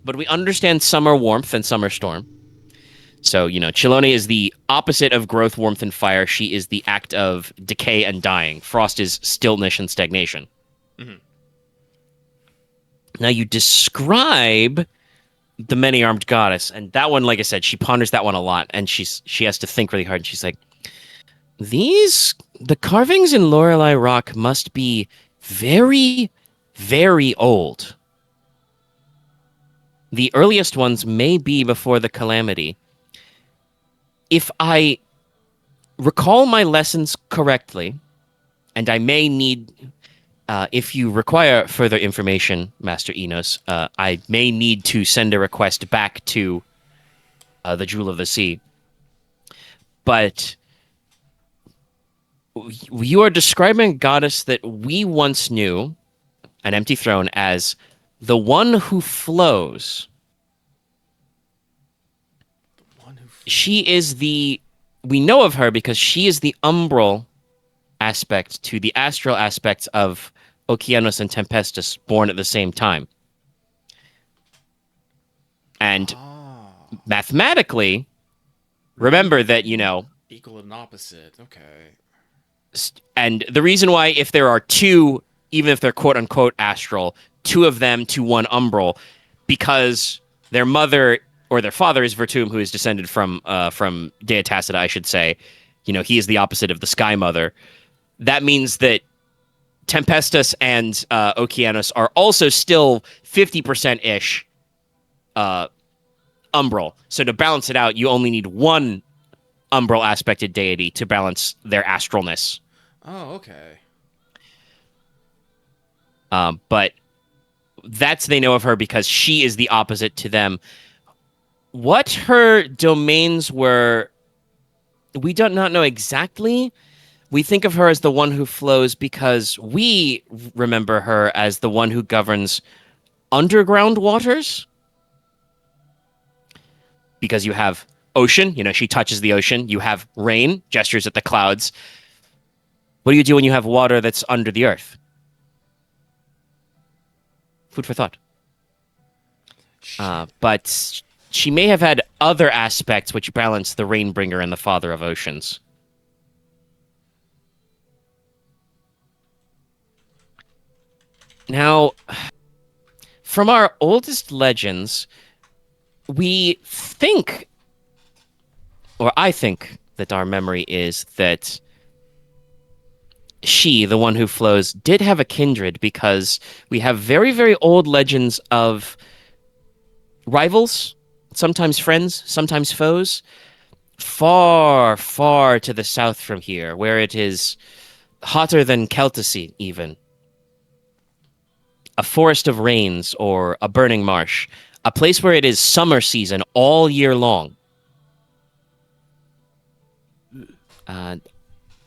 But we understand summer warmth and summer storm. So, Chilone is the opposite of growth, warmth, and fire. She is the act of decay and dying. Frost is stillness and stagnation. Mm-hmm. Now, you describe the many-armed goddess, and that one, like I said, she ponders that one a lot, and she has to think really hard. And she's like, the carvings in Lorelei Rock must be very, very old. The earliest ones may be before the calamity. If I recall my lessons correctly, and I may need, if you require further information, Master Inos, I may need to send a request back to the Jewel of the Sea. But you are describing a goddess that we once knew, an empty throne, as the one who flows. She is we know of her because she is the umbral aspect to the astral aspects of Okeanos and Tempestus, born at the same time. And mathematically, remember that, equal and opposite. Okay. And the reason why, if there are two, even if they're quote unquote astral, two of them to one umbral, because their mother or their father is Vertum, who is descended from Dea Tacita, I should say. He is the opposite of the Sky Mother. That means that Tempestus and Okeanos are also still 50%-ish umbral. So to balance it out, you only need one umbral aspected deity to balance their astralness. Oh, okay. But they know of her because she is the opposite to them. What her domains were, we do not know exactly. We think of her as the one who flows because we remember her as the one who governs underground waters. Because you have ocean, she touches the ocean. You have rain, gestures at the clouds. What do you do when you have water that's under the earth? Food for thought. But she may have had other aspects which balance the Rainbringer and the Father of Oceans. Now, from our oldest legends, we think, or I think that our memory is that she, the one who flows, did have a kindred because we have very, very old legends of rivals, sometimes friends, sometimes foes, far, far to the south from here, where it is hotter than Celtice, even. A forest of rains or a burning marsh, a place where it is summer season all year long.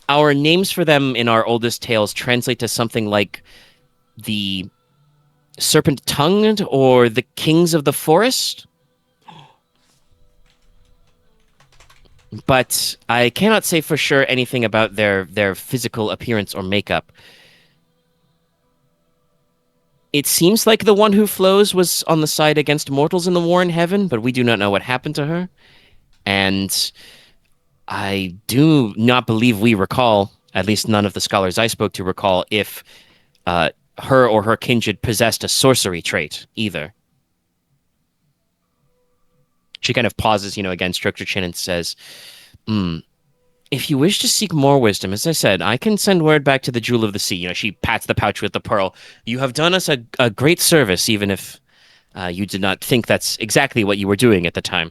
Our names for them in our oldest tales translate to something like the serpent-tongued or the kings of the forest. But I cannot say for sure anything about their physical appearance or makeup. It seems like the one who flows was on the side against mortals in the war in heaven, but we do not know what happened to her. And I do not believe we recall, at least none of the scholars I spoke to recall, if her or her kindred possessed a sorcery trait either. She kind of pauses, again, strokes her chin and says, if you wish to seek more wisdom, as I said, I can send word back to the Jewel of the Sea. She pats the pouch with the pearl. You have done us a great service, even if you did not think that's exactly what you were doing at the time.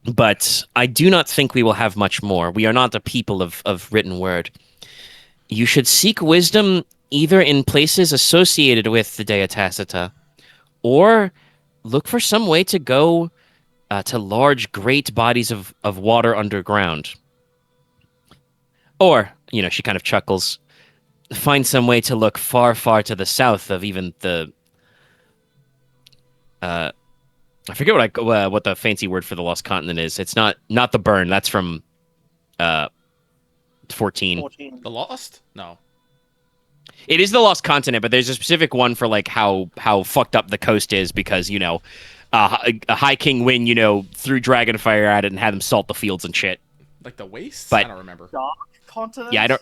But I do not think we will have much more. We are not a people of written word. You should seek wisdom either in places associated with the Dea Tacita, or look for some way to go to large, great bodies of water underground. Or, she kind of chuckles, find some way to look far, far to the south of even the... I forget what the fancy word for the Lost Continent is. It's not the Burn. That's from 14. The Lost? No. It is the Lost Continent, but there's a specific one for how fucked up the coast is because, a High King Win, threw Dragonfire at it and had them salt the fields and shit. Like the Wastes? But, I don't remember. Dark continent? Yeah,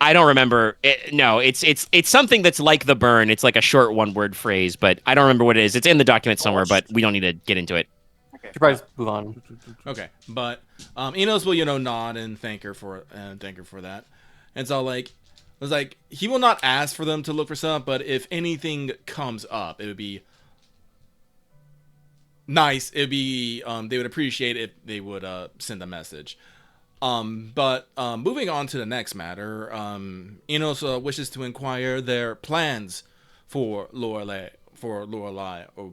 I don't remember. No, it's something that's like the burn. It's like a short one-word phrase, but I don't remember what it is. It's in the document somewhere, but we don't need to get into it. Okay. Should probably just move on. Okay, but Inos will nod and thank her for that. And so it's like he will not ask for them to look for stuff, but if anything comes up, it would be nice. It'd be they would appreciate it if they would send a message. But moving on to the next matter, Inos wishes to inquire their plans for Lorelei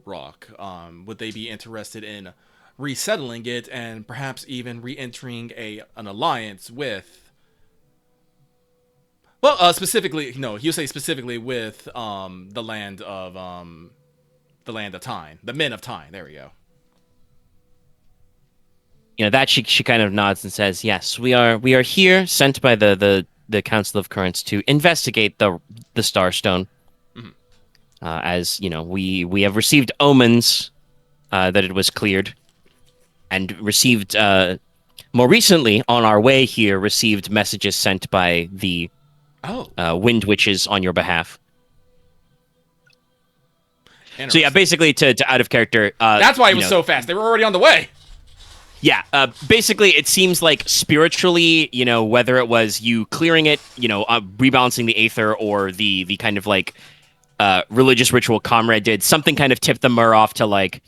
Rock. Would they be interested in resettling it and perhaps even re-entering an alliance with? Well, specifically, no, he'll say specifically with the land of Teine, the men of Teine. There we go. That she kind of nods and says, "Yes, we are here, sent by the Council of Currents to investigate the Starstone. As we have received omens that it was cleared, and received more recently on our way here received messages sent by the Wind Witches on your behalf." So yeah, basically to out of character. That's why it was so fast. They were already on the way. Yeah, basically, it seems like spiritually, whether it was you clearing it, rebalancing the aether, or the kind of like religious ritual Konrad did, something kind of tipped the Mur off to like,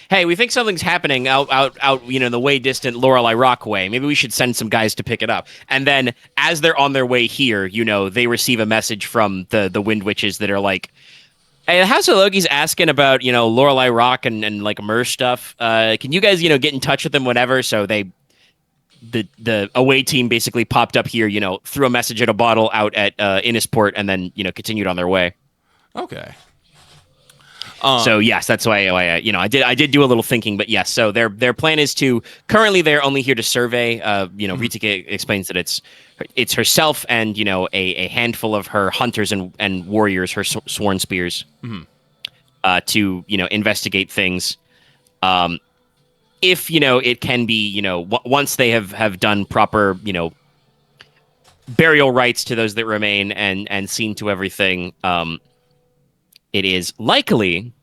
hey, we think something's happening out, the way distant Lorelei Rock way. Maybe we should send some guys to pick it up. And then as they're on their way here, they receive a message from the Wind Witches that are like, hey, the House of Logi's asking about, Lorelei Rock and like Mur stuff. Can you guys, get in touch with them whenever? So the away team basically popped up here, threw a message at a bottle out at Innisport, and then, continued on their way. Okay. So yes, that's why I did do a little thinking, but yes. So their plan is to currently they're only here to survey. Rita explains that it's herself and a handful of her hunters and warriors, her sworn spears, to investigate things. If it can be once they have done proper burial rites to those that remain and seen to everything. It is likely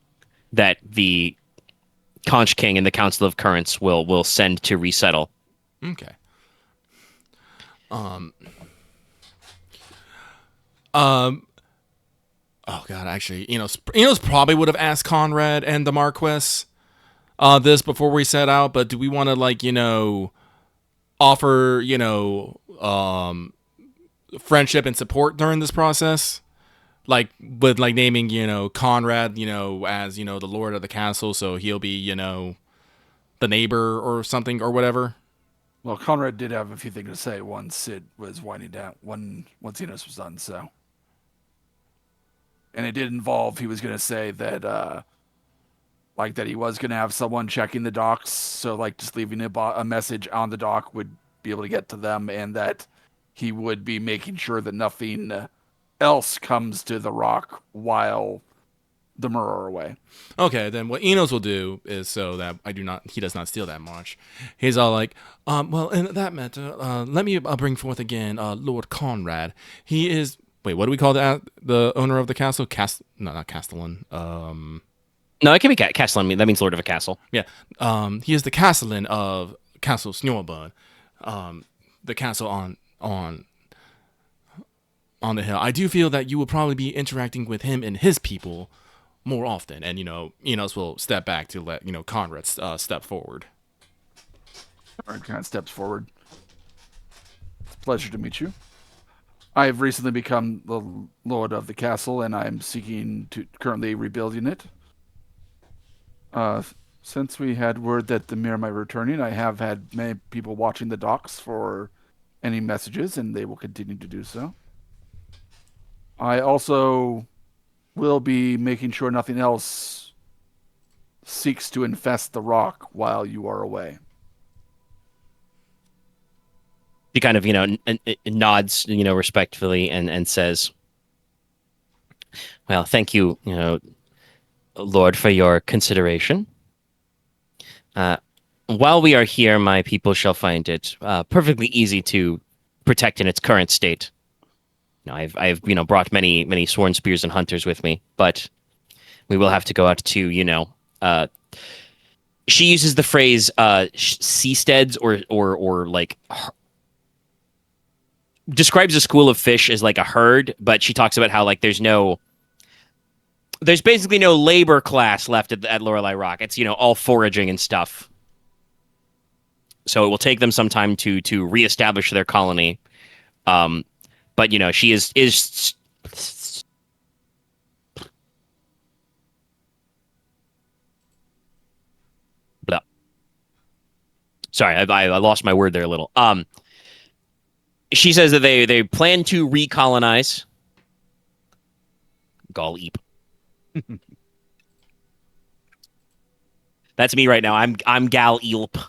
that the Conch King and the Council of Currents will send to resettle. Okay. Oh god, actually, Enos probably would have asked Konrad and the Marquess this before we set out, but do we want to offer friendship and support during this process? With naming, Konrad, as, the lord of the castle, so he'll be, the neighbor or something or whatever. Well, Konrad did have a few things to say once it was winding down, once Inos was done, so. And it did involve, he was going to say that, that he was going to have someone checking the docks, so, just leaving a message on the dock would be able to get to them, and that he would be making sure that nothing else comes to the rock while the Mur are away. Okay, then what Enos will do is so that he does not steal that much. He's all like, well, in that matter, let me bring forth again Lord Konrad. He is, wait, what do we call the owner of the castle? No, not Castellan. No, it can be Castellan. That means lord of a castle. Yeah. He is the Castellan of Castle Sjorberg. The castle on the hill. I do feel that you will probably be interacting with him and his people more often, and Enos will step back to let Konrad step forward. Konrad kind of steps forward. Pleasure to meet you. I have recently become the lord of the castle, and I'm seeking to currently rebuilding it. Since we had word that the Mir might be returning, I have had many people watching the docks for any messages, and they will continue to do so. I also will be making sure nothing else seeks to infest the rock while you are away. He kind of, nods, respectfully and says, well, thank you, Lord, for your consideration. While we are here, my people shall find it perfectly easy to protect in its current state. I've brought many sworn spears and hunters with me, but we will have to go out to she uses the phrase seasteads or like describes a school of fish as like a herd, but she talks about how like there's basically no labor class left at Lorelei Rock. It's all foraging and stuff. So it will take them some time to reestablish their colony. But she is blah. Sorry, I lost my word there a little. She says that they plan to recolonize Gall Eep. That's me right now. I'm Gal Eelp.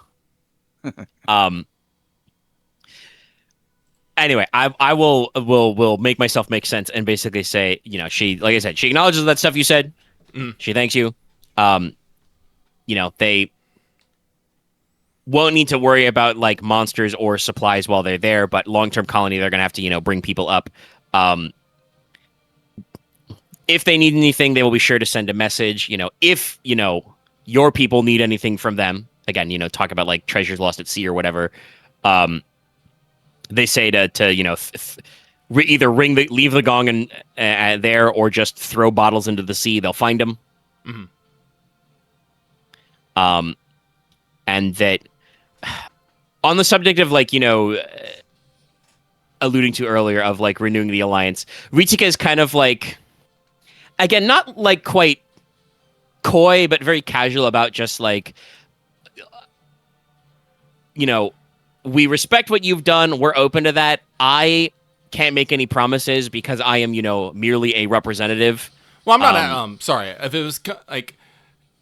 Anyway, I will make myself make sense and basically say, she, like I said, she acknowledges that stuff you said. She thanks you. They won't need to worry about like monsters or supplies while they're there, but long-term colony, they're gonna have to, bring people up. If they need anything, they will be sure to send a message. If your people need anything from them, again, talk about like treasures lost at sea or whatever. They say to either leave the gong and there, or just throw bottles into the sea. They'll find them. And that on the subject of like alluding to earlier of like renewing the alliance, Ritika is kind of like, again, not like quite coy, but very casual about just like, we respect what you've done. We're open to that. I can't make any promises because I am, merely a representative. Well, I'm not. Sorry. If it was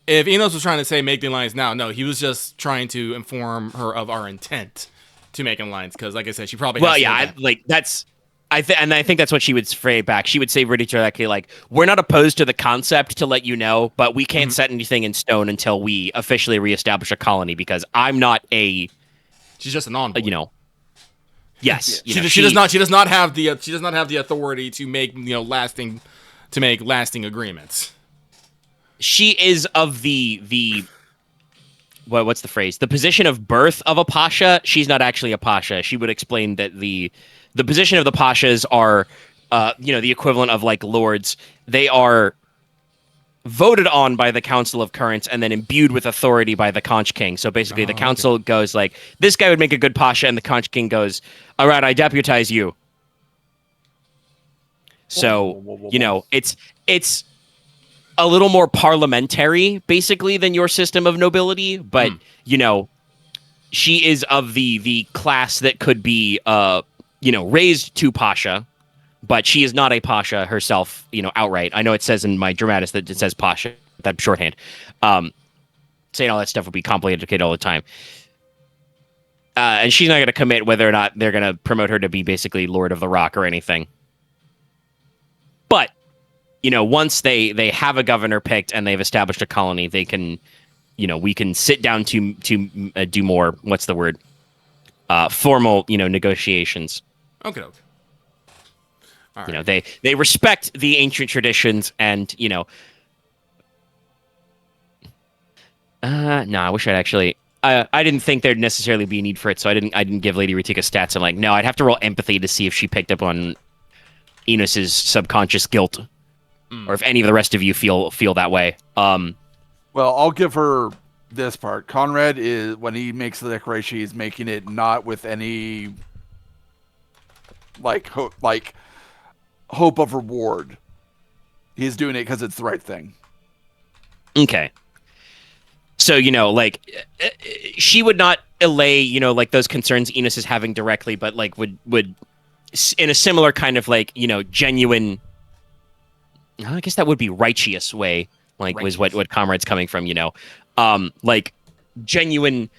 if Inos was trying to say make the alliance now, no, he was just trying to inform her of our intent to make an alliance. Because, like I said, she probably. Well, yeah, that's. I think that's what she would say back. She would say very directly, like, "We're not opposed to the concept, to let you know, but we can't set anything in stone until we officially reestablish a colony because I'm not a." She's just an envoy. Yes. She does not have the authority to make lasting agreements. She is of the what's the phrase? The position of birth of a pasha. She's not actually a pasha. She would explain that the position of the pashas are the equivalent of like lords. They are voted on by the Council of Currents and then imbued with authority by the Conch King. So basically the council goes like, this guy would make a good pasha, and the Conch King goes, all right, I deputize you. So, it's a little more parliamentary, basically, than your system of nobility, but, she is of the class that could be, raised to pasha, but she is not a pasha herself, outright. I know it says in my Dramatis that it says pasha, that shorthand. Saying all that stuff would be complicated all the time. And she's not going to commit whether or not they're going to promote her to be basically Lord of the Rock or anything. But, once they have a governor picked and they've established a colony, they can, we can sit down to do more, what's the word? Formal, negotiations. Okay. All right. They respect the ancient traditions, and I wish I'd actually. I didn't think there'd necessarily be a need for it, so I didn't give Lady Ritika stats. I'm like, no, I'd have to roll empathy to see if she picked up on Enos's subconscious guilt, or if any of the rest of you feel that way. Well, I'll give her this part. Konrad is, when he makes the declaration, he's making it not with any hope of reward. He's doing it because it's the right thing. Okay. So, she would not allay, those concerns Enos is having directly, but would in a similar kind of genuine, I guess that would be righteous way, was what Comrade's coming from, genuine,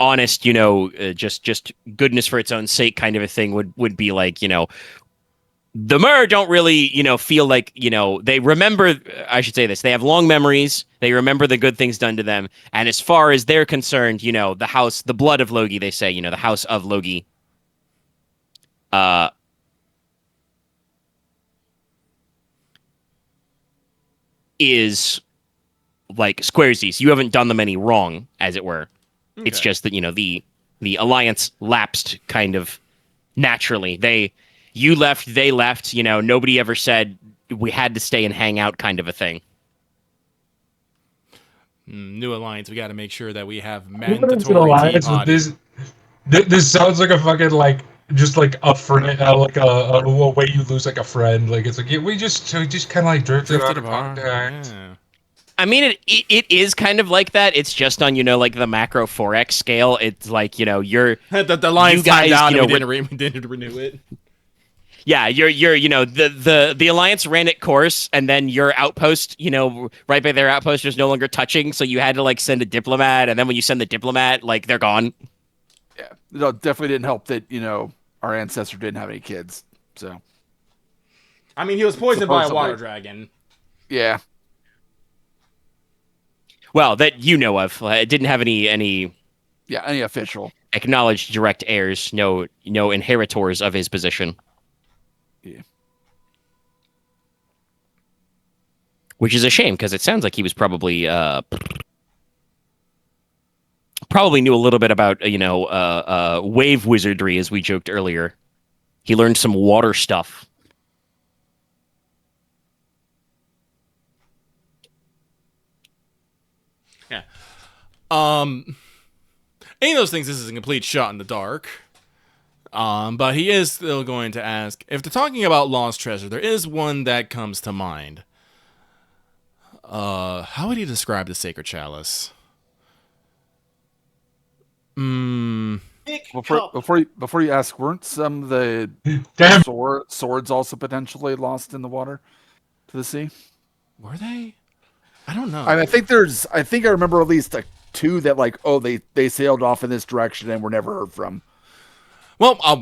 honest, just goodness for its own sake kind of a thing would be the Mer don't really, feel like, they remember, I should say this, they have long memories, they remember the good things done to them, and as far as they're concerned, the blood of Logi, they say, the house of Logi, is like squaresies. You haven't done them any wrong, as it were. It's Okay. just that the alliance lapsed kind of naturally. You left, they left. Nobody ever said we had to stay and hang out, kind of a thing. New alliance. We got to make sure that we have What is an mandatory tea alliance with potty. this sounds like a fucking just like a friend, like a way you lose like a friend. Like it's like yeah, we just kind of like drifted out of contact. Yeah. I mean, it is kind of like that. It's just on like the macro forex scale. It's like you're the alliance you guys, timed out you and know, we didn't renew it. yeah, you're the alliance ran its course, and then your outpost, right by their outpost was no longer touching, so you had to like send a diplomat, and then when you send the diplomat, like they're gone. Yeah, no, definitely didn't help that our ancestor didn't have any kids. So I mean, he was poisoned by a Supposedly. water dragon. yeah, Well, that you know of, it didn't have any any official. acknowledged direct heirs, no inheritors of his position. Yeah. Which is a shame, because it sounds like he was probably knew a little bit about wave wizardry, as we joked earlier. He learned some water stuff. Yeah. Inos thinks this is a complete shot in the dark. But he is still going to ask, if they're talking about lost treasure, there is one that comes to mind. How would he describe the sacred chalice? Before you ask, weren't some of the Damn. swords also potentially lost in the water to the sea? Were they? I don't know. I think I remember at least like 2 that they sailed off in this direction and were never heard from. Well, how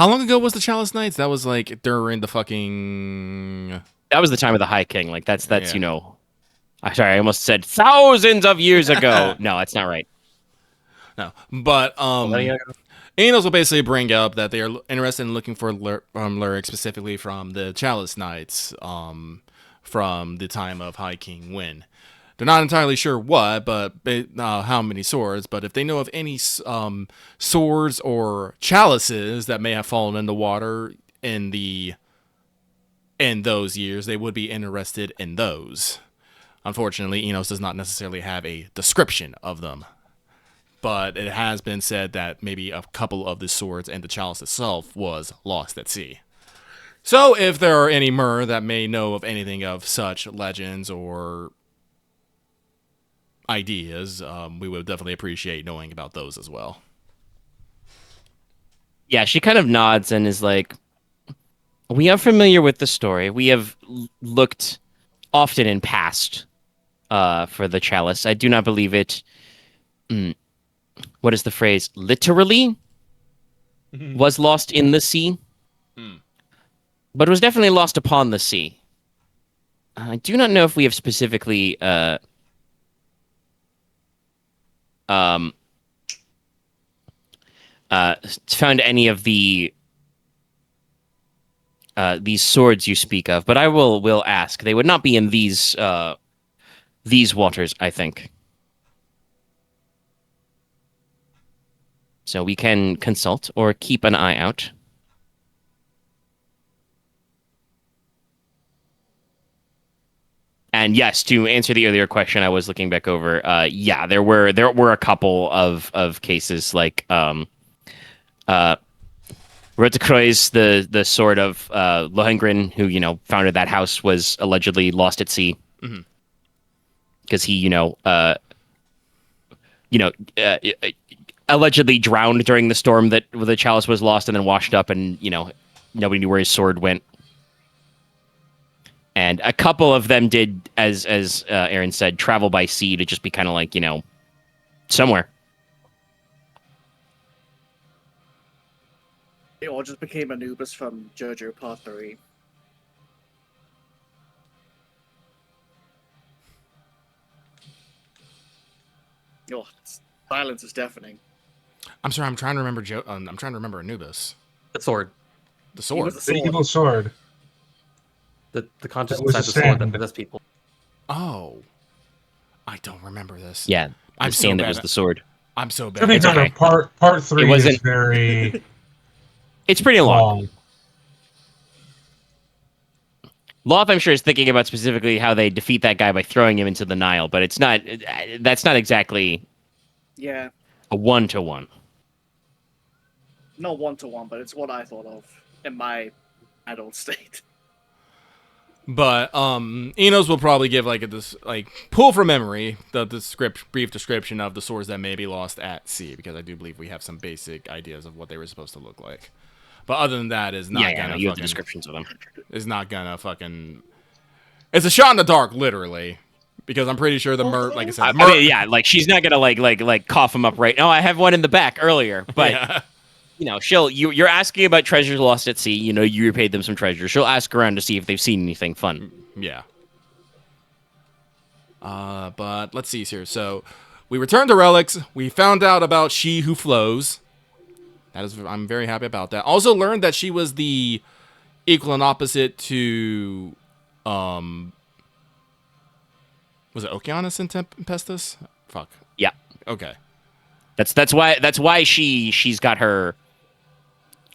long ago was the Chalice Knights? That was like during the fucking. That was the time of the High King. Like that's Yeah. I'm sorry, I almost said thousands of years ago. No, that's not right. No, but Inos will basically bring up that they are interested in looking for lyrics specifically from the Chalice Knights, from the time of High King Win. They're not entirely sure what, but how many swords. But if they know of any swords or chalices that may have fallen in the water in those years, they would be interested in those. Unfortunately, Inos does not necessarily have a description of them, but it has been said that maybe a couple of the swords and the chalice itself was lost at sea. So if there are any Mer that may know of anything of such legends or ideas, we would definitely appreciate knowing about those as well. Yeah, she kind of nods and is like, we are familiar with the story. We have looked often in past for the chalice. I do not believe it. What is the phrase? Literally was lost in the sea, but was definitely lost upon the sea. I do not know if we have specifically found any of these swords you speak of, but I will ask. They would not be in these waters, I think. So we can consult or keep an eye out. And yes, to answer the earlier question, I was looking back over. Yeah, there were a couple of cases like Rotekreuz, the sword of Lohengrin, who founded that house, was allegedly lost at sea because he allegedly drowned during the storm that the chalice was lost, and then washed up, and nobody knew where his sword went. And a couple of them did, as Aren said, travel by sea to just be kind of like somewhere. They all just became Anubis from JoJo Part 3. Oh, silence is deafening. I'm sorry. I'm trying to remember I'm trying to remember Anubis. The sword. The He sword. was The evil sword. The conscious That was inside a the sword that stand. possessed people. Oh, I don't remember this. Yeah, the I'm so stand that bad was at- the sword. I'm so To bad. be It's fair, okay. part 3 is wasn't- very It's pretty long. long. Loth, I'm sure, is thinking about specifically how they defeat that guy by throwing him into the Nile, but it's not. That's not exactly Yeah, a 1-to-1. not 1-to-1, but it's what I thought of in my adult state. But Inos will probably give this pull from memory the brief description of the swords that may be lost at sea, because I do believe we have some basic ideas of what they were supposed to look like. But other than that, is not Yeah, gonna no, you have the fucking descriptions of them. is not gonna fucking. It's a shot in the dark, literally, because I'm pretty sure the like I said, I mean, yeah, like she's not gonna like cough him up right. No, I have one in the back earlier, but yeah. you know, you're asking about treasures lost at sea. You know, you repaid them some treasure. She'll ask around to see if they've seen anything fun. Yeah. But let's see here. So we returned to relics. We found out about She Who Flows. I'm very happy about that. Also learned that she was the equal and opposite to was it Okeanos and Tempestus? Fuck. Yeah, Okay. that's why she's got her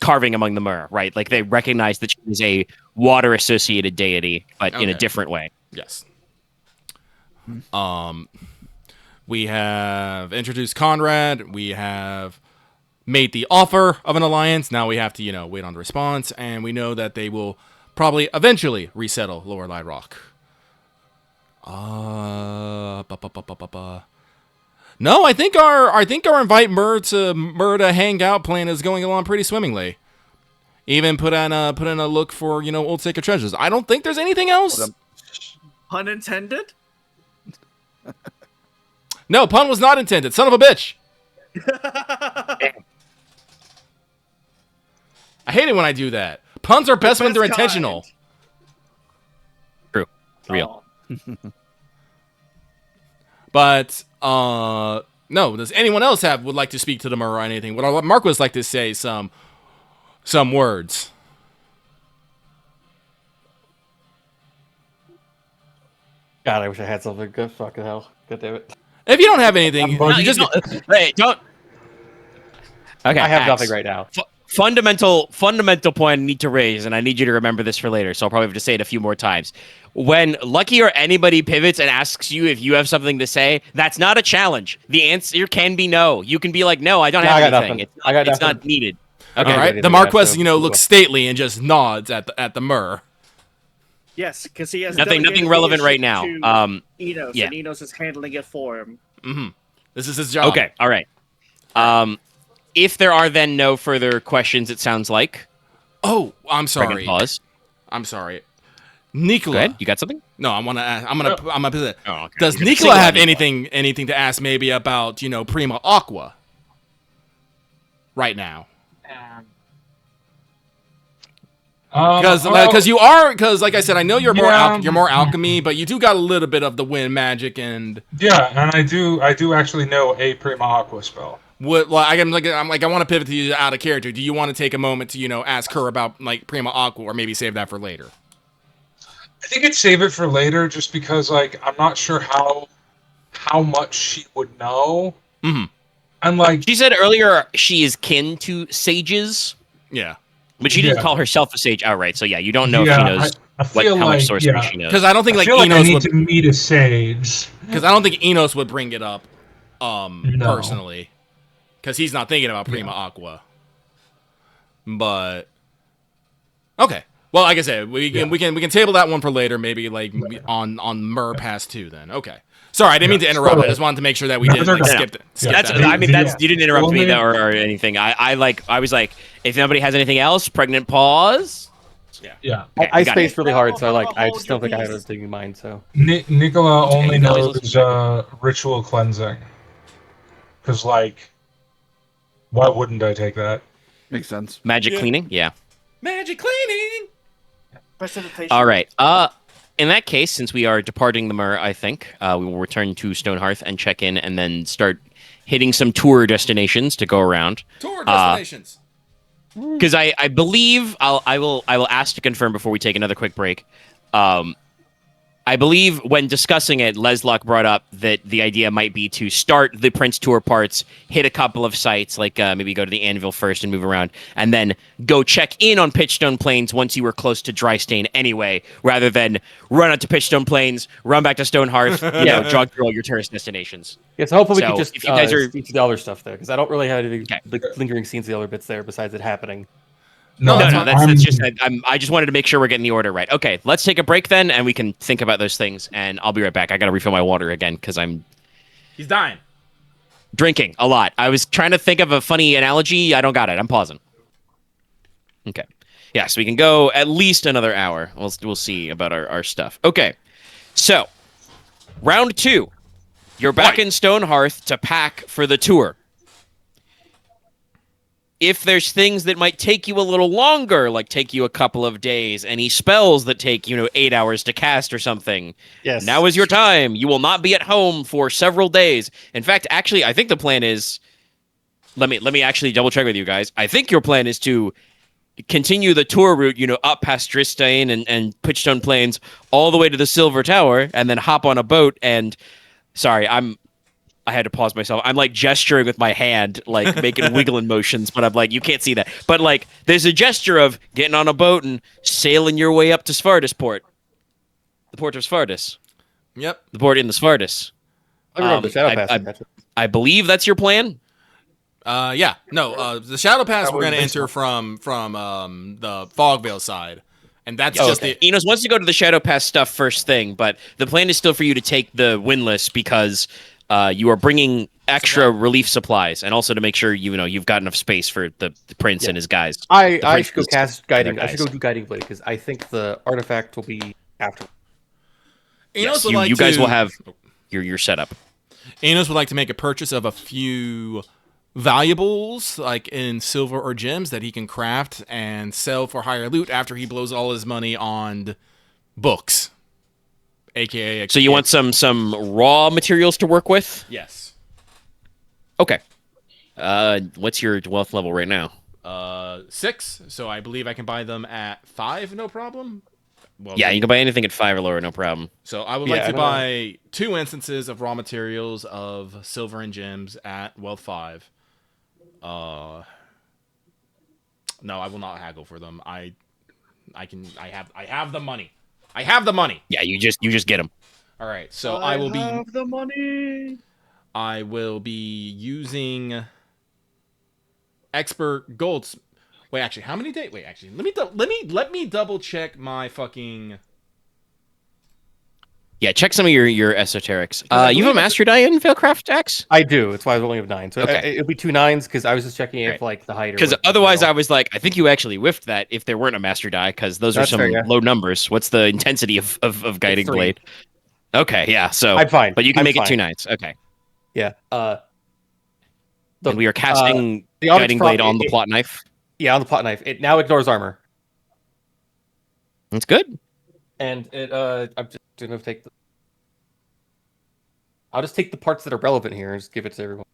carving among the Mer, right? Like they recognize that she is a water associated deity, but in a Okay. different way. Yes. We have introduced Konrad. We have made the offer of an alliance. Now we have to, wait on the response, and we know that they will probably eventually resettle Lower Light Rock. No, I think our invite Mur to hang out plan is going along pretty swimmingly. Even put in a look for old sacred treasures. I don't think there's anything else. Pun intended? No, pun was not intended. Son of a bitch. I hate it when I do that. Puns are best when they're best intentional. True, real. Oh. But no, does anyone else would like to speak to them or anything? Would Marquess like to say some words? God, I wish I had something good. Fucking hell. God damn it. If you don't have anything, No, you just hey, don't. Okay, I have Axe. nothing right now. Fundamental point I need to raise, and I need you to remember this for later, so I'll probably have to say it a few more times. When Lucky or anybody pivots and asks you if you have something to say, that's not a challenge. The answer can be no. You can be like, no, I don't No, have I got anything. nothing. It's not needed. Okay. all right. anything The to add, Marquess, so- looks stately and just nods at the Myrrh. Yes, because he has Nothing delegated relevant right leadership now. to Inos, yeah. and Enos is handling it for him. Mm-hmm. This is his job. Okay, all right. If there are then no further questions, it sounds like. Oh, I'm Sorry. sorry. Pause. I'm sorry. Go Nicola. ahead. You got something? No, I'm gonna. Oh, okay. Does You're gonna Nicola single have out Nicola. anything to ask maybe about Prima Aqua right now? Because like I said, I know you're more alchemy, but you do got a little bit of the wind magic and yeah, and I do actually know a Prima Aqua spell. what. Well, I want to pivot to you out of character. Do you want to take a moment to ask her about Prima Aqua, or maybe save that for later? I think I'd save it for later, just because I'm not sure how much she would know. Mm-hmm. And She said earlier she is kin to sages, Yeah. but she didn't Yeah. call herself a sage outright. So yeah, you don't know if she Yeah, knows I feel how much like, sorcery yeah. she knows. Because I don't think I feel like I Enos need would. to meet a sage. Because I don't think Enos would bring it up, No. personally, because he's not thinking about Prima Aqua. But okay, well, like I said, we can table that one for later, maybe on Mur Pass 2. Then okay. Sorry, I didn't mean to interrupt. I just wanted to make sure that we didn't skip it. That's. that. I mean, that's. You didn't interrupt me Only- or anything. I was like, if nobody has anything else, pregnant pause. Yeah. Okay, I got spaced it. really hard, so Hold I just don't think I have your anything in mind. So Nicola only no, knows ritual cleansing. Because, why wouldn't I take that? Makes sense. Magic cleaning. Yeah. Magic cleaning. Precipitation. All right. In that case, since we are departing the Mur, I think we will return to Stonehearth and check in, and then start hitting some tour destinations to go around. Tour destinations. because I believe I will ask to confirm before we take another quick break. I believe when discussing it, Leslok brought up that the idea might be to start the Prince Tour parts, hit a couple of sites, like maybe go to the Anvil first and move around, and then go check in on Pitchstone Plains once you were close to Drystain anyway, rather than run out to Pitchstone Plains, run back to Stonehearth, jog through all your tourist destinations. Yeah, so hopefully we So, can just if you guys are- see through the other stuff there, because I don't really have any Okay. lingering scenes of the other bits there besides it happening. No, No, that's that's just I just wanted to make sure we're getting the order right. Okay, let's take a break then, and we can think about those things. And I'll be right back. I gotta refill my water again because I'm He's dying. drinking a lot. I was trying to think of a funny analogy. I don't got it. I'm pausing. Okay. Yeah, so we can go at least another hour. We'll see about our stuff. Okay. So, round 2. You're back in Stonehearth to pack for the tour. If there's things that might take you a little longer, like take you a couple of days, any spells that take, 8 hours to cast or something, Yes. now is your time. You will not be at home for several days. In fact, actually, I think the plan is, let me actually double check with you guys. I think your plan is to continue the tour route, up past Drystain and Pitchstone Plains all the way to the Silver Tower, and then hop on a boat and, sorry, I had to pause myself. I'm like gesturing with my hand, like making wiggling motions, but I'm like, you can't see that. But like, there's a gesture of getting on a boat and sailing your way up to Svardis Port. The port of Svardis. Yep. The port in the Svardis. I remember the Shadow Pass. I believe that's your plan. Yeah. No, the Shadow Pass That we're going to was enter from the Fogvale side. And that's just okay. the... Inos wants to go to the Shadow Pass stuff first thing, but the plan is still for you to take the Windlass because you are bringing extra relief supplies, and also to make sure you've got enough space for the prince and his guys. I should go princes cast guiding. and their I should go guys. do guiding blade because I think the artifact will be after. Yes, you guys will have your setup. Inos would like to make a purchase of a few valuables, like in silver or gems, that he can craft and sell for higher loot after he blows all his money on books, aka. So you want some raw materials to work with? Yes. Okay. What's your wealth level right now? 6. So I believe I can buy them at 5, no problem. Well, Yeah, you can buy anything at 5 or lower, no problem. So I would like to buy 2 instances of raw materials of silver and gems at wealth 5. No, I will not haggle for them. I have the money. I have the money. Yeah, you just get them. All right. So I will have the money. I will be using expert golds. Wait, actually, how many days? Wait, actually, let me double check my fucking. Yeah, check some of your esoterics. I You have a believe master die in Veilcraft Axe? I do. It's why I was only of 9. So Okay. it'll be 2 9s because I was just checking Right. if like the height. Because otherwise, I was like, I think you actually whiffed that if there weren't a master die, because those That's are some fair, yeah. low numbers. What's the intensity of guiding 3. blade? Okay, yeah. So I'm fine. but you can I'm make it fine. 2 nights. Okay. Yeah. And we are casting the Onyx guiding blade prop- on the plot knife. Yeah, on the plot knife. It now ignores armor, That's good. and it. I'm just gonna take. I'll just take the parts that are relevant here and just give it to everyone.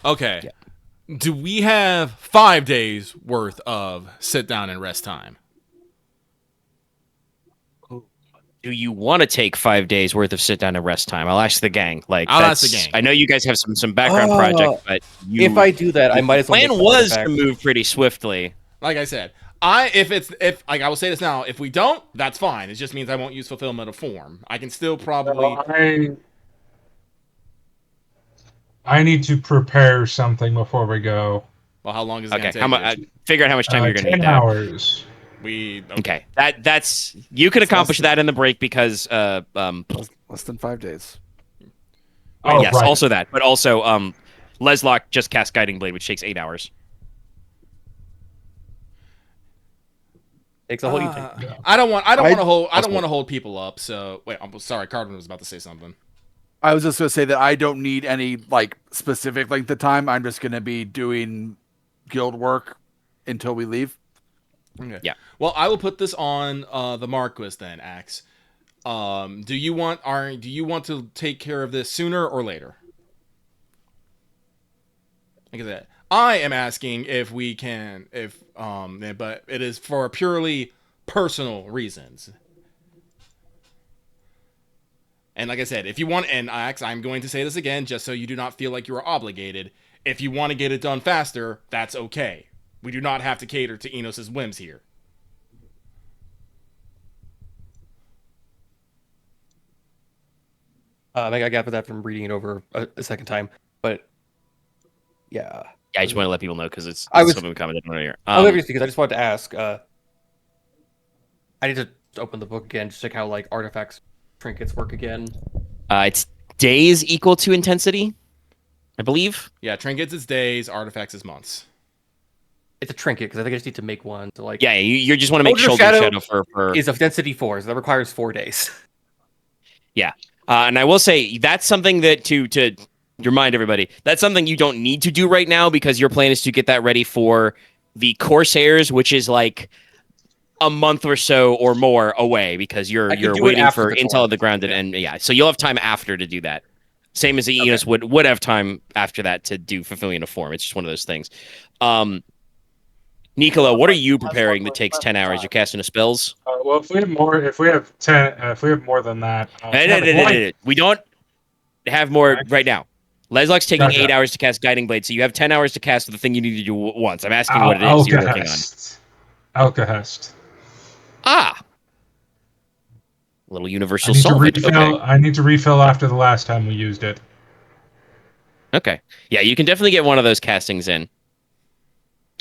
Okay. Do we have 5 days worth of sit down and rest time? Do you want to take 5 days worth of sit down and rest time? I'll ask the gang. I'll ask the gang. I know you guys have some background project, but If I do that, I might as well. plan make the was to artifact. move pretty swiftly. Like I said, if I will say this now, if we don't, that's fine. It just means I won't use fulfillment of form. I can still probably. I need to prepare something before we go. Well, how long is it Okay, gonna take? figure out how much time you're going to 10 need. That. hours. Okay, that's you can accomplish that in the break because Less than 5 days. Oh, yes, right. also that, but also Leslok just cast guiding blade, which takes 8 hours. Takes a whole evening. I don't want to hold people up. So wait, I'm sorry. Cardinal was about to say something. I was just going to say that I don't need any like specific length of time. I'm just going to be doing guild work until we leave. Okay. Yeah. Well, I will put this on the Marquess then, Axe. Do you want to take care of this sooner or later? Like I said, I am asking if we can, but it is for purely personal reasons. And like I said, if you want, and I'm going to say this again, just so you do not feel like you are obligated. If you want to get it done faster, that's okay. We do not have to cater to Inos' whims here. I got that from reading it over a second time, but yeah. Yeah, I just want to let people know because it's I was- something we commented on earlier. I love because I just wanted to ask. I need to open the book again, just check how like artifacts, trinkets work again. It's days equal to intensity, I believe. Yeah, trinkets is days, artifacts is months. It's a trinket because I think I just need to make one to like. Yeah, you just want to make Shoulder shoulder shadow shadow for Is of density 4, so that requires 4 days. Yeah. And I will say that's something that to remind everybody, that's something you don't need to do right now because your plan is to get that ready for the Corsairs, which is like a month or so or more away because you're do it waiting after for the intel tour. of the ground and yeah, so you'll have time after to do that. Same as the Enos would have time after that to do fulfilling a form. It's just one of those things. Nicola, what are you preparing that takes 10 hours? You're casting a spells? Well, if we have more, if we have more than that, We don't have more right now. Leslok's taking Gotcha. 8 hours to cast Guiding Blade, so you have 10 hours to cast the thing you need to do once. I'm asking what it is you're working on. Alkahest. Ah! Little universal solvent. I need to refill after the last time we used it. Okay. Yeah, you can definitely get one of those castings in.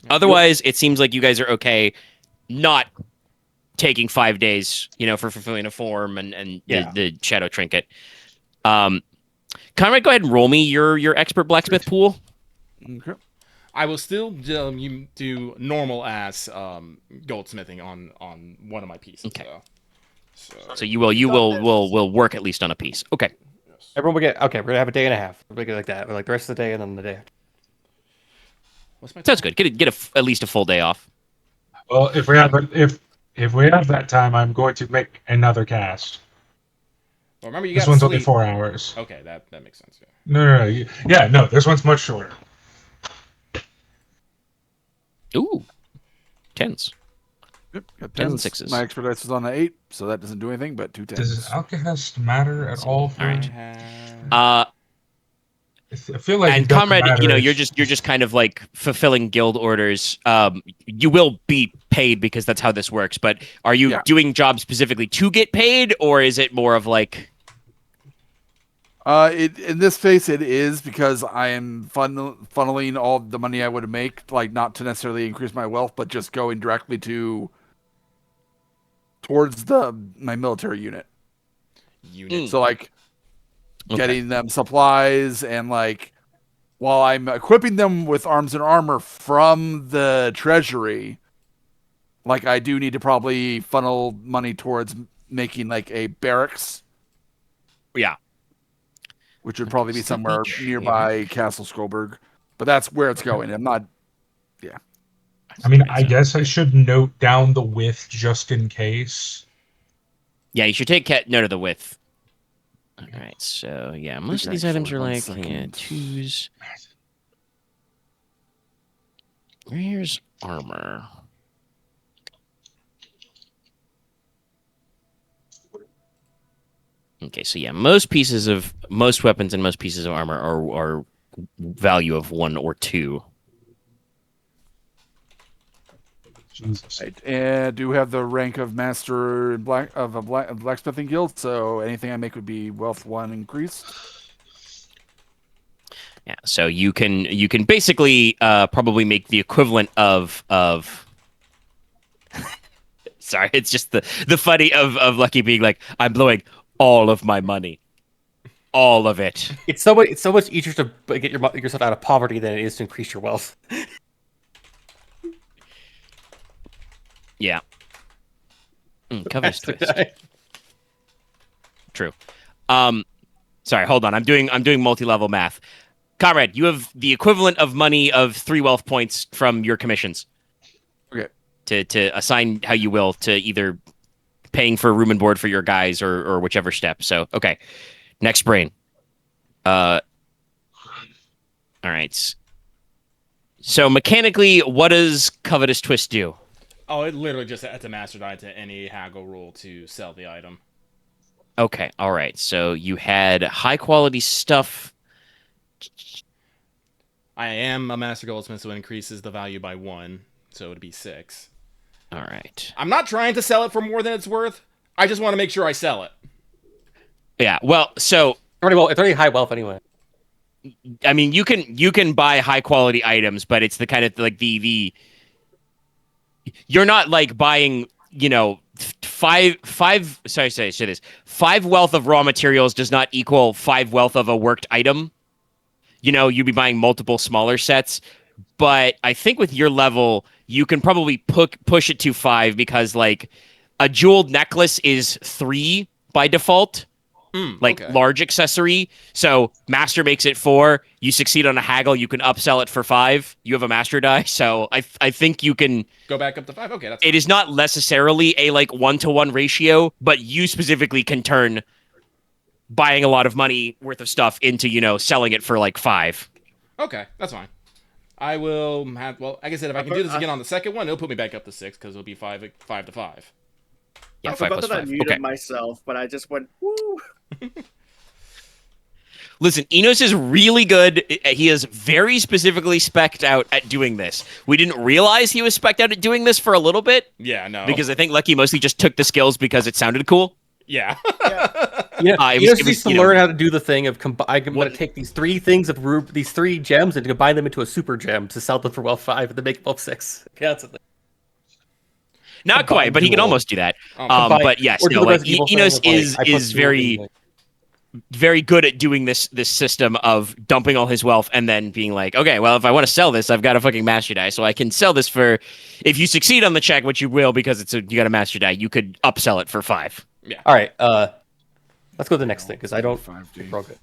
Otherwise, it seems like you guys are okay not taking 5 days, for fulfilling a form and the shadow trinket. Konrad, go ahead and roll me your expert blacksmith pool. Okay. I will still do normal ass goldsmithing on one of my pieces. Okay. Though. So you will work at least on a piece. Okay. Everyone will get. Okay, we're gonna have a day and a half. We're gonna like that. We're like the rest of the day and then the day after. What's my Sounds good. Get at least a full day off. Well, if we have that time, I'm going to make another cast. Well, remember, This one's only 4 hours. Okay, that makes sense. Yeah. No. Yeah, no. This one's much shorter. Ooh. 10s. Yep, got 10s and 10s. 6s. My expertise is on an 8, so that doesn't do anything but 2 10s. Does Alkahest matter at all? For... All right. I feel like And it doesn't Comrade, matter you're just kind of like fulfilling guild orders. You will be paid because that's how this works. But are you doing jobs specifically to get paid, or is it more of like? In this case, it is because I am funneling all the money I would make, like not to necessarily increase my wealth, but just going directly towards my military unit. So like getting them supplies and like while I'm equipping them with arms and armor from the treasury, like I do need to probably funnel money towards making like a barracks. Yeah. Which would probably be somewhere nearby Castle Sjorberg. But that's where it's going. I'm not... Yeah. I mean, I guess I should note down the width just in case. Yeah, you should take note of the width. All right, so yeah, most of these items are like 2s. Where's armor? Okay, so yeah, most weapons and most pieces of armor are value of 1 or 2. Jesus. Right. And I do have the rank of master of a blacksmithing guild, so anything I make would be wealth 1 increased. Yeah, so you can basically probably make the equivalent of sorry, it's just the funny of Lucky being like, I'm blowing all of my money. All of it. It's so much easier to get yourself out of poverty than it is to increase your wealth. Yeah. Covetous twist. True. Sorry, hold on. I'm doing multi-level math. Comrade, you have the equivalent of money of 3 wealth points from your commissions. Okay. To assign how you will to either paying for room and board for your guys or whichever step. So, okay. Next brain. All right. So mechanically, what does Covetous Twist do? Oh, it literally just adds a master die to any haggle roll to sell the item. Okay, all right. So you had high quality stuff. I am a master goldsmith, so it increases the value by 1, so it'd be 6. All right. I'm not trying to sell it for more than it's worth. I just want to make sure I sell it. Yeah. Well, so It's already high wealth anyway. I mean, you can buy high quality items, but it's the kind of like the you're not like buying, five. Sorry, say this. 5 wealth of raw materials does not equal 5 wealth of a worked item. You'd be buying multiple smaller sets, but I think with your level, you can probably push it to 5 because like a jeweled necklace is 3 by default. Okay. Large accessory. So master makes it 4. You succeed on a haggle, you can upsell it for 5. You have a master die, so I think you can Go back up to 5. Okay, that's it is not necessarily a like 1-to-1 ratio, but you specifically can turn buying a lot of money worth of stuff into, selling it for like 5. okay. That's fine. I will have. Well, like I said, if I can do this again on the second one, it'll put me back up to 6 because it'll be 5 to 5. Yeah, I 5 forgot plus that I 5. muted Okay. myself, but I just went, woo. Listen, Inos is really good. He is very specifically spec'd out at doing this. We didn't realize he was spec'd out at doing this for a little bit Yeah, no. because I think Lucky mostly just took the skills because it sounded cool. Yeah. You it just was, needs to learn how to do the thing of I'm going to take these 3 things of these 3 gems and combine them into a super gem to sell them for wealth 5 and then make wealth 6. Constantly. Not quite, but he can almost do that. Combine- But yes, or do no, the like Resident Evil thing Inos of, like, I put is jewelry very in, like- very good at doing this system of dumping all his wealth and then being like, okay, well, if I want to sell this, I've got a fucking master die, so I can sell this for. If you succeed on the check, which you will because you got a master die, you could upsell it for 5. All right, let's go to the next thing because I don't 5D. broke it.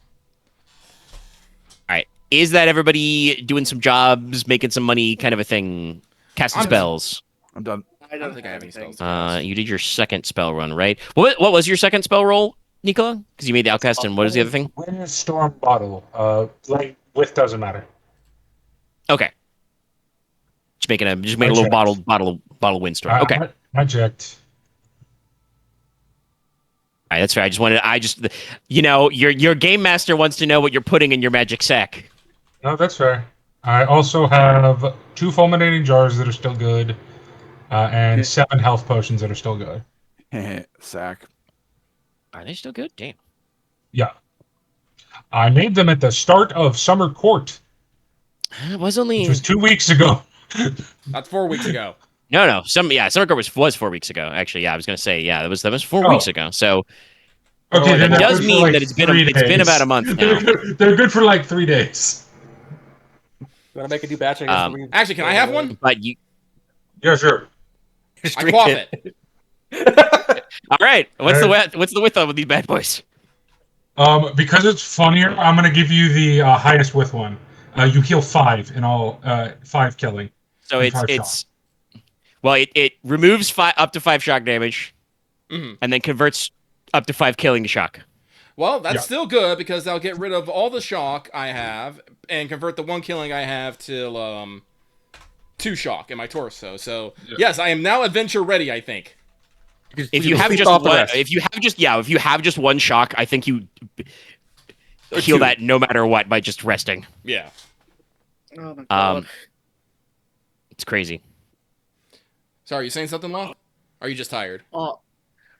All right, is that everybody doing some jobs, making some money, kind of a thing, casting spells? I'm done. I don't think I have any anything. spells. You did your second spell run, right? What was your second spell roll, Nicola? Because you made the outcast, and what is the other thing? Windstorm bottle. Light width doesn't matter. Okay. Just making a little bottle windstorm. Okay. All I checked. right, that's fair. Your game master wants to know what you're putting in your magic sack. No, that's fair. I also have 2 fulminating jars that are still good, and 7 health potions that are still good. Sack. Are they still good? Damn. Yeah. I made them at the start of Summer Court, It was only which was 2 weeks ago. That's 4 weeks ago. no. Summer Court was 4 weeks ago. Actually, yeah, I was gonna say that was 4 Oh. weeks ago. So Okay, then that they're does good for, mean like, that it's 3 been days. about a month now. They're good for like 3 days. You want to make a new batch? I guess. Actually, can I have one? But you. Yeah, sure. I quaff it. All right. What's the width of these bad boys? Because it's funnier, I'm gonna give you the highest with one. You heal 5 in all, 5 killing. So and 5 it's well, it removes up to 5 shock damage, Mm-hmm. and then converts up to 5 killing to shock. Well, that's Yeah. still good because I'll get rid of all the shock I have and convert the 1 killing I have to 2 shock in my torso. So yes, I am now adventure ready. I think. If you have just one, if you have just 1 shock, I think you heal that no matter what by just resting. Yeah. Oh my god. It's crazy. Sorry, you saying something, Loth? Are you just tired?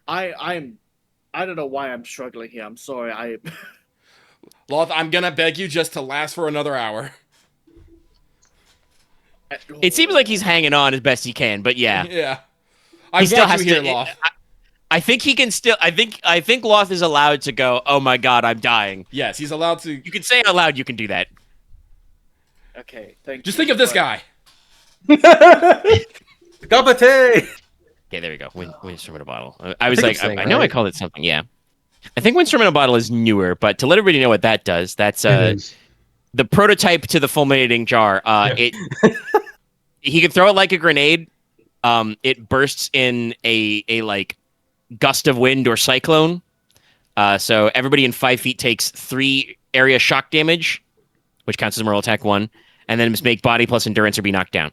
I don't know why I'm struggling here. I'm sorry. Loth, I'm gonna beg you just to last for another hour. It seems like he's hanging on as best he can, but yeah. Yeah. He I still want has you here, to. Loth. I think he can still. I think Loth is allowed to go. Oh my god, I'm dying. Yes, he's allowed to. You can say it out loud. You can do that. Okay, thank Just you. think of this but- guy. Gabate! Okay, there we go. Windstorm in a bottle. I was think like, it's saying, I know I right? called it something. Yeah, I think Windstorm in a bottle is newer, but to let everybody know what that does, that's It is. the prototype to the fulminating jar. It he can throw it like a grenade. It bursts in a like gust of wind or cyclone. So everybody in 5 feet takes 3 area shock damage, which counts as mortal attack 1. and then make body plus endurance or be knocked down.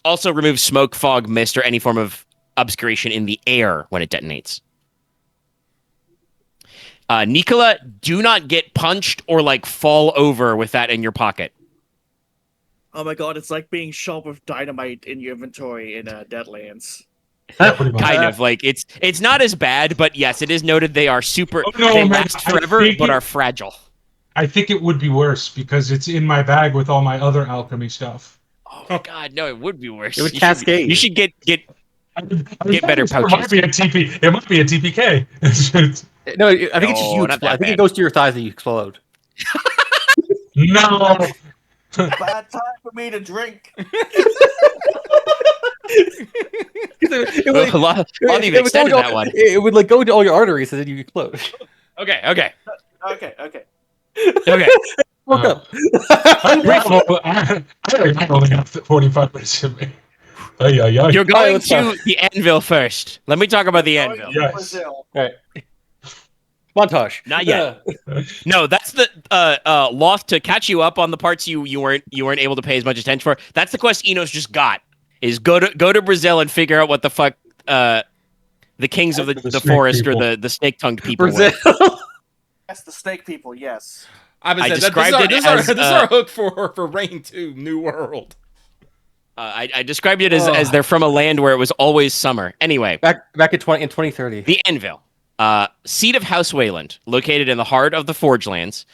Also remove smoke, fog, mist, or any form of obscuration in the air when it detonates. Nicola, do not get punched or like fall over with that in your pocket. Oh my god, it's like being shot with dynamite in your inventory in Deadlands. Yeah, pretty much. Kind of like it's not as bad, but yes, it is noted they are super. Oh, no, they man, last I forever, think but it- are fragile. I think it would be worse because it's in my bag with all my other alchemy stuff. Oh my god, no, it would be worse. It would cascade. You should get Get better It might pouches. be a TP. It might be a TPK. No, I think it's just No, you. not Explode. that I think bad. it goes to your thighs and you explode. No. Bad time for me to drink. It a lot of you extended that one. It would like go into all your arteries and then you explode. Okay. Okay. Woke up. I only have 45 minutes in me. Ay, ay, ay. You're going let's go. to the anvil first. Let me talk about the anvil. Yes. Brazil. All right. Montage. Not yet. No, that's the Loth to catch you up on the parts you weren't able to pay as much attention for. That's the quest Inos just got. Is go to Brazil and figure out what the fuck the kings of the snake forest people. or the snake tongued people were. Brazil. That's the snake people, yes. I described it as this is our hook for Reign 2 New World. I described it as they're from a land where it was always summer. Anyway, back in 2030. the anvil, seat of House Wayland, located in the heart of the Forge Lands.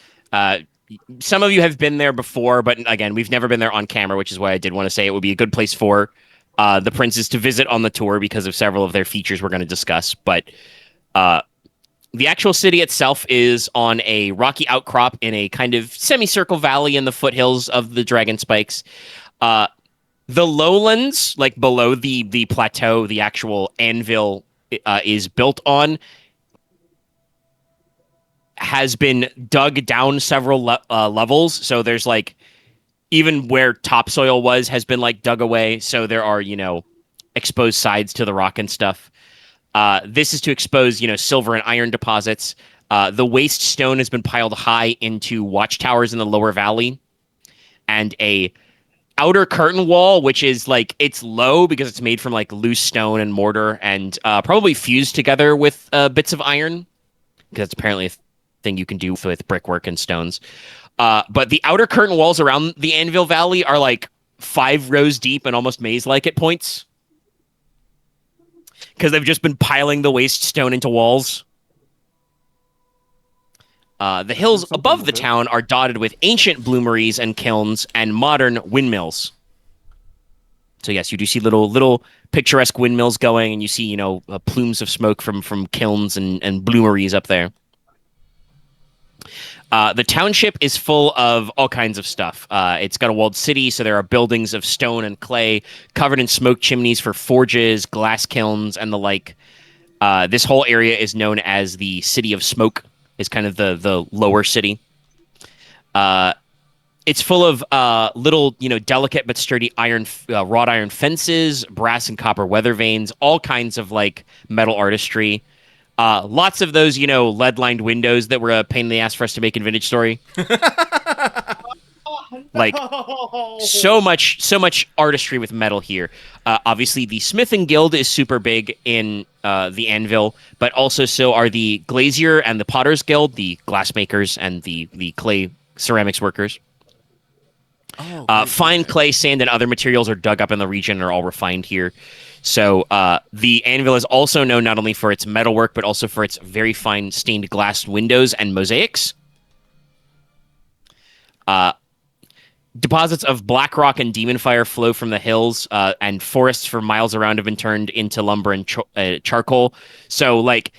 Some of you have been there before, but again, we've never been there on camera, which is why I did want to say it would be a good place for the princes to visit on the tour because of several of their features we're going to discuss. But the actual city itself is on a rocky outcrop in a kind of semicircle valley in the foothills of the Dragon Spikes. The lowlands, like below the plateau, the actual anvil is built on, has been dug down several levels. So there's like, even where topsoil was has been like dug away. So there are, exposed sides to the rock and stuff. This is to expose, silver and iron deposits. The waste stone has been piled high into watchtowers in the lower valley, and a outer curtain wall, which is like, it's low because it's made from like loose stone and mortar and probably fused together with bits of iron, because it's apparently a thing you can do with brickwork and stones. But the outer curtain walls around the Anvil Valley are like 5 rows deep and almost maze-like at points, because they've just been piling the waste stone into walls. The hills above the town are dotted with ancient bloomeries and kilns and modern windmills. So yes, you do see little picturesque windmills going, and you see plumes of smoke from kilns and bloomeries up there. The township is full of all kinds of stuff. It's got a walled city, so there are buildings of stone and clay covered in smoke chimneys for forges, glass kilns, and the like. This whole area is known as the City of Smoke, is kind of the lower city. It's full of little, delicate but sturdy wrought iron fences, brass and copper weather vanes, all kinds of like metal artistry. Lots of those, lead-lined windows that were a pain in the ass for us to make in Vintage Story. Like, so much artistry with metal here. Obviously, the Smithing Guild is super big in the Anvil, but also so are the Glazier and the Potters Guild, the glassmakers and the clay ceramics workers. Fine clay, sand, and other materials are dug up in the region and are all refined here. So the Anvil is also known not only for its metalwork, but also for its very fine stained glass windows and mosaics. Deposits of black rock and demon fire flow from the hills, and forests for miles around have been turned into lumber and charcoal. So, like,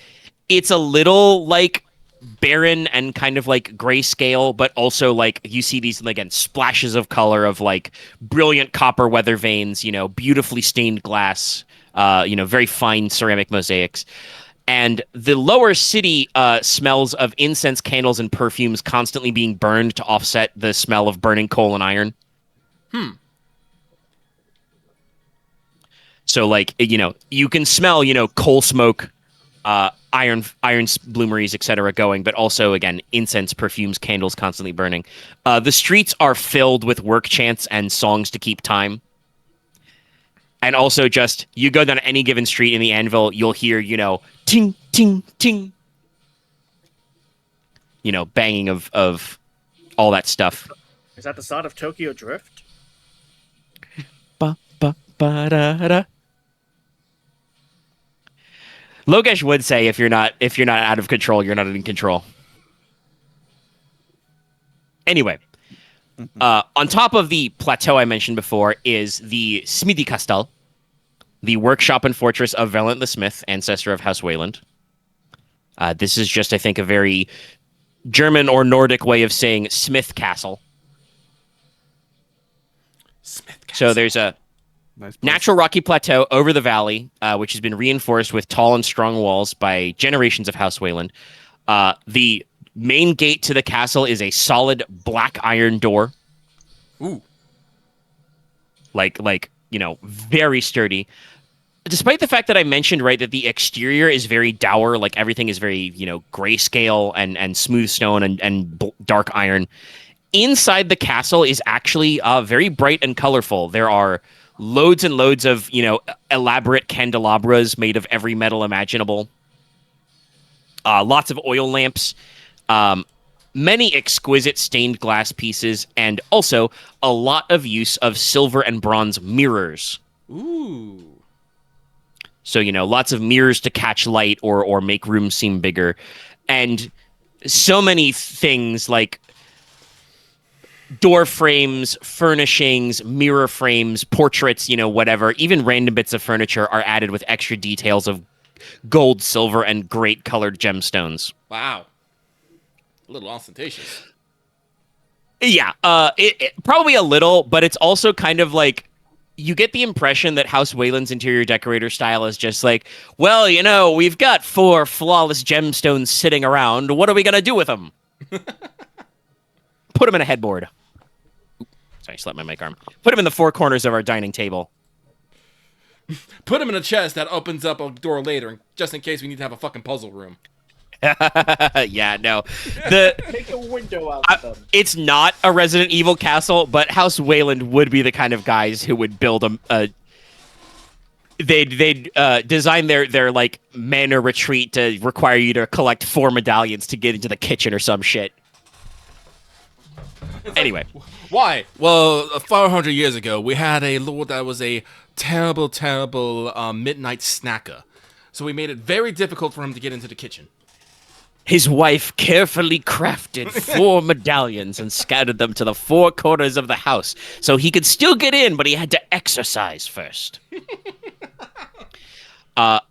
it's a little, like, barren and kind of, like, grayscale, but also, like, you see these, again, splashes of color of, like, brilliant copper weather vanes, beautifully stained glass, very fine ceramic mosaics. And the lower city smells of incense, candles, and perfumes constantly being burned to offset the smell of burning coal and iron. So, like, you can smell, coal smoke iron bloomeries, etc. going, but also, again, incense, perfumes, candles constantly burning. The streets are filled with work chants and songs to keep time. And also just, you go down any given street in the Anvil, you'll hear, ting, ting, ting. Banging of all that stuff. Is that the sound of Tokyo Drift? Ba, ba, ba, da, da. Logesh would say if you're not out of control, you're not in control. Anyway, on top of the plateau I mentioned before is the Smidikastal, the workshop and fortress of Valant the Smith, ancestor of House Wayland. This is just, I think, a very German or Nordic way of saying Smith Castle. Smith Castle. So there's a Nice place. natural rocky plateau over the valley, which has been reinforced with tall and strong walls by generations of House Wayland. The main gate to the castle is a solid black iron door. Ooh. Like very sturdy. Despite the fact that I mentioned, right, that the exterior is very dour, like everything is very, grayscale and smooth stone and dark iron. Inside the castle is actually very bright and colorful. There are loads and loads of, elaborate candelabras made of every metal imaginable. Lots of oil lamps. Many exquisite stained glass pieces, and also a lot of use of silver and bronze mirrors. Ooh. So, lots of mirrors to catch light or make rooms seem bigger. And so many things like door frames, furnishings, mirror frames, portraits, whatever. Even random bits of furniture are added with extra details of gold, silver, and great colored gemstones. Wow. A little ostentatious. Yeah, it probably a little, but it's also kind of like you get the impression that House Wayland's interior decorator style is just like, well, we've got 4 flawless gemstones sitting around. What are we gonna do with them? Put them in a headboard. Sorry, I slapped my mic arm. Put them in the 4 corners of our dining table. Put him in a chest that opens up a door later, just in case we need to have a fucking puzzle room. Yeah, no. Take a window out of them. It's not a Resident Evil castle, but House Wayland would be the kind of guys who would build they'd design their like manor retreat to require you to collect 4 medallions to get into the kitchen or some shit. Anyway. Why? Well, 400 years ago, we had a lord that was a terrible, terrible midnight snacker. So we made it very difficult for him to get into the kitchen. His wife carefully crafted 4 medallions and scattered them to the 4 corners of the house so he could still get in, but he had to exercise first. But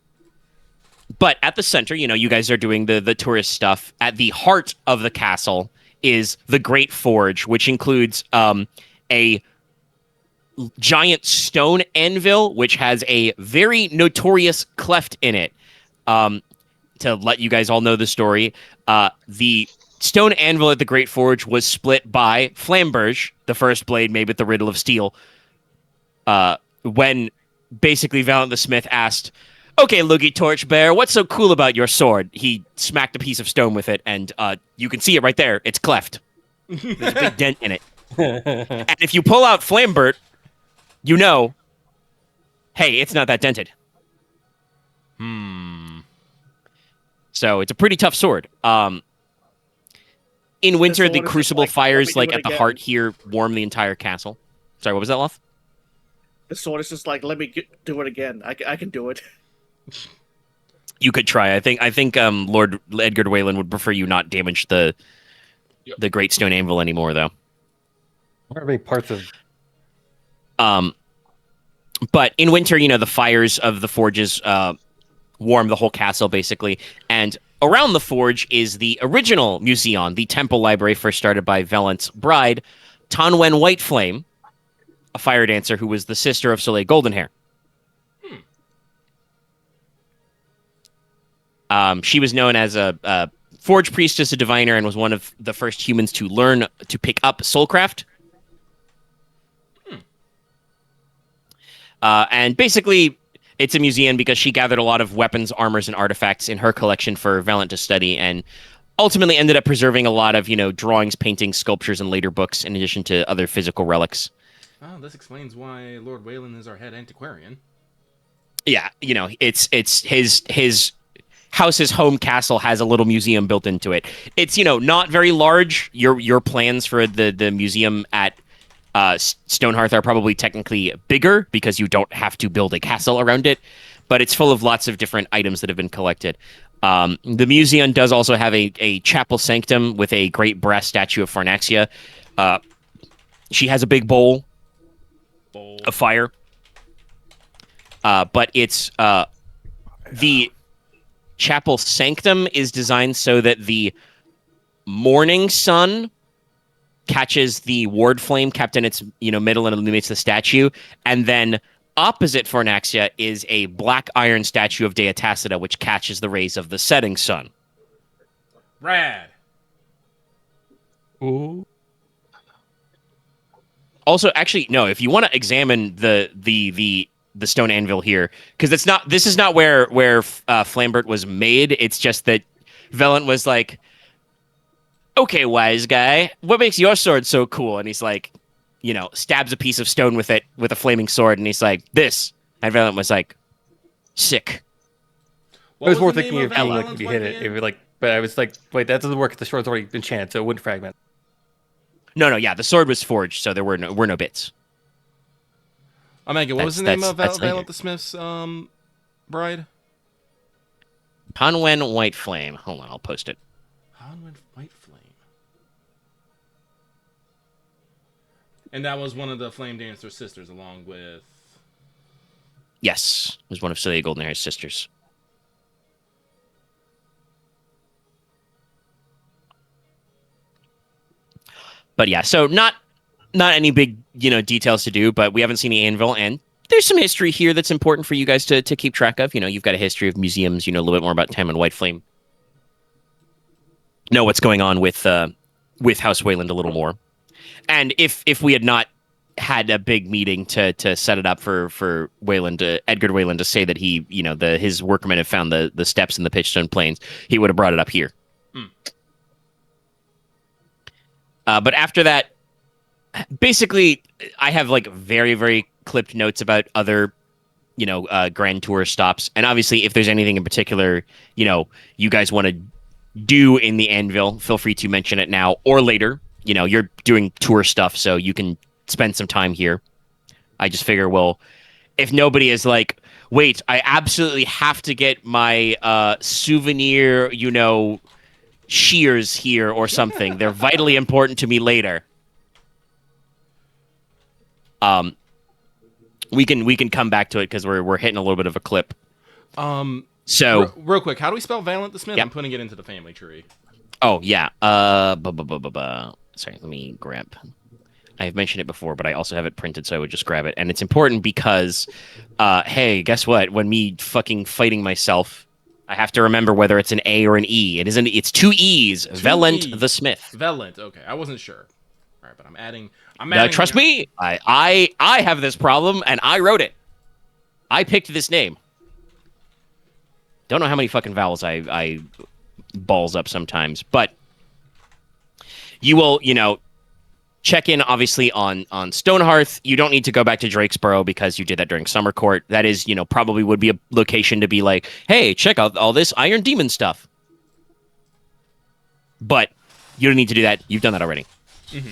at the center, you guys are doing the tourist stuff. At the heart of the castle is the Great Forge, which includes a giant stone anvil, which has a very notorious cleft in it. To let you guys all know the story, the stone anvil at the Great Forge was split by Flamberge, the first blade made with the Riddle of Steel, when basically Valant the Smith asked, "Okay, Logi Torchbearer, what's so cool about your sword?" He smacked a piece of stone with it, and you can see it right there. It's cleft. There's a big dent in it. And if you pull out Flambert, hey, it's not that dented. So it's a pretty tough sword. In winter, sword the is crucible like, fires let me do at it the again. heart here warm the entire castle. Sorry, what was that, Loth? The sword is just like, let me do it again. I can do it. You could try. I think Lord Edgar Wayland would prefer you not damage the Great Stone Anvil anymore, though. What are many parts of? But in winter, the fires of the forges warm the whole castle, basically. And around the forge is the original museum, the temple library first started by Valant's bride, Tanwen Whiteflame, a fire dancer who was the sister of Soleil Goldenhair. She was known as a forge priestess, a diviner, and was one of the first humans to learn to pick up soulcraft. And basically, It's a museum because she gathered a lot of weapons, armors, and artifacts in her collection for Valiant to study, and ultimately ended up preserving a lot of, drawings, paintings, sculptures, and later books, in addition to other physical relics. Oh, this explains why Lord Wayland is our head antiquarian. Yeah, it's his house's home castle has a little museum built into it. It's, not very large. Your plans for the museum at Stonehearth are probably technically bigger because you don't have to build a castle around it, but it's full of lots of different items that have been collected. The museum does also have a chapel sanctum with a great brass statue of Pharnaxia. She has a big bowl of fire, but it's the chapel sanctum is designed so that the morning sun catches the ward flame kept in its middle and illuminates the statue, and then opposite Pharnaxia is a black iron statue of Dea Tacita, which catches the rays of the setting sun. Rad. Ooh. Also, actually, no. If you want to examine the stone anvil here, because this is not where Flambert was made. It's just that Valiant was like, okay, wise guy, what makes your sword so cool? And he's like, stabs a piece of stone with it, with a flaming sword, and he's like, this. And Valiant was like, sick. I was more thinking of being like, if you hit it, it'd be like, but I was like, wait, that doesn't work. The sword's already enchanted, so it wouldn't fragment. No, yeah, the sword was forged, so there were no bits. Omega, what was the name of Valiant the Smith's bride? Hanwen White Flame. Hold on, I'll post it. Hanwen White Flame. And that was one of the Flame Dancer sisters, along with... Yes, it was one of Celia Goldenhair's sisters. But yeah, so not any big, details to do, but we haven't seen the anvil, and there's some history here that's important for you guys to keep track of. You've got a history of museums, a little bit more about Tam and White Flame. Know what's going on with House Wayland a little more. And if we had not had a big meeting to set it up for Wayland, Edgar Wayland, to say that he, his workmen have found the steps in the Pitchstone Plains, he would have brought it up here. But after that, basically, I have like very, very clipped notes about other, Grand Tour stops. And obviously, if there's anything in particular, you guys want to do in the Anvil, feel free to mention it now or later. You're doing tour stuff, so you can spend some time here. I just figure, well, if nobody is like, wait, I absolutely have to get my souvenir, shears here or something. They're vitally important to me later. We can come back to it because we're hitting a little bit of a clip. So real quick, how do we spell Valiant the Smith? Yep. I'm putting it into the family tree. Oh yeah. Sorry, let me grab. I have mentioned it before, but I also have it printed, so I would just grab it. And it's important because, hey, guess what? When me fucking fighting myself, I have to remember whether it's an A or an E. It isn't. It's two E's. Valiant the Smith. Valiant. Okay, I wasn't sure. All right, but I'm adding. Trust me, I have this problem, and I wrote it. I picked this name. Don't know how many fucking vowels I balls up sometimes, but you will, check in obviously on Stonehearth. You don't need to go back to Drakesboro because you did that during Summer Court. That is, probably would be a location to be like, hey, check out all this Iron Demon stuff. But you don't need to do that. You've done that already. Mm-hmm.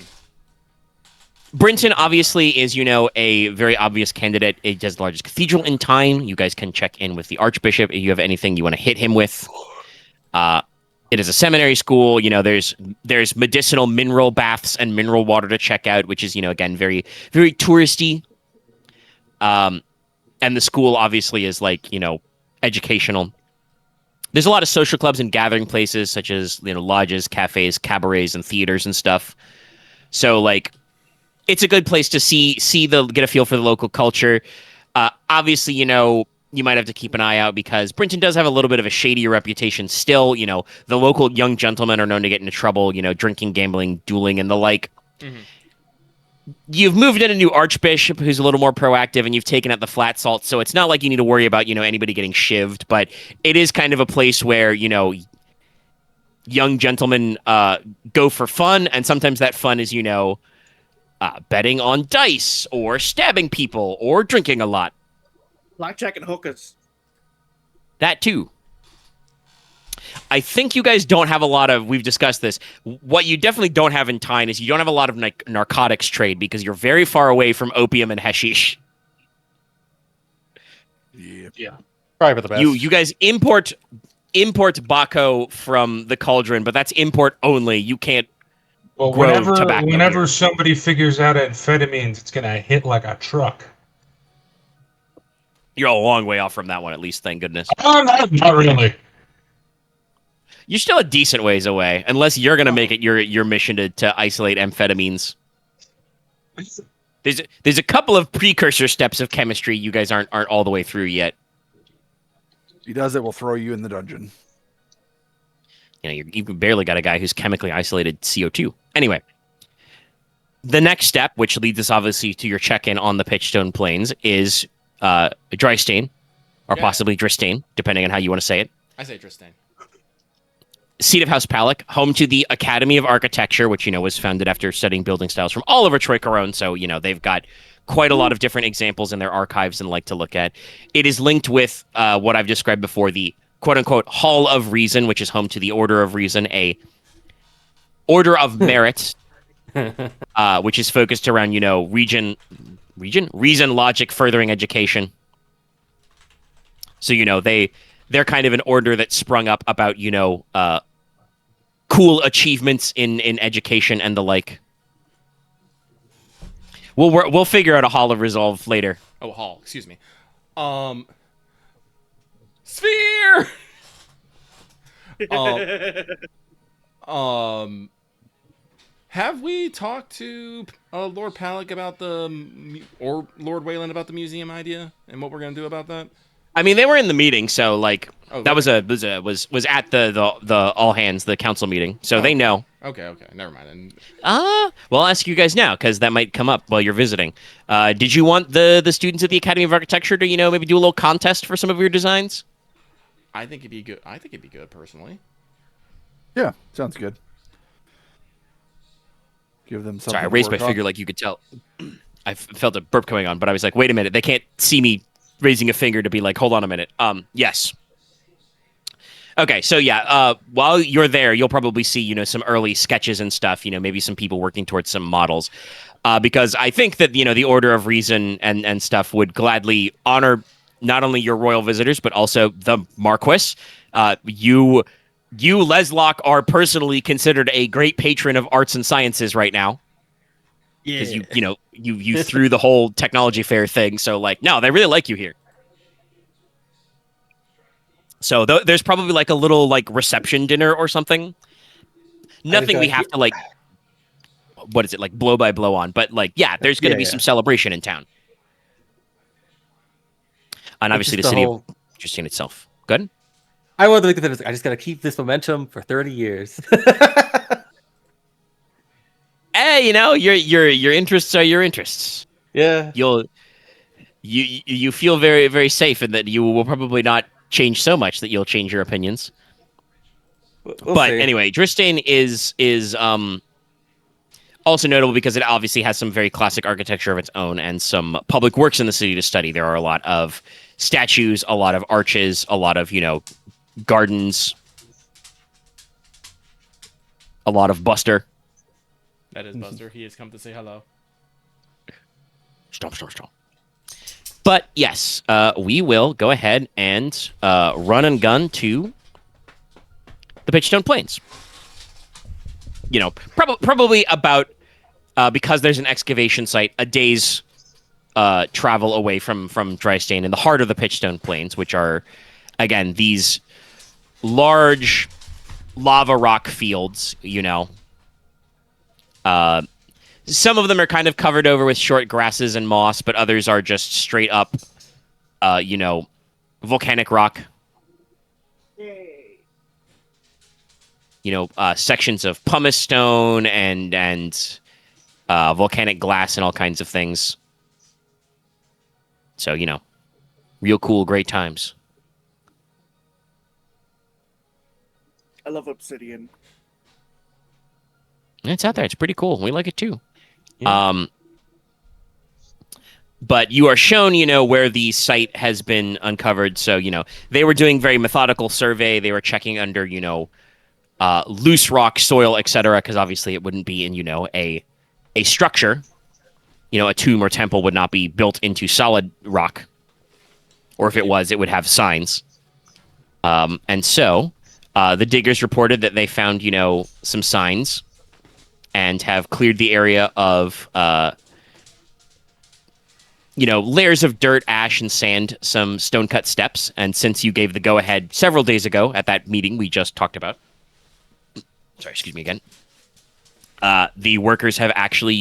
Brinton obviously is, a very obvious candidate. It does the largest cathedral in time. You guys can check in with the Archbishop if you have anything you want to hit him with. It is a seminary school. There's medicinal mineral baths and mineral water to check out, which is, again, very, very touristy. And the school obviously is like, educational. There's a lot of social clubs and gathering places such as, lodges, cafes, cabarets, and theaters and stuff. So like, it's a good place to get a feel for the local culture. Obviously, you might have to keep an eye out because Brinton does have a little bit of a shadier reputation still. The local young gentlemen are known to get into trouble, drinking, gambling, dueling, and the like. Mm-hmm. you've moved in a new archbishop who's a little more proactive, and you've taken out the flat salt, so it's not like you need to worry about anybody getting shivved, but it is kind of a place where young gentlemen go for fun, and sometimes that fun is betting on dice or stabbing people or drinking a lot. Blackjack and hookers. That too. I think you guys don't have a lot of. We've discussed this. What you definitely don't have in Teine is you don't have a lot of narcotics trade because you're very far away from opium and hashish. Yeah. Probably for the best. You guys import Baco from the cauldron, but that's import only. You can't. Well, grow tobacco whenever here. somebody figures out amphetamines, it's gonna hit like a truck. You're a long way off from that one, at least. Thank goodness. Oh, no, not really. You're still a decent ways away, unless you're gonna make it your mission to isolate amphetamines. There's a couple of precursor steps of chemistry you guys aren't all the way through yet. He does it, we'll throw you in the dungeon. You've barely got a guy who's chemically isolated CO2. Anyway, the next step, which leads us obviously to your check-in on the Pitchstone Plains, is Drystain, or possibly Drystain, depending on how you want to say it. I say Tristan. Seat of House Palak, home to the Academy of Architecture, which, was founded after studying building styles from all over Troikaron. So, they've got quite a lot of different examples in their archives and like to look at. It is linked with what I've described before, the quote-unquote Hall of Reason, which is home to the Order of Reason, a Order of Merit, which is focused around, reason, logic, furthering education. So, they're kind of an order that sprung up about, cool achievements in education and the like. We'll figure out a Hall of Resolve later. Oh, Hall. Excuse me. Sphere. Have we talked to Lord Palak about or Lord Wayland about the museum idea and what we're gonna do about that? I mean, they were in the meeting, so that was at the all hands, the council meeting, so they know. Okay, never mind. Well, I'll ask you guys now because that might come up while you're visiting. Did you want the students at the Academy of Architecture to maybe do a little contest for some of your designs? I think it'd be good personally. Yeah, sounds good. Give them something. Sorry, I raised my to work finger like you could tell. I felt a burp coming on, but I was like, wait a minute, they can't see me raising a finger to be like, hold on a minute. Yes. Okay, so yeah, while you're there, you'll probably see, some early sketches and stuff, maybe some people working towards some models. Because I think that, the Order of Reason and stuff would gladly honor not only your royal visitors, but also the Marquess. You, Leslok, are personally considered a great patron of arts and sciences right now. Yeah. Because you threw the whole technology fair thing. So no, they really like you here. So there's probably a little reception dinner or something. Nothing we have to what is it, blow by blow on, but there's going to be some celebration in town. And obviously the city of Justine itself. Good. I want to look at this. I just got to keep this momentum for 30 years. Hey, your interests are your interests. Yeah. You feel very, very safe in that you will probably not change so much that you'll change your opinions. We'll see. Anyway, Drystain is also notable because it obviously has some very classic architecture of its own and some public works in the city to study. There are a lot of statues, a lot of arches, a lot of, gardens, a lot of Buster. That is Buster. He has come to say hello. Stomp. But yes, we will go ahead and run and gun to the Pitchstone Plains. Probably about, because there's an excavation site, a day's travel away from Drystain in the heart of the Pitchstone Plains, which are, again, these large lava rock fields, some of them are kind of covered over with short grasses and moss, but others are just straight up, volcanic rock. Sections of pumice stone and volcanic glass and all kinds of things. So, real cool, great times. I love obsidian. It's out there. It's pretty cool. We like it too. Yeah. But you are shown, where the site has been uncovered. So, they were doing very methodical survey. They were checking under, loose rock, soil, etc. Because obviously it wouldn't be in, a structure. A tomb or temple would not be built into solid rock. Or if it was, it would have signs. And so the diggers reported that they found, some signs and have cleared the area of, layers of dirt, ash, and sand, some stone-cut steps. And since you gave the go-ahead several days ago at that meeting we just talked about, sorry, excuse me again, the workers have actually,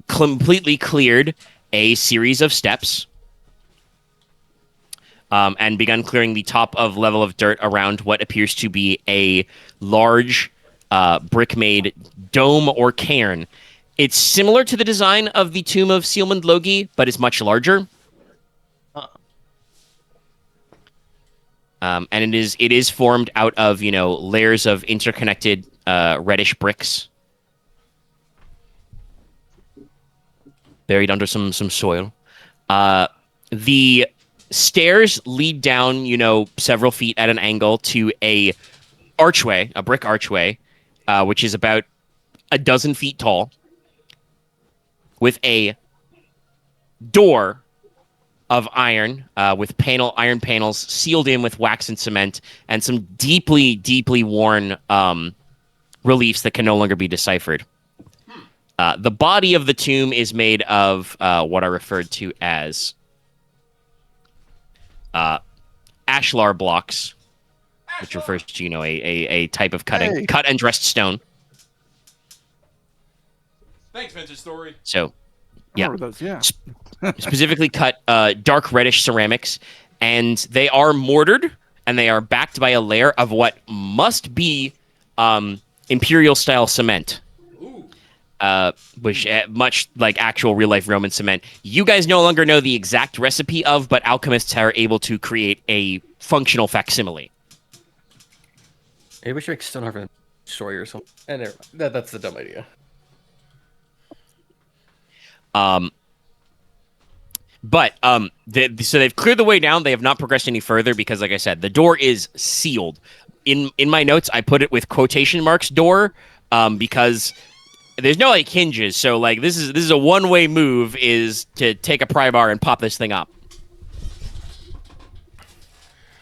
completely cleared a series of steps and begun clearing the top of level of dirt around what appears to be a large brick-made dome or cairn. It's similar to the design of the tomb of Sealmund Logi, but is much larger. And it is formed out of, layers of interconnected reddish bricks buried under some soil. The stairs lead down, several feet at an angle to a brick archway, which is about a dozen feet tall, with a door of iron with iron panels sealed in with wax and cement, and some deeply, deeply worn reliefs that can no longer be deciphered. The body of the tomb is made of what I referred to as ashlar blocks, which refers to, a type of cut and dressed stone. Thanks, Vintage Story. So, I remember those, yeah. Specifically cut dark reddish ceramics, and they are mortared, and they are backed by a layer of what must be imperial-style cement. Which much like actual real-life Roman cement. You guys no longer know the exact recipe of, but alchemists are able to create a functional facsimile. Maybe we should make Stoneharven story or something. And that's the dumb idea. So they've cleared the way down. They have not progressed any further because, like I said, the door is sealed. In my notes, I put it with quotation marks door, because there's no hinges. So this is a one-way move, is to take a pry bar and pop this thing up.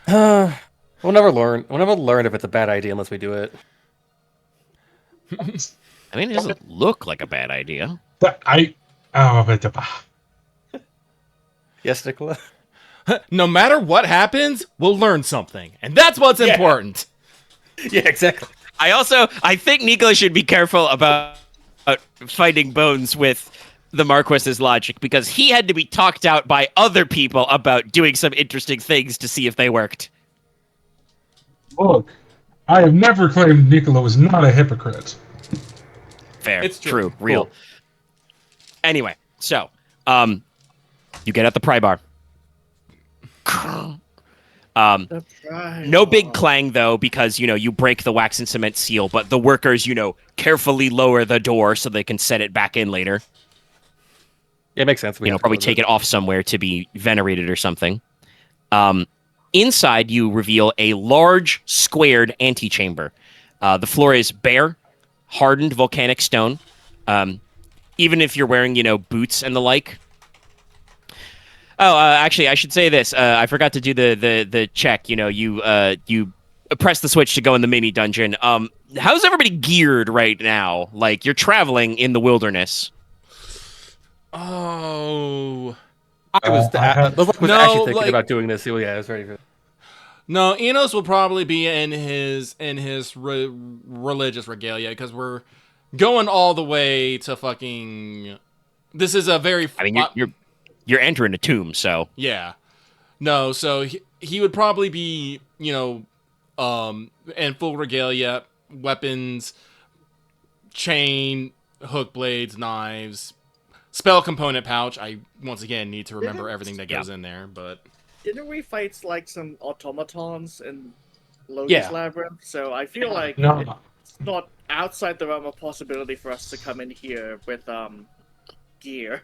We'll never learn. We'll never learn if it's a bad idea unless we do it. I mean, it doesn't look like a bad idea. Yes, Nicola? No matter what happens, we'll learn something. And that's what's important. Yeah, exactly. I think Nicola should be careful about fighting bones with the Marquess's logic, because he had to be talked out by other people about doing some interesting things to see if they worked. Look, I have never claimed Nicola was not a hypocrite. Fair. It's true. Real. Cool. Anyway, so, you get out the pry bar. No big clang, though, because, you break the wax and cement seal, but the workers, carefully lower the door so they can set it back in later. Yeah, it makes sense. Probably take it off somewhere to be venerated or something. Inside, you reveal a large, squared antechamber. The floor is bare, hardened volcanic stone. Even if you're wearing, boots and the like. Oh, actually, I should say this. I forgot to do the check. You press the switch to go in the mini dungeon. How's everybody geared right now? Like, you're traveling in the wilderness. Oh. Look was actually thinking about doing this. Yeah, I was ready for it. No, Inos will probably be in his religious regalia, because we're going all the way to fucking. This is a very. I mean, you're entering a tomb, so yeah. No, so he would probably be in full regalia, weapons, chain, hook blades, knives, spell component pouch. I once again need to remember everything that goes in there, but Didn't we fight like some automatons in Logi's Yeah. labyrinth? So I feel like No, it's not outside the realm of possibility for us to come in here with gear.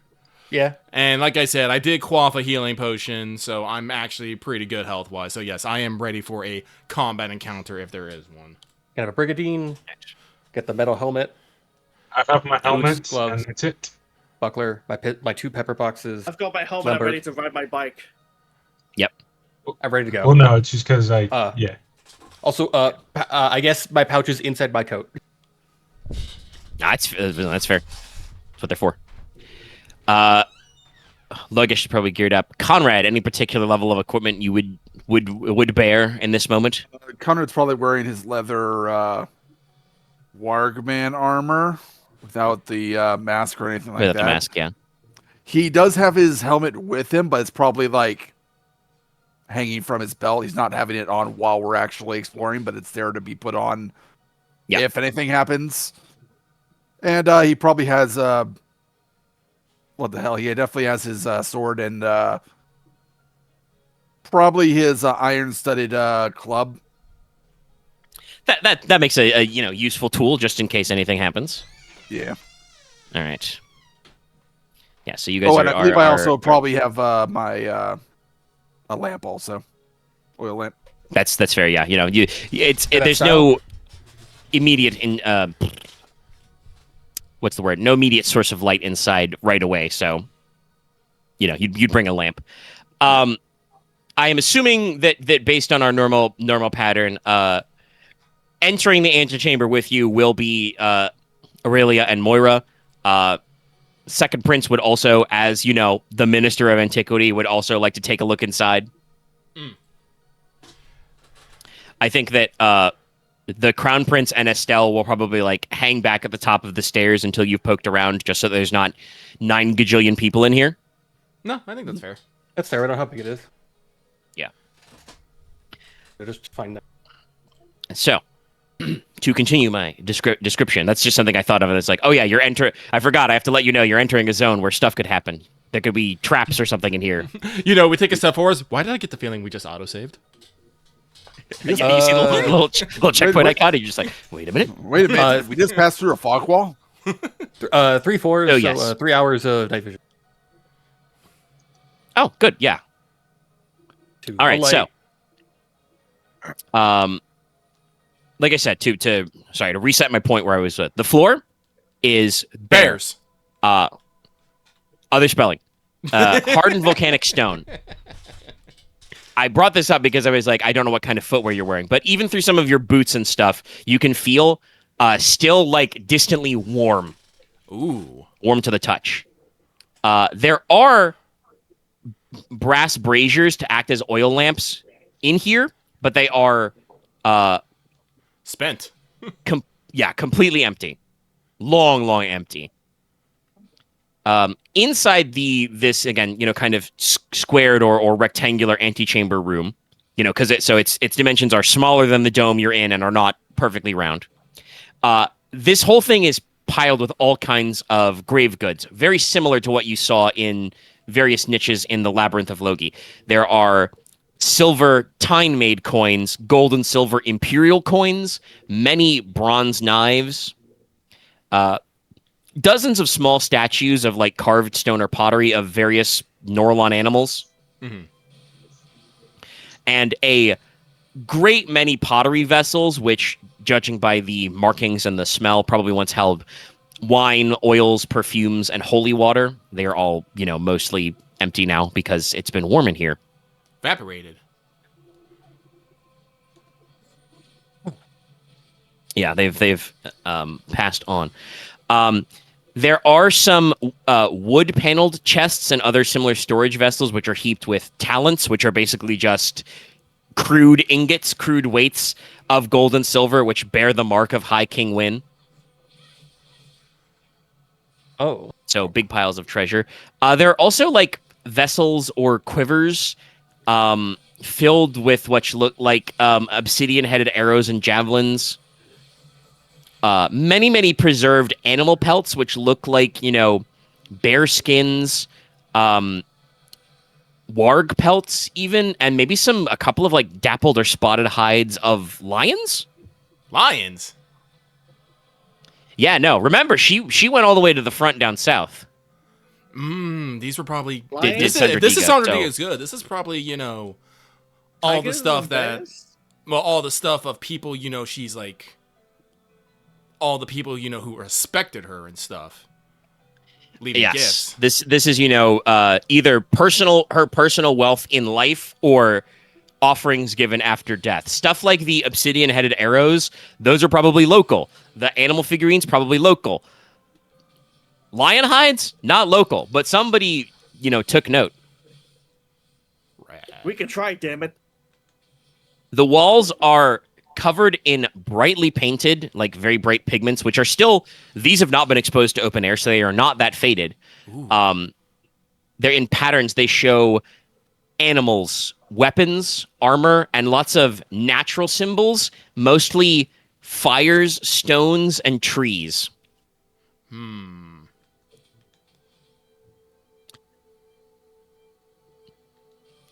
Yeah. and like I said, I did quaff a healing potion, so I'm actually pretty good health wise. So yes, I am ready for a combat encounter if there is one. Can have a brigadine. Get the metal helmet, I have my helmet, gloves. and that's it. buckler, my 2 pepper boxes. I've got my helmet. Lumber. I'm ready to ride my bike. I'm ready to go. Well, no, it's just because yeah. Also, I guess my pouch is inside my coat. That's fair. That's what they're for. Logesh is probably geared up. Konrad, any particular level of equipment you would bear in this moment? Konrad's probably wearing his leather Wargman armor without the mask or anything like Without that. the mask, yeah. He does have his helmet with him, but it's probably like hanging from his belt. He's not having it on while we're actually exploring, but it's there to be put on if anything happens. And he probably has what the hell? He definitely has his sword and probably his iron-studded club. That makes a useful tool just in case anything happens. Yeah. All right. Yeah. So you guys Oh, are. and I believe I also probably have my a lamp also, oil lamp. That's fair. Yeah. There's so? no immediate what's the word? No immediate source of light inside right away. So, you'd bring a lamp. I am assuming that based on our normal pattern, entering the antechamber with you will be Aurelia and Moira. Second Prince would also, as you know, the Minister of Antiquity would also like to take a look inside. I think that the Crown Prince and Estelle will probably hang back at the top of the stairs until you've poked around, just so there's not 9 gajillion people in here. No, I think that's fair. That's fair. I don't know how big it is. Yeah. Just find that. So, to continue my description, that's just something I thought of. And it's like, oh yeah, I forgot. I have to let you know you're entering a zone where stuff could happen. There could be traps or something in here. We take a step forward. Why did I get the feeling we just auto-saved? You see the little checkpoint icon, and you're just like, wait a minute. Did we just pass through a fog wall? 3 4. Oh, so, yes. 3 hours of night vision. Oh, good. Yeah. All right. So, like I said, to reset my point where I was, the floor is bare. Bears. Other spelling. Hardened volcanic stone. I brought this up because I was like, I don't know what kind of footwear you're wearing, but even through some of your boots and stuff, you can feel still distantly warm. Ooh. Warm to the touch. There are brass braziers to act as oil lamps in here, but they are Spent. completely empty. Long empty. Inside this again, kind of squared or rectangular antechamber room, because its dimensions are smaller than the dome you're in and are not perfectly round. This whole thing is piled with all kinds of grave goods, very similar to what you saw in various niches in the Labyrinth of Logi. There are silver Teine-made coins, gold and silver imperial coins, many bronze knives, dozens of small statues of carved stone or pottery of various Norlon animals, and a great many pottery vessels, which, judging by the markings and the smell, probably once held wine, oils, perfumes, and holy water. They are all, mostly empty now because it's been warm in here. Evaporated. Yeah, they've passed on. There are some wood-paneled chests and other similar storage vessels, which are heaped with talents, which are basically just crude ingots, crude weights of gold and silver, which bear the mark of High King Win. Oh. So big piles of treasure. There are also vessels or quivers filled with what look like obsidian-headed arrows and javelins. many preserved animal pelts, which look like, bear skins, warg pelts even, and maybe a couple of like dappled or spotted hides of lions. Lions. Yeah, no. Remember, she went all the way to the front down south. These were probably. Lions? This is so- Sandra good. This is probably all the Tigers stuff and that. bears? Well, all the stuff of people. She's like. All the people who respected her and stuff. Leaving Yes, gifts. this is either her personal wealth in life or offerings given after death. Stuff like the obsidian-headed arrows, those are probably local. The animal figurines, probably local. Lion hides, not local, but somebody, took note. We can try, damn it. The walls are covered in brightly painted, like very bright pigments, which are still, these have not been exposed to open air, so they are not that faded. They're in patterns. They show animals, weapons, armor, and lots of natural symbols, mostly fires, stones, and trees.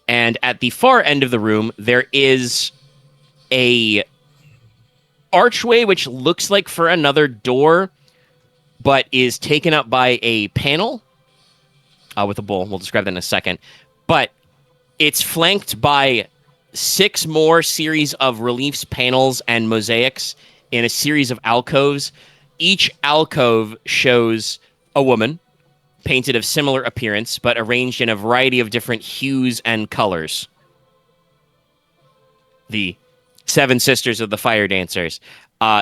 And at the far end of the room, there is a archway which looks like for another door, but is taken up by a panel with a bull. We'll describe that in a second. But it's flanked by 6 more series of reliefs, panels, and mosaics in a series of alcoves. Each alcove shows a woman, painted of similar appearance, but arranged in a variety of different hues and colors. The 7 sisters of the fire dancers.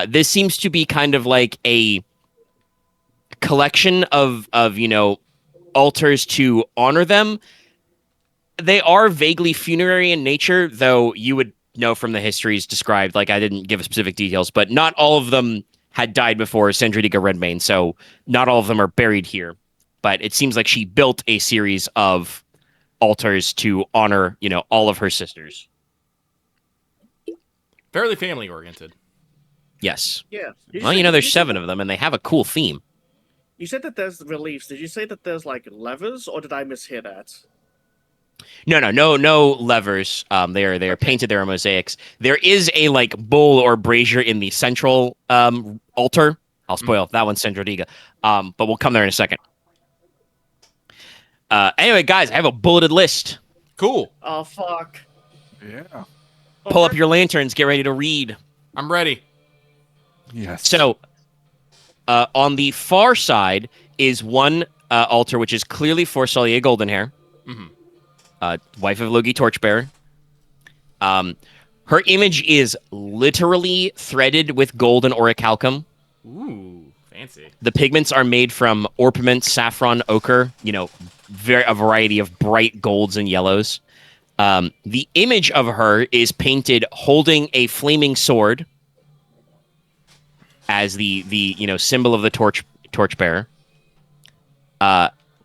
This seems to be kind of like a collection of altars to honor them. They are vaguely funerary in nature, though you would know from the histories described, like I didn't give specific details, but not all of them had died before Sandridiga Redmane, so not all of them are buried here. But it seems like she built a series of altars to honor, all of her sisters. Fairly family oriented. Yes. Yeah. Well, there's 7 of them, and they have a cool theme. You said that there's reliefs. Did you say that there's like levers, or did I mishear that? No levers. They are painted. There are mosaics. There is a like bowl or brazier in the central altar. I'll spoil that one's Sandridiga. But we'll come there in a second. Anyway, guys, I have a bulleted list. Cool. Oh, fuck. Yeah. Pull up your lanterns. Get ready to read. I'm ready. Yes. So, on the far side is one altar, which is clearly for Salia Goldenhair, wife of Logi Torchbearer. Her image is literally threaded with gold and orichalcum. Ooh, fancy. The pigments are made from orpiment, saffron, ochre, a variety of bright golds and yellows. The image of her is painted holding a flaming sword as the symbol of the torchbearer.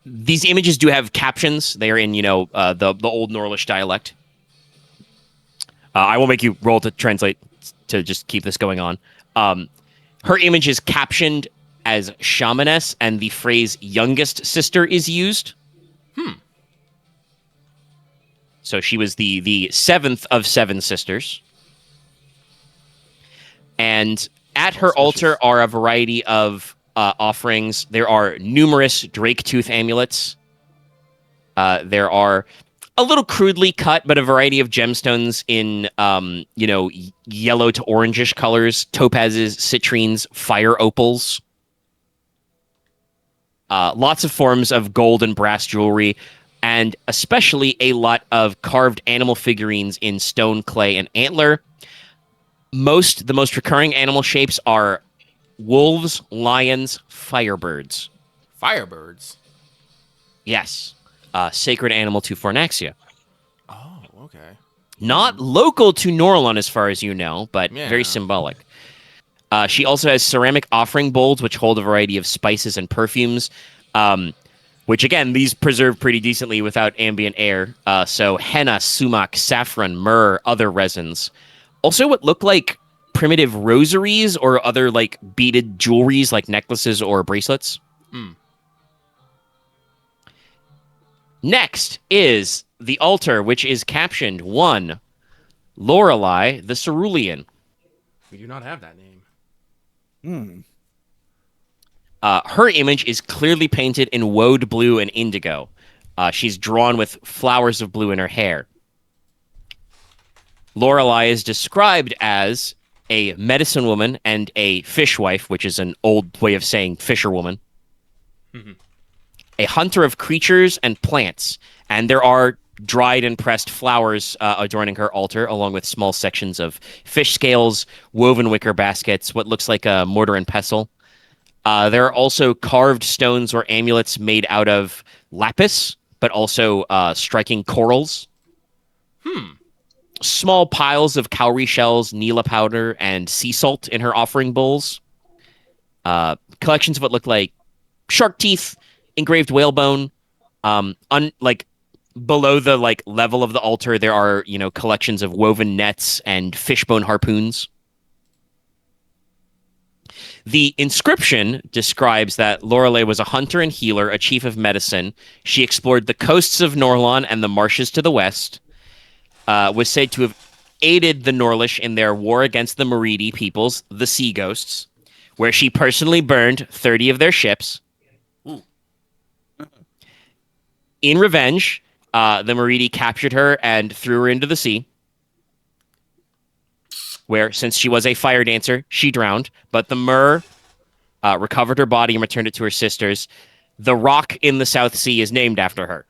These images do have captions. They are in the old Norlish dialect. I will make you roll to translate to just keep this going on. Her image is captioned as shamaness, and the phrase "youngest sister" is used. So she was the 7th of 7 sisters. And at her altar are a variety of offerings. There are numerous drake tooth amulets. There are a little crudely cut, but a variety of gemstones in, yellow to orangish colors, topazes, citrines, fire opals. Lots of forms of gold and brass jewelry, and especially a lot of carved animal figurines in stone, clay, and antler. The most recurring animal shapes are wolves, lions, firebirds. Firebirds? Yes. Sacred animal to Fornaxia. Oh, okay. Not local to Norlon, as far as you know, but Yeah. very symbolic. She also has ceramic offering bowls, which hold a variety of spices and perfumes, which, again, these preserve pretty decently without ambient air. So henna, sumac, saffron, myrrh, other resins. Also what look like primitive rosaries or other like beaded jewelries like necklaces or bracelets. Mm. Next is the altar, which is captioned 1, Lorelei the Cerulean. We do not have that name. Her image is clearly painted in woad blue and indigo. She's drawn with flowers of blue in her hair. Lorelei is described as a medicine woman and a fishwife, which is an old way of saying fisherwoman. Mhm. A hunter of creatures and plants, and there are dried and pressed flowers adorning her altar, along with small sections of fish scales, woven wicker baskets, what looks like a mortar and pestle. There are also carved stones or amulets made out of lapis, but also striking corals. Small piles of cowrie shells, Nila powder, and sea salt in her offering bowls. Collections of what look like shark teeth, engraved whalebone. Like below the like level of the altar, there are collections of woven nets and fishbone harpoons. The inscription describes that Lorelei was a hunter and healer, a chief of medicine. She explored the coasts of Norlon and the marshes to the west. Was said to have aided the Norlish in their war against the Meridi peoples, the Sea Ghosts, where she personally burned 30 of their ships. Ooh. In revenge, the Meridi captured her and threw her into the sea, where, since she was a fire dancer, she drowned. But the Mer recovered her body and returned it to her sisters. The rock in the South Sea is named after her.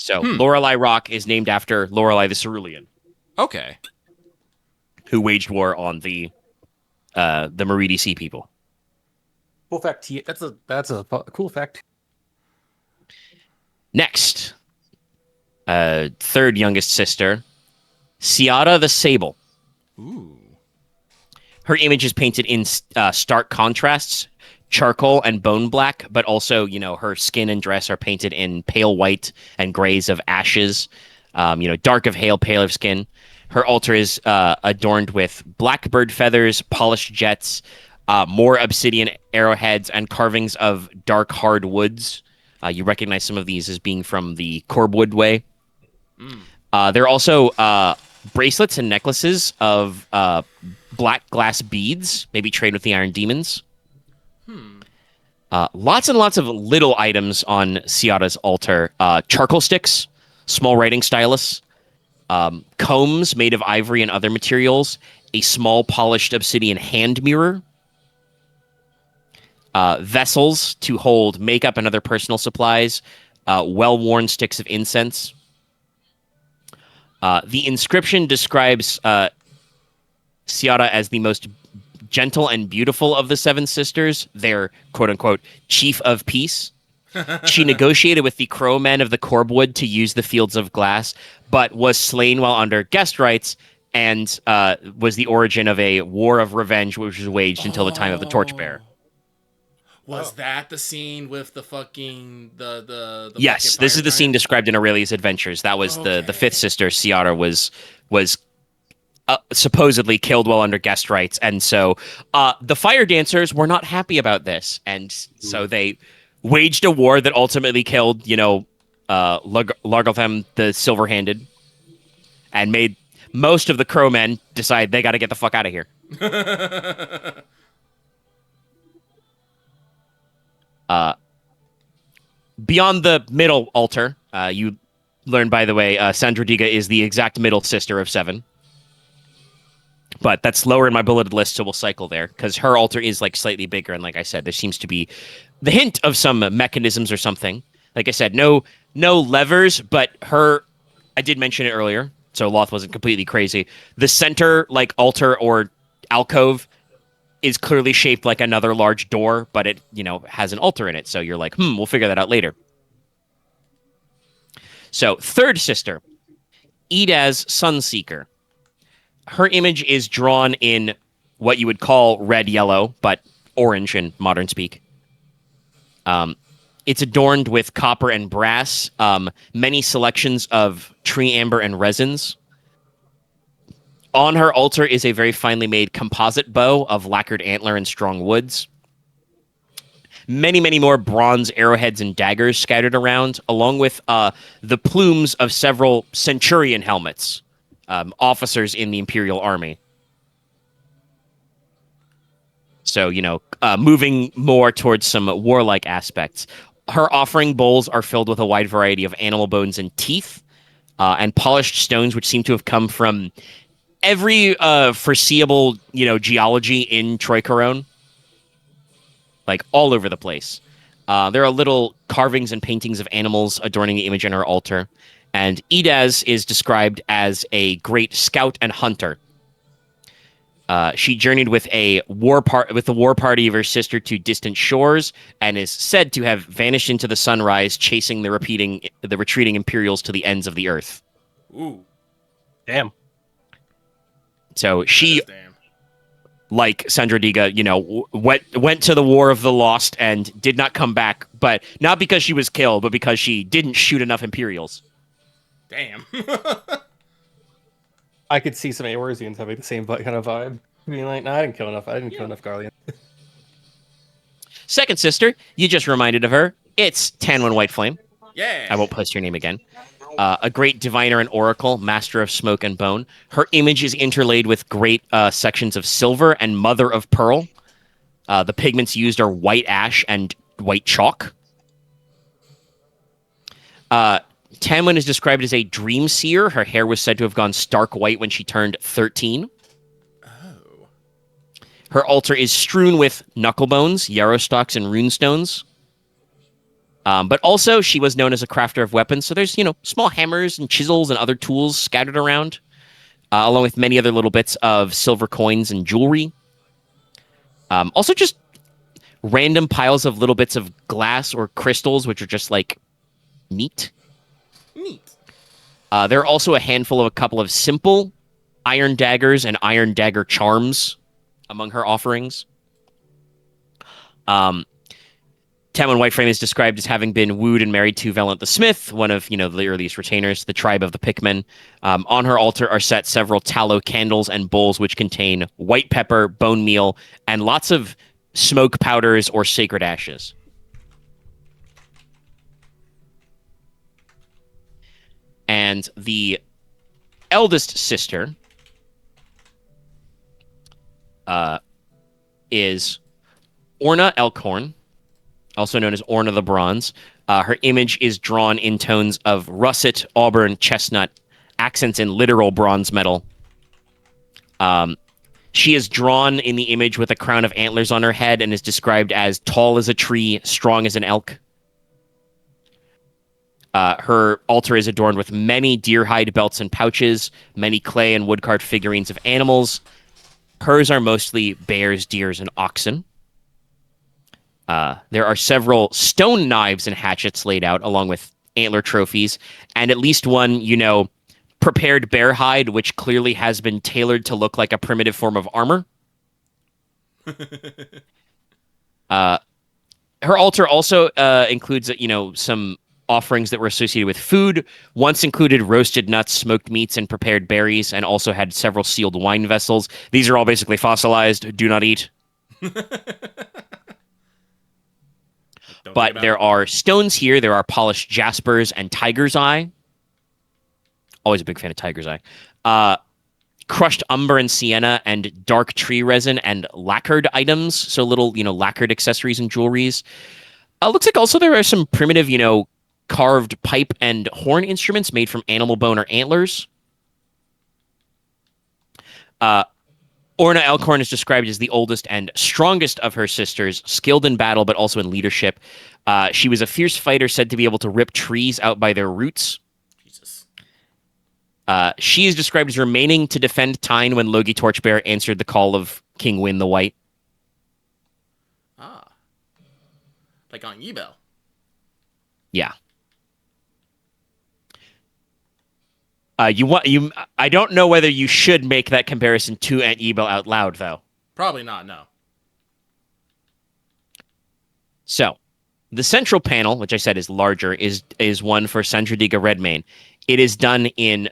So Lorelei Rock is named after Lorelei the Cerulean, Okay. who waged war on the Meridi Sea people. Cool fact. That's a cool fact. Next, third youngest sister, Ciara the Sable. Ooh. Her image is painted in stark contrasts, charcoal and bone black, but also, her skin and dress are painted in pale white and grays of ashes, dark of hail, pale of skin. Her altar is adorned with blackbird feathers, polished jets, more obsidian arrowheads, and carvings of dark, hard woods. You recognize some of these as being from the Corbwood Way. There are also bracelets and necklaces of black glass beads, maybe trade with the Iron Demons. Lots and lots of little items on Ciara's altar. Charcoal sticks, small writing stylus, combs made of ivory and other materials, a small polished obsidian hand mirror, vessels to hold makeup and other personal supplies, well-worn sticks of incense. The inscription describes Ciara as the most gentle and beautiful of the seven sisters, their quote-unquote chief of peace. She negotiated with the crow men of the Corbwood to use the fields of glass, but was slain while under guest rights, and was the origin of a war of revenge which was waged until the time of the Torchbearer. Was that the scene with the fucking the Yes, fucking this fire is the scene giant? described in Aurelia's Adventures. That was the Okay. fifth sister, Ciara, was supposedly killed while under guest rights, and so the fire dancers were not happy about this, and so they waged a war that ultimately killed, Largotham the Silver-Handed, and made most of the crowmen decide they got to get the fuck out of here. Beyond the middle altar, you learn, by the way, Sandrodiga is the exact middle sister of seven. But that's lower in my bulleted list, so we'll cycle there, because her altar is like slightly bigger, and like I said, there seems to be the hint of some mechanisms or something. Like I said, no levers, but I did mention it earlier, so Loth wasn't completely crazy. The center like altar or alcove is clearly shaped like another large door, but it, has an altar in it. So you're like, we'll figure that out later. So, third sister, Edaz Sunseeker. Her image is drawn in what you would call red-yellow, but orange in modern speak. It's adorned with copper and brass, many selections of tree amber and resins. On her altar is a very finely made composite bow of lacquered antler and strong woods. Many, many more bronze arrowheads and daggers scattered around, along with the plumes of several centurion helmets, officers in the Imperial Army. So, moving more towards some warlike aspects. Her offering bowls are filled with a wide variety of animal bones and teeth, and polished stones, which seem to have come from every foreseeable, geology in Troycaron. Like all over the place. There are little carvings and paintings of animals adorning the image on her altar. And Edaz is described as a great scout and hunter. She journeyed with the war party of her sister to distant shores and is said to have vanished into the sunrise, chasing the retreating Imperials to the ends of the earth. Ooh. Damn. So she, Damn. like Sandradiga, went to the War of the Lost and did not come back, but not because she was killed, but because she didn't shoot enough Imperials. Damn. I could see some Eorzeans having the same kind of vibe. Being like, no, I didn't kill enough. I didn't kill enough Garleans. Second sister, you just reminded of her. It's Tanwyn Whiteflame. Yeah. I won't post your name again. A great diviner and oracle, master of smoke and bone. Her image is interlaid with great sections of silver and mother of pearl. The pigments used are white ash and white chalk. Tanwyn is described as a dream seer. Her hair was said to have gone stark white when she turned 13. Oh. Her altar is strewn with knuckle bones, yarrow stalks, and rune stones. But also, she was known as a crafter of weapons. So there's, small hammers and chisels and other tools scattered around, along with many other little bits of silver coins and jewelry. Also, just random piles of little bits of glass or crystals, which are just like neat. Neat. There are also a handful of a couple of simple iron daggers and iron dagger charms among her offerings. Tanwyn Whiteflame is described as having been wooed and married to Valent the Smith, one of the earliest retainers, the tribe of the Pickmen. On her altar are set several tallow candles and bowls which contain white pepper, bone meal, and lots of smoke powders or sacred ashes. And the eldest sister is Orna Elkhorn, also known as Orna the Bronze. Her image is drawn in tones of russet, auburn, chestnut, accents in literal bronze metal. She is drawn in the image with a crown of antlers on her head and is described as tall as a tree, strong as an elk. Her altar is adorned with many deer hide belts and pouches, many clay and woodcarved figurines of animals. Hers are mostly bears, deers, and oxen. There are several stone knives and hatchets laid out, along with antler trophies, and at least one, prepared bear hide, which clearly has been tailored to look like a primitive form of armor. Her altar also includes, some offerings that were associated with food. Once included roasted nuts, smoked meats, and prepared berries, and also had several sealed wine vessels. These are all basically fossilized. Do not eat. But there are stones here. There are polished jaspers and tiger's eye. Always a big fan of tiger's eye. Crushed umber and sienna and dark tree resin and lacquered items. So little, lacquered accessories and jewelries. Looks like also there are some primitive, carved pipe and horn instruments made from animal bone or antlers. Orna Elkhorn is described as the oldest and strongest of her sisters, skilled in battle but also in leadership. She was a fierce fighter, said to be able to rip trees out by their roots. Jesus. She is described as remaining to defend Teine when Logi Torchbearer answered the call of King Wyn the White. Ah. Like on Yibel. Yeah. I don't know whether you should make that comparison to Aunt Yibel out loud, though. Probably not, no. So, the central panel, which I said is larger, is one for Sandradiga Redmane. It is done in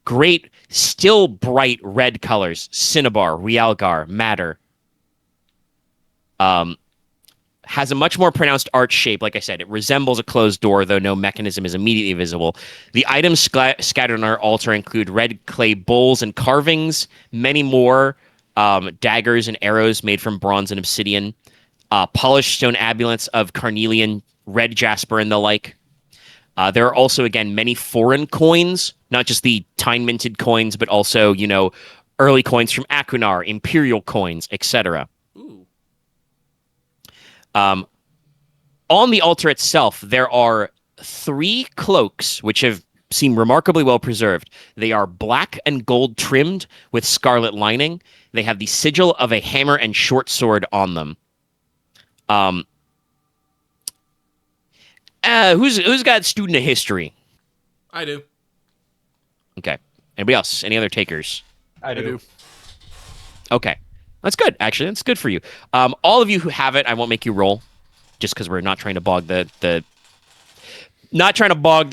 great, still bright red colors: cinnabar, realgar, madder. Has a much more pronounced arch shape. Like I said, it resembles a closed door, though no mechanism is immediately visible. The items scattered on our altar include red clay bowls and carvings, many more daggers and arrows made from bronze and obsidian, polished stone amulets of carnelian, red jasper, and the like. There are also, again, many foreign coins, not just the Teine minted coins, but also, early coins from Akunar, imperial coins, etc. On the altar itself, there are 3 cloaks, which seem remarkably well preserved. They are black and gold trimmed with scarlet lining. They have the sigil of a hammer and short sword on them. Who's got student of history? I do. Okay. Anybody else? Any other takers? I do. Okay. That's good, actually. That's good for you. All of you who have it, I won't make you roll, just because we're not trying to bog the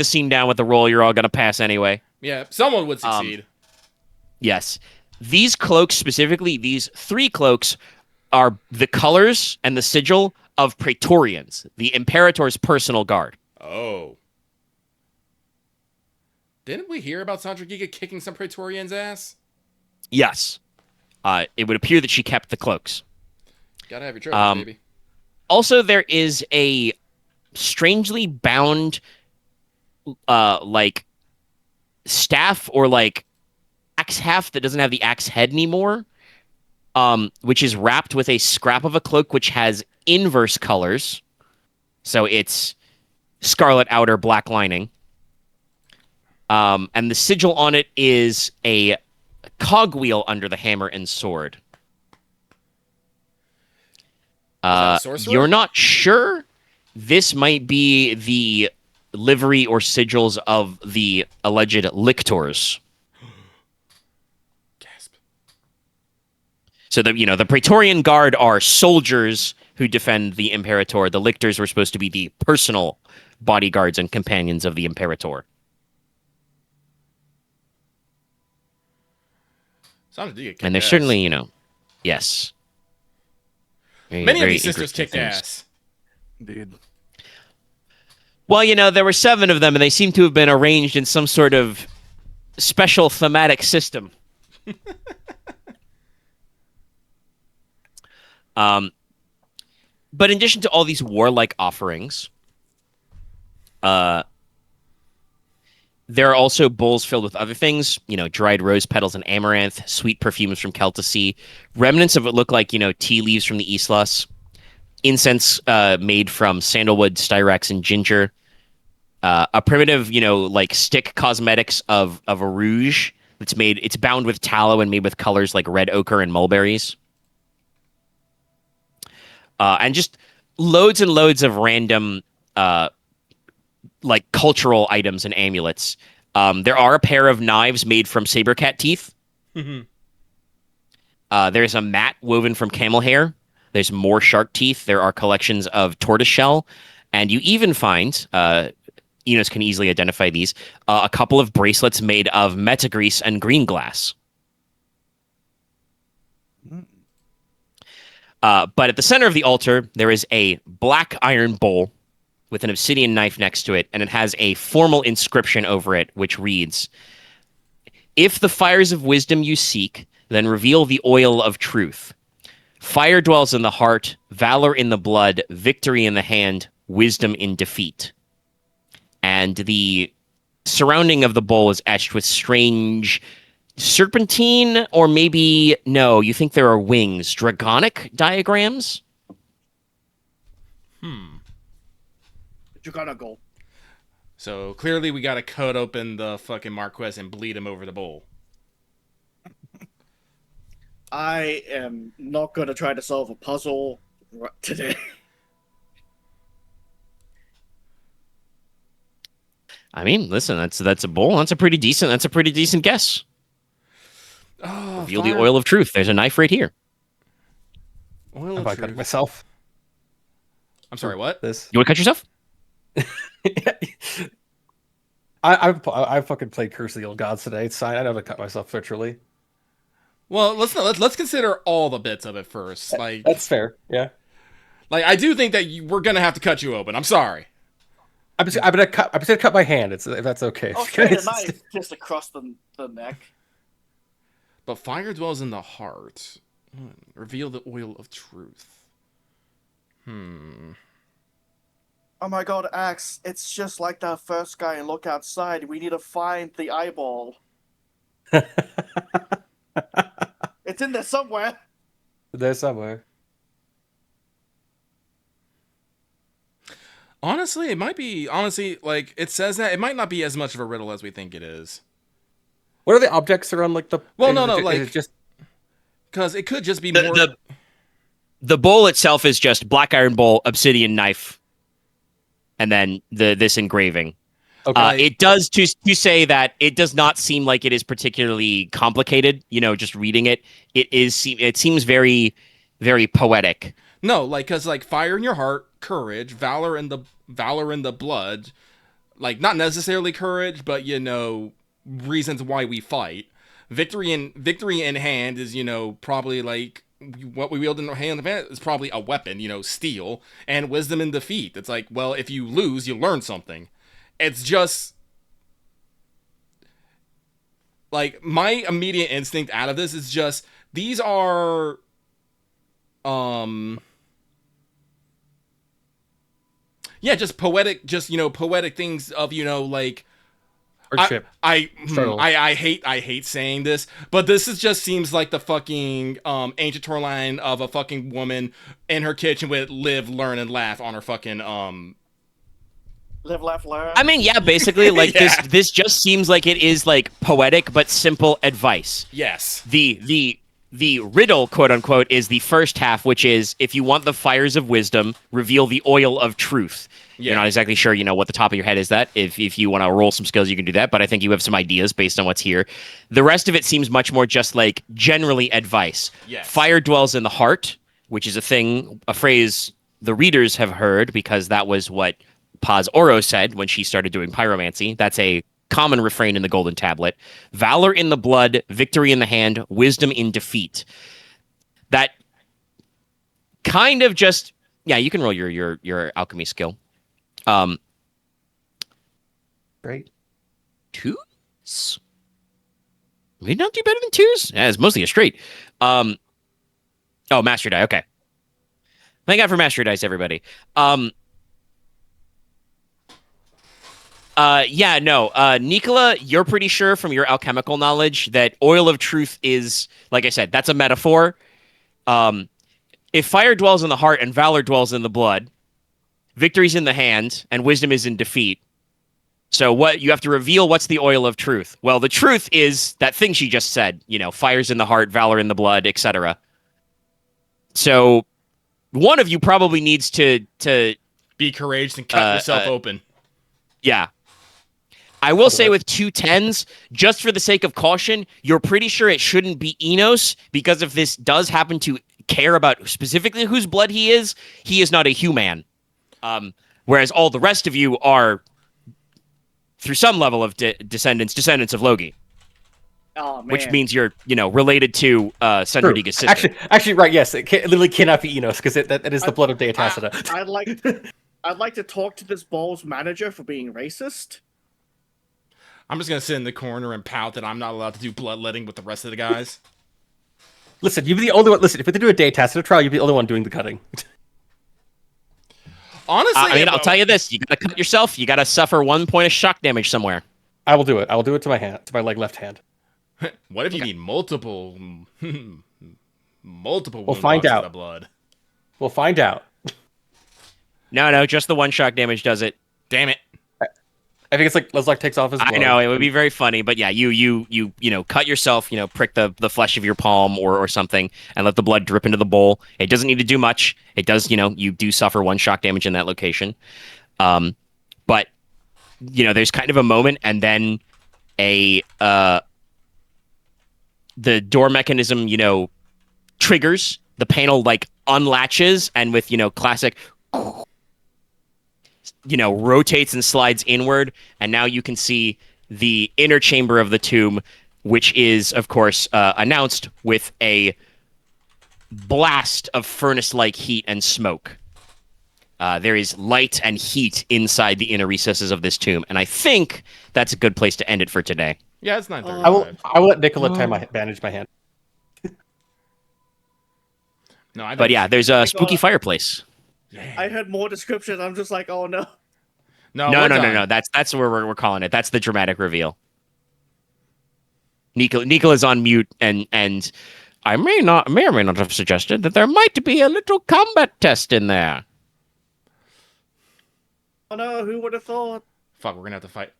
scene down with the roll. You're all gonna pass anyway. Yeah, someone would succeed. Yes. These cloaks, specifically, these 3 cloaks, are the colors and the sigil of Praetorians, the Imperator's personal guard. Oh. Didn't we hear about Sandra Giga kicking some Praetorians' ass? Yes. It would appear that she kept the cloaks. Gotta have your trophies, baby. Also, there is a strangely bound, staff or axe haft that doesn't have the axe head anymore, which is wrapped with a scrap of a cloak which has inverse colors. So it's scarlet outer, black lining. And the sigil on it is a cogwheel under the hammer and sword. You're not sure? This might be the livery or sigils of the alleged lictors. Gasp. So the Praetorian Guard are soldiers who defend the Imperator. The lictors were supposed to be the personal bodyguards and companions of the Imperator. And there's certainly, yes. Many of these sisters kicked ass. Indeed. Well, there were 7 of them, and they seem to have been arranged in some sort of special thematic system. But in addition to all these warlike offerings, there are also bowls filled with other things, dried rose petals and amaranth, sweet perfumes from Celticy, remnants of what look like, tea leaves from the Islas, incense made from sandalwood, styrax, and ginger, a primitive, stick cosmetics of a rouge it's bound with tallow and made with colors like red ochre and mulberries. And just loads and loads of random cultural items and amulets. There are a pair of knives made from sabercat teeth. There's a mat woven from camel hair. There's more shark teeth. There are collections of tortoiseshell. And you even find, Inos can easily identify these, a couple of bracelets made of metagrease and green glass. But at the center of the altar, there is a black iron bowl with an obsidian knife next to it, and it has a formal inscription over it, which reads, "If the fires of wisdom you seek, then reveal the oil of truth. Fire dwells in the heart, valor in the blood, victory in the hand, wisdom in defeat." And the surrounding of the bowl is etched with strange serpentine, or maybe, no, you think there are wings, dragonic diagrams? You gotta go. So clearly we gotta cut open the fucking Marquess and bleed him over the bowl. I am not gonna try to solve a puzzle today. I mean, listen, that's a bowl. That's a pretty decent guess. Oh, Reveal the oil of truth. There's a knife right here. Oil Have of I cut truth. myself? I'm sorry, what? This. You want to cut yourself? I fucking played Curse of the Old Gods today. It's fine. I know to cut myself virtually. Well, let's consider all the bits of it first. Like That's fair. Yeah. Like I do think that we're gonna have to cut you open. I'm sorry. I'm gonna cut my hand. If that's okay. Oh, straight a knife just across the neck. But fire dwells in the heart. Reveal the oil of truth. Oh my god, Axe, it's just like that first guy. Look outside. We need to find the eyeball. It's in there somewhere. There's somewhere. Honestly, it might be. Honestly, like it says that it might not be as much of a riddle as we think it is. What are the objects around like the? Well, no, like it's just because it could just be more. The bowl itself is just black iron bowl, obsidian knife, and then this engraving. okay. It does to say that it does not seem like it is particularly complicated. You know, just reading it, it seems very, very poetic. No, like because like fire in your heart, courage, valor in the blood, like not necessarily courage, but reasons why we fight. Victory in hand is probably like what we wield in our hand is probably a weapon, steel, and wisdom in defeat. It's like, well, if you lose, you learn something. It's just like my immediate instinct out of this is just these are just poetic poetic things of like Hardship. I hate saying this, but this just seems like the fucking ancient storyline of a fucking woman in her kitchen with live, learn, and laugh on her fucking Live, laugh, learn. I mean, yeah, basically, like Yeah. this just seems like it is like poetic but simple advice. Yes. The riddle, quote unquote, is the first half, which is if you want the fires of wisdom, reveal the oil of truth. Yeah. You're not exactly sure, what the top of your head is that. If you want to roll some skills, you can do that. But I think you have some ideas based on what's here. The rest of it seems much more just like generally advice. Yes. Fire dwells in the heart, which is a phrase the readers have heard because that was what Paz Oro said when she started doing pyromancy. That's a common refrain in the Golden Tablet. Valor in the blood, victory in the hand, wisdom in defeat. That kind of just, yeah, you can roll your alchemy skill. Great. Twos? We don't do better than twos? Yeah, it's mostly a straight. Oh, mastery die. Okay. Thank God for mastery dice, everybody. Nicola, you're pretty sure from your alchemical knowledge that oil of truth is, like I said, that's a metaphor. If fire dwells in the heart and valor dwells in the blood, victory's in the hand and wisdom is in defeat. So what you have to reveal what's the oil of truth? Well, the truth is that thing she just said, fire's in the heart, valor in the blood, etc. So one of you probably needs to be courageous and cut yourself open. Yeah. I will say with 2 10s, just for the sake of caution, you're pretty sure it shouldn't be Inos, because if this does happen to care about specifically whose blood he is not a human. Whereas all the rest of you are, through some level of descendants of Logi. Oh, man. Which means you're, related to Senradiga's sister. Actually, right, yes. It literally cannot be Inos, because that is the blood of Deatacida. I'd like to talk to this ball's manager for being racist. I'm just gonna sit in the corner and pout that I'm not allowed to do bloodletting with the rest of the guys. Listen, you'd be the only one. Listen, if we do a Deatacida trial, you'd be the only one doing the cutting. Honestly, I'll tell you this: you gotta cut yourself. You gotta suffer 1 point of shock damage somewhere. I will do it. I will do it to my hand, to my left hand. What if you need multiple We'll find out. of blood? We'll find out. No, just the 1 shock damage does it. Damn it! I think it's like Leslok takes off his glove. I know, it would be very funny, but yeah, you cut yourself, prick the flesh of your palm or something, and let the blood drip into the bowl. It doesn't need to do much. It does, you do suffer 1 shock damage in that location. But there's kind of a moment, and then the door mechanism, triggers. The panel like unlatches, and with classic rotates and slides inward, and now you can see the inner chamber of the tomb, which is, of course, announced with a blast of furnace-like heat and smoke. There is light and heat inside the inner recesses of this tomb, and I think that's a good place to end it for today. Yeah, it's 9:35. I will let Nicola bandage my hand. No, But yeah, there's a spooky fireplace. I heard more descriptions. I'm just like, oh no. No. That's where we're calling it. That's the dramatic reveal. Nicola's on mute, and I may or may not have suggested that there might be a little combat test in there. Oh no, who would have thought? Fuck, we're gonna have to fight.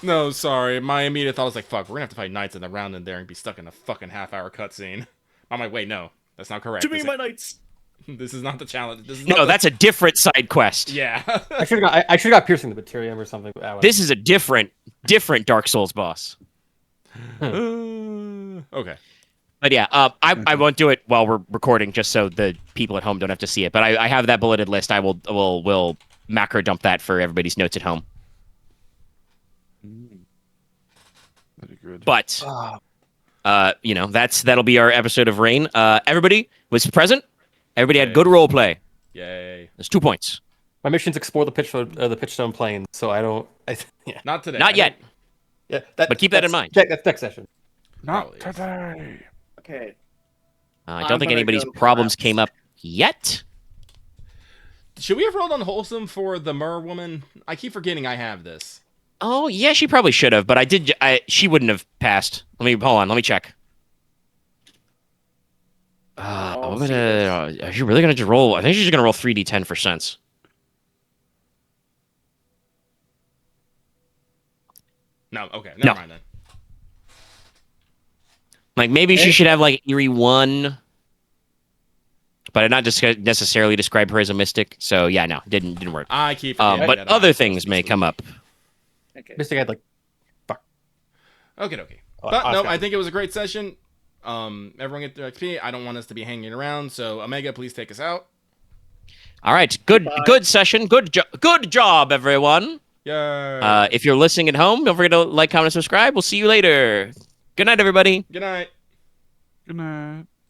No, sorry. My immediate thought was like, fuck, we're gonna have to fight knights in the round in there and be stuck in a fucking half-hour cutscene. I'm like, wait, no, that's not correct. To me, my knights. This is not the challenge. This is No, that's a different side quest. Yeah. I should have got piercing the bacterium or something. This is a different Dark Souls boss. Okay. But yeah, I won't do it while we're recording, just so the people at home don't have to see it. But I have that bulleted list. I will macro dump that for everybody's notes at home. Very good. But that'll be our episode of Rain. Everybody was present. Everybody had good role play. Yay. There's 2 points. My mission's explore the Pitchstone Plains, so I don't. Yeah. Not today. Not yet. Yeah, But keep that in mind. That's next session. Not Probably is. today. Okay. I I'm don't think gonna anybody's go problems collapse. came up yet. Should we have rolled unwholesome for the Mer woman? I keep forgetting I have this. Oh yeah, she probably should have, but she wouldn't have passed. Hold on, let me check. Is she really gonna just roll? I think she's just gonna roll 3d10 for sense. No, okay, never mind then. Like maybe she should have like Eerie 1, but I not just necessarily describe her as a mystic. So yeah, no, didn't work. I keep forgetting But that I other have things may come up. Okay. Mystic had like. Okay. Oh, But no, Oscar. I think it was a great session. Everyone get their XP. I don't want us to be hanging around. So Omega, please take us out. All right, good Bye. session. Good job, everyone. Yay. If you're listening at home, don't forget to like, comment, and subscribe. We'll see you later. Good night, everybody. Good night. Good night.